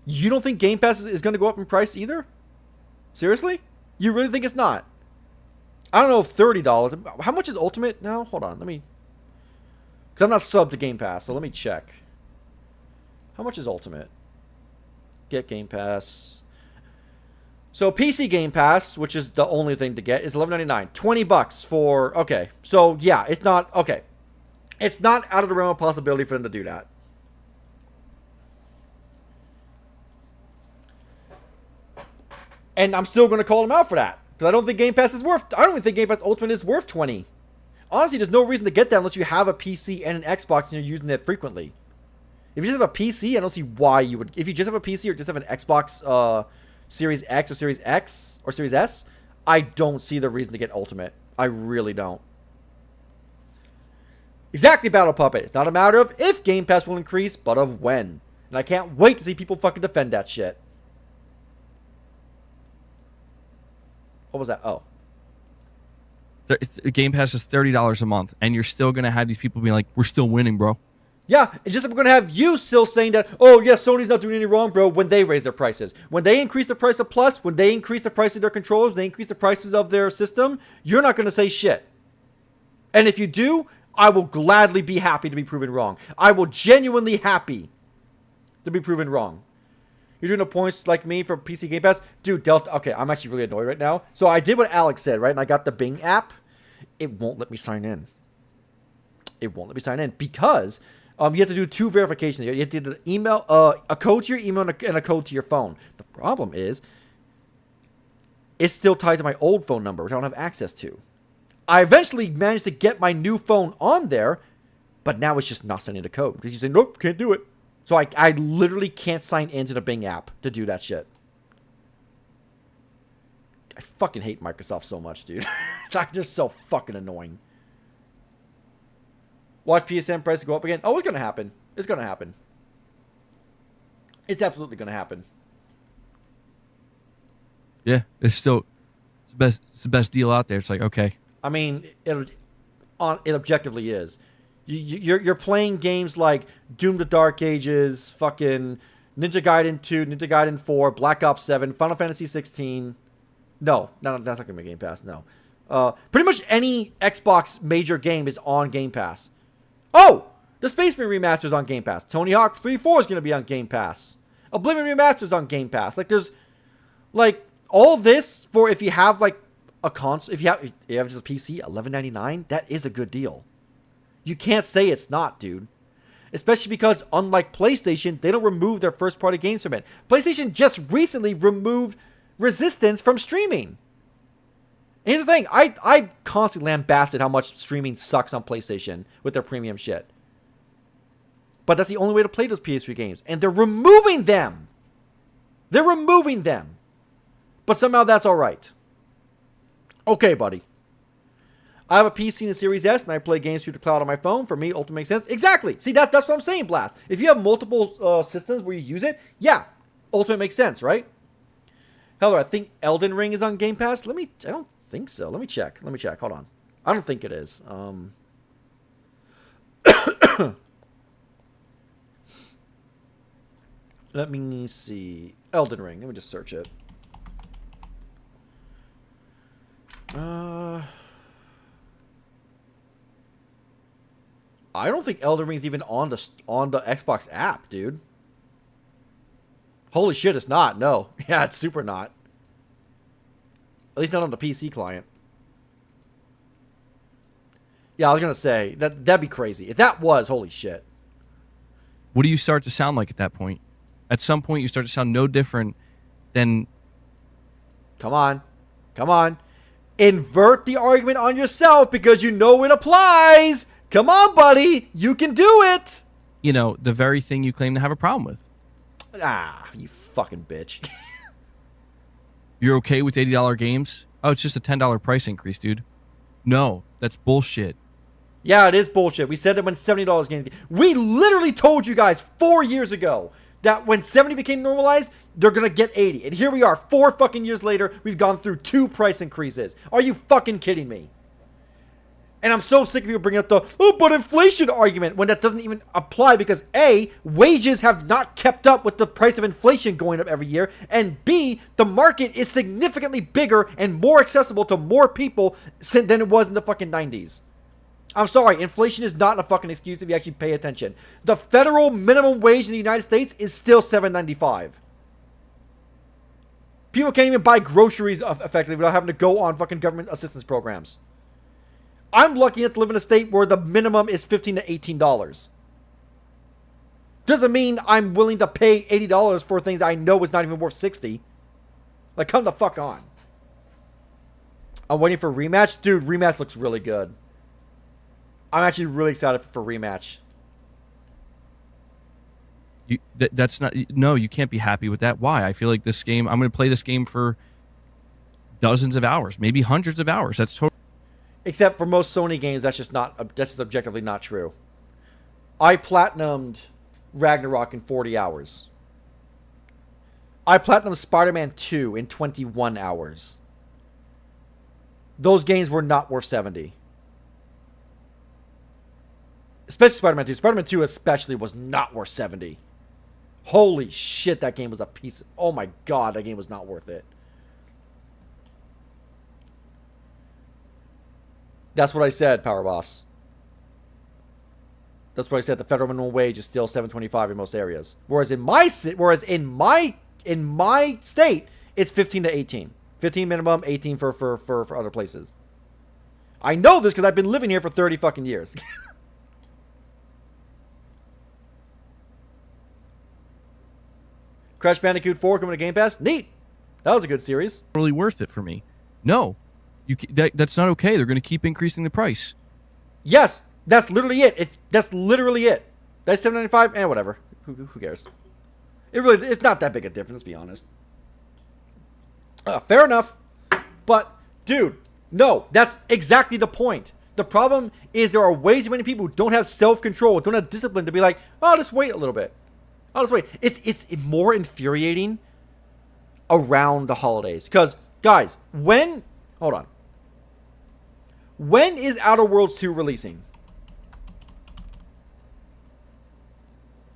you don't think Game Pass is going to go up in price either? Seriously? You really think it's not? I don't know if $30. How much is Ultimate now? Hold on, let me... Because I'm not subbed to Game Pass, so let me check. How much is Ultimate? Get Game Pass. So PC Game Pass, which is the only thing to get, is $11.99. $20 for... Okay, so yeah, it's not... Okay. It's not out of the realm of possibility for them to do that. And I'm still going to call them out for that. Because I don't think Game Pass is worth... I don't even think Game Pass Ultimate is worth $20. Honestly, there's no reason to get that unless you have a PC and an Xbox and you're using it frequently. If you just have a PC, I don't see why you would... If you just have a PC or just have an Xbox Series X or Series X or Series S, I don't see the reason to get Ultimate. I really don't. Exactly, Battle Puppet. It's not a matter of if Game Pass will increase, but of when. And I can't wait to see people fucking defend that shit. What was that? Oh. Game Pass is $30 a month, and you're still going to have these people being like, we're still winning, bro. Yeah, it's just that we're going to have you still saying that, oh, yeah, Sony's not doing any wrong, bro, when they raise their prices. When they increase the price of Plus, when they increase the price of their controllers, when they increase the prices of their system, you're not going to say shit. And if you do, I will gladly be happy to be proven wrong. I will genuinely happy to be proven wrong. You're doing the points like me for PC Game Pass? Dude, Delta... Okay, I'm actually really annoyed right now. So I did what Alex said, right? And I got the Bing app. It won't let me sign in. It won't let me sign in because you have to do two verifications. You have to do the email, a code to your email and a code to your phone. The problem is it's still tied to my old phone number, which I don't have access to. I eventually managed to get my new phone on there, but now it's just not sending the code. Because you say, nope, can't do it. So I literally can't sign into the Bing app to do that shit. I fucking hate Microsoft so much, dude. They're just so fucking annoying. Watch PSN prices go up again. Oh, it's going to happen. It's going to happen. It's absolutely going to happen. Yeah, it's the best deal out there. It's like, okay. I mean, it objectively is. You're playing games like Doom: The Dark Ages, fucking Ninja Gaiden 2, Ninja Gaiden 4, Black Ops 7, Final Fantasy 16. No, that's not gonna be Game Pass. No, pretty much any Xbox major game is on Game Pass. Oh, the Space Marine Remaster is on Game Pass. Tony Hawk 3.4 is gonna be on Game Pass. Oblivion Remaster is on Game Pass. Like there's, like all this for if you have like a console, if you have just a PC, $11.99. That is a good deal. You can't say it's not, dude. Especially because, unlike PlayStation, they don't remove their first-party games from it. PlayStation just recently removed Resistance from streaming. And here's the thing. I constantly lambasted how much streaming sucks on PlayStation with their premium shit. But that's the only way to play those PS3 games. And they're removing them. They're removing them. But somehow that's alright. Okay, buddy. I have a PC and a Series S, and I play games through the cloud on my phone. For me, Ultimate makes sense. Exactly. See, that's what I'm saying, Blast. If you have multiple systems where you use it, yeah, Ultimate makes sense, right? Hell, I think Elden Ring is on Game Pass. I don't think so. Let me check. Hold on. I don't think it is. Let me see. Elden Ring. Let me just search it. I don't think Elden Ring's even on the Xbox app, dude. Holy shit, it's not. No. Yeah, it's super not. At least not on the PC client. Yeah, I was going to say, that'd be crazy. If that was, holy shit. What do you start to sound like at that point? At some point, you start to sound no different than... Come on. Invert the argument on yourself because you know it applies. Come on, buddy. You can do it. You know, the very thing you claim to have a problem with. Ah, you fucking bitch. You're okay with $80 games? Oh, it's just a $10 price increase, dude. No, that's bullshit. Yeah, it is bullshit. We said it when $70 games. We literally told you guys 4 years ago that when 70 became normalized, they're going to get 80. And here we are, 4 fucking years later, we've gone through 2 price increases. Are you fucking kidding me? And I'm so sick of people bringing up the, oh, but inflation argument when that doesn't even apply because A, wages have not kept up with the price of inflation going up every year, and B, the market is significantly bigger and more accessible to more people than it was in the fucking 90s. I'm sorry, inflation is not a fucking excuse if you actually pay attention. The federal minimum wage in the United States is still $7.95. People can't even buy groceries effectively without having to go on fucking government assistance programs. I'm lucky enough to live in a state where the minimum is $15 to $18. Doesn't mean I'm willing to pay $80 for things I know is not even worth $60. Like, come the fuck on. I'm waiting for rematch. Dude, rematch looks really good. I'm actually really excited for rematch. That's not... No, you can't be happy with that. Why? I feel like this game... I'm going to play this game for dozens of hours. Maybe hundreds of hours. That's totally... Except for most Sony games, that's just objectively not true. I platinumed Ragnarok in 40 hours. I platinumed Spider-Man 2 in 21 hours. Those games were not worth 70. Especially Spider-Man 2. Spider-Man 2 especially was not worth 70. Holy shit, that game was a piece of... Oh my god, that game was not worth it. That's what I said, Power Boss. That's what I said. The federal minimum wage is still $7.25 in most areas. Whereas in my state, it's 15 to 18. 15 minimum, 18 for other places. I know this because I've been living here for 30 fucking years. Crash Bandicoot 4 coming to Game Pass. Neat. That was a good series. Really worth it for me. No. That's not okay. They're going to keep increasing the price. Yes, that's literally it. That's literally it. That's $7.95 and whatever. Who cares? It's not that big a difference, let's be honest. Fair enough. But, dude, no, that's exactly the point. The problem is there are way too many people who don't have self-control, don't have discipline to be like, oh, I'll just wait a little bit. I'll just wait. It's more infuriating around the holidays. Because, guys, hold on. When is Outer Worlds 2 releasing?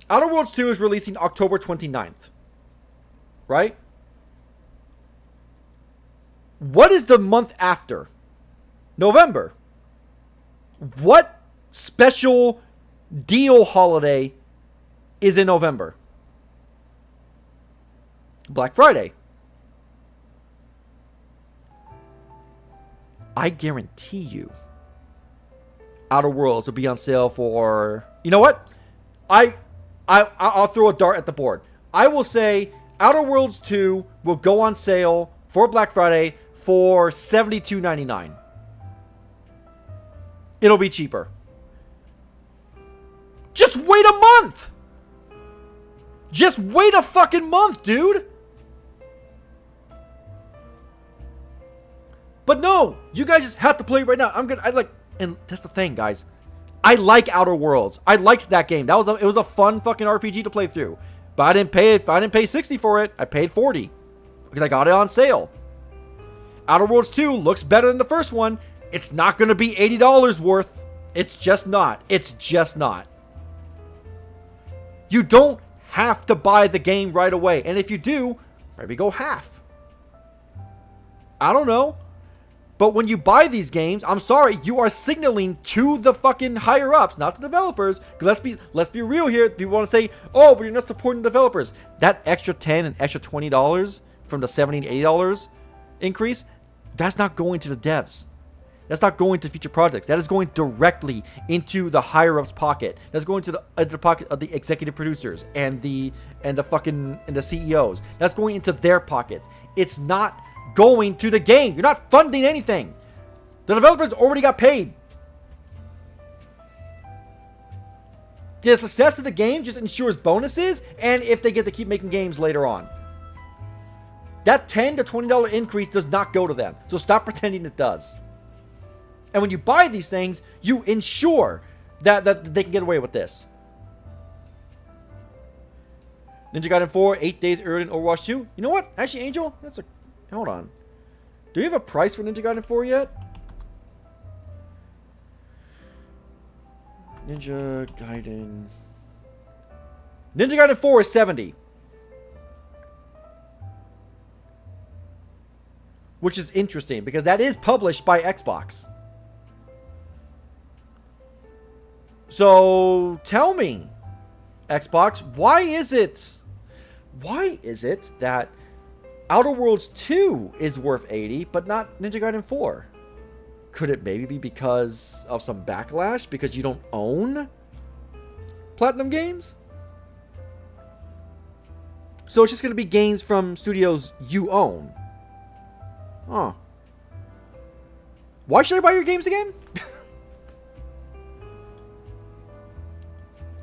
Outer Worlds 2 is releasing October 29th. Right? What is the month after? November. What special deal holiday is in November? Black Friday. I guarantee you Outer Worlds will be on sale for... You know what? I'll throw a dart at the board. I will say Outer Worlds 2 will go on sale for Black Friday for $72.99. It'll be cheaper. Just wait a month! Just wait a fucking month, dude! But no, you guys just have to play it right now. And that's the thing, guys. I like Outer Worlds. I liked that game. It was a fun fucking RPG to play through. But I didn't pay 60 for it. I paid 40 because I got it on sale. Outer Worlds 2 looks better than the first one. It's not going to be $80 worth. It's just not. It's just not. You don't have to buy the game right away. And if you do, maybe go half. I don't know. But when you buy these games, I'm sorry, you are signaling to the fucking higher ups, not the developers. Let's be real here. People want to say, oh, but you're not supporting the developers. That extra $10 and extra $20 from the $70 and $80 increase, that's not going to the devs. That's not going to future projects. That is going directly into the higher ups' pocket. That's going to the pocket of the executive producers and the CEOs. That's going into their pockets. It's not going to the game. You're not funding anything. The developers already got paid. The success of the game just ensures bonuses and if they get to keep making games later on. That $10 to $20 increase does not go to them. So stop pretending it does. And when you buy these things, you ensure that they can get away with this. Ninja Gaiden 4, 8 days earlier than Overwatch 2. You know what? Actually, Angel, that's a... Hold on. Do you have a price for Ninja Gaiden 4 yet? Ninja Gaiden 4 is 70. Which is interesting, because that is published by Xbox. So, tell me, Xbox, why is it that Outer Worlds 2 is worth 80, but not Ninja Gaiden 4? Could it maybe be because of some backlash? Because you don't own Platinum Games? So it's just going to be games from studios you own. Huh. Why should I buy your games again?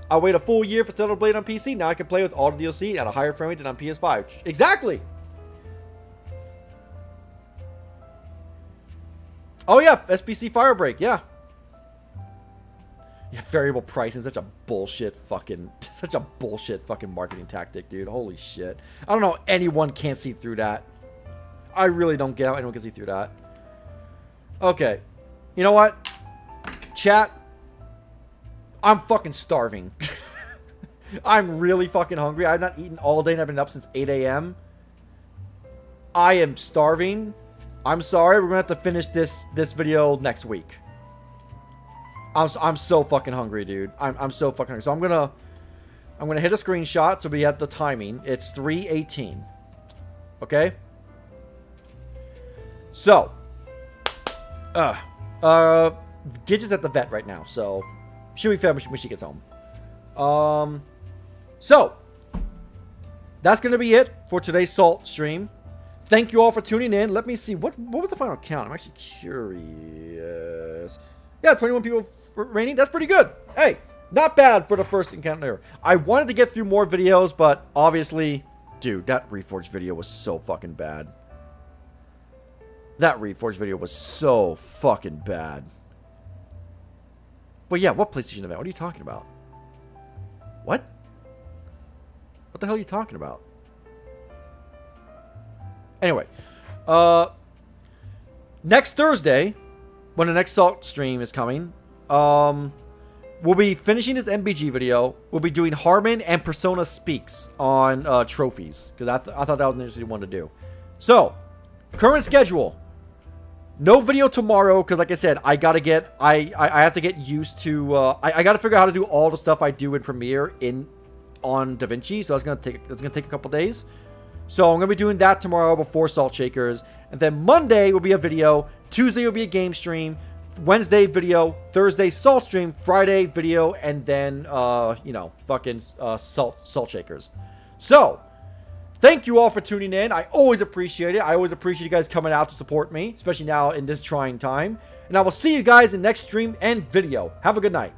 I'll wait a full year for Stellar Blade on PC. Now I can play with all the DLC at a higher frame rate than on PS5. Exactly! Oh yeah, SBC Firebreak, yeah. Yeah, variable pricing is such a bullshit fucking marketing tactic, dude. Holy shit. I don't know anyone can't see through that. I really don't get how anyone can see through that. Okay. You know what? Chat. I'm fucking starving. I'm really fucking hungry. I've not eaten all day and I've been up since 8 a.m. I am starving. I'm sorry. We're going to have to finish this video next week. I'm so fucking hungry, dude. I'm so fucking hungry. So I'm gonna hit a screenshot so we have the timing. It's 3:18. Okay? So, Gidget's at the vet right now, so she'll be fed when she gets home. So that's gonna be it for today's Salt stream. Thank you all for tuning in. Let me see what was the final count. I'm actually curious. Yeah, 21 people remaining. That's pretty good. Hey, not bad for the first encounter. I wanted to get through more videos, but obviously, dude, that Reforged video was so fucking bad. That Reforged video was so fucking bad. But yeah, what PlayStation event? What are you talking about? What? What the hell are you talking about? Anyway, next Thursday, when the next Salt stream is coming, we'll be finishing this MBG video. We'll be doing Harmon and Persona Speaks on trophies, because I thought that was an interesting one to do. So, current schedule. No video tomorrow, because like I said, I have to get used to, I gotta figure out how to do all the stuff I do in Premiere on DaVinci, so that's gonna take a couple days. So I'm gonna be doing that tomorrow before Salt Shakers, and then Monday will be a video, Tuesday will be a game stream, Wednesday video, Thursday Salt stream, Friday video, and then Salt Shakers. So thank you all for tuning in. I always appreciate it. I always appreciate you guys coming out to support me, especially now in this trying time. And I will see you guys in the next stream and video. Have a good night.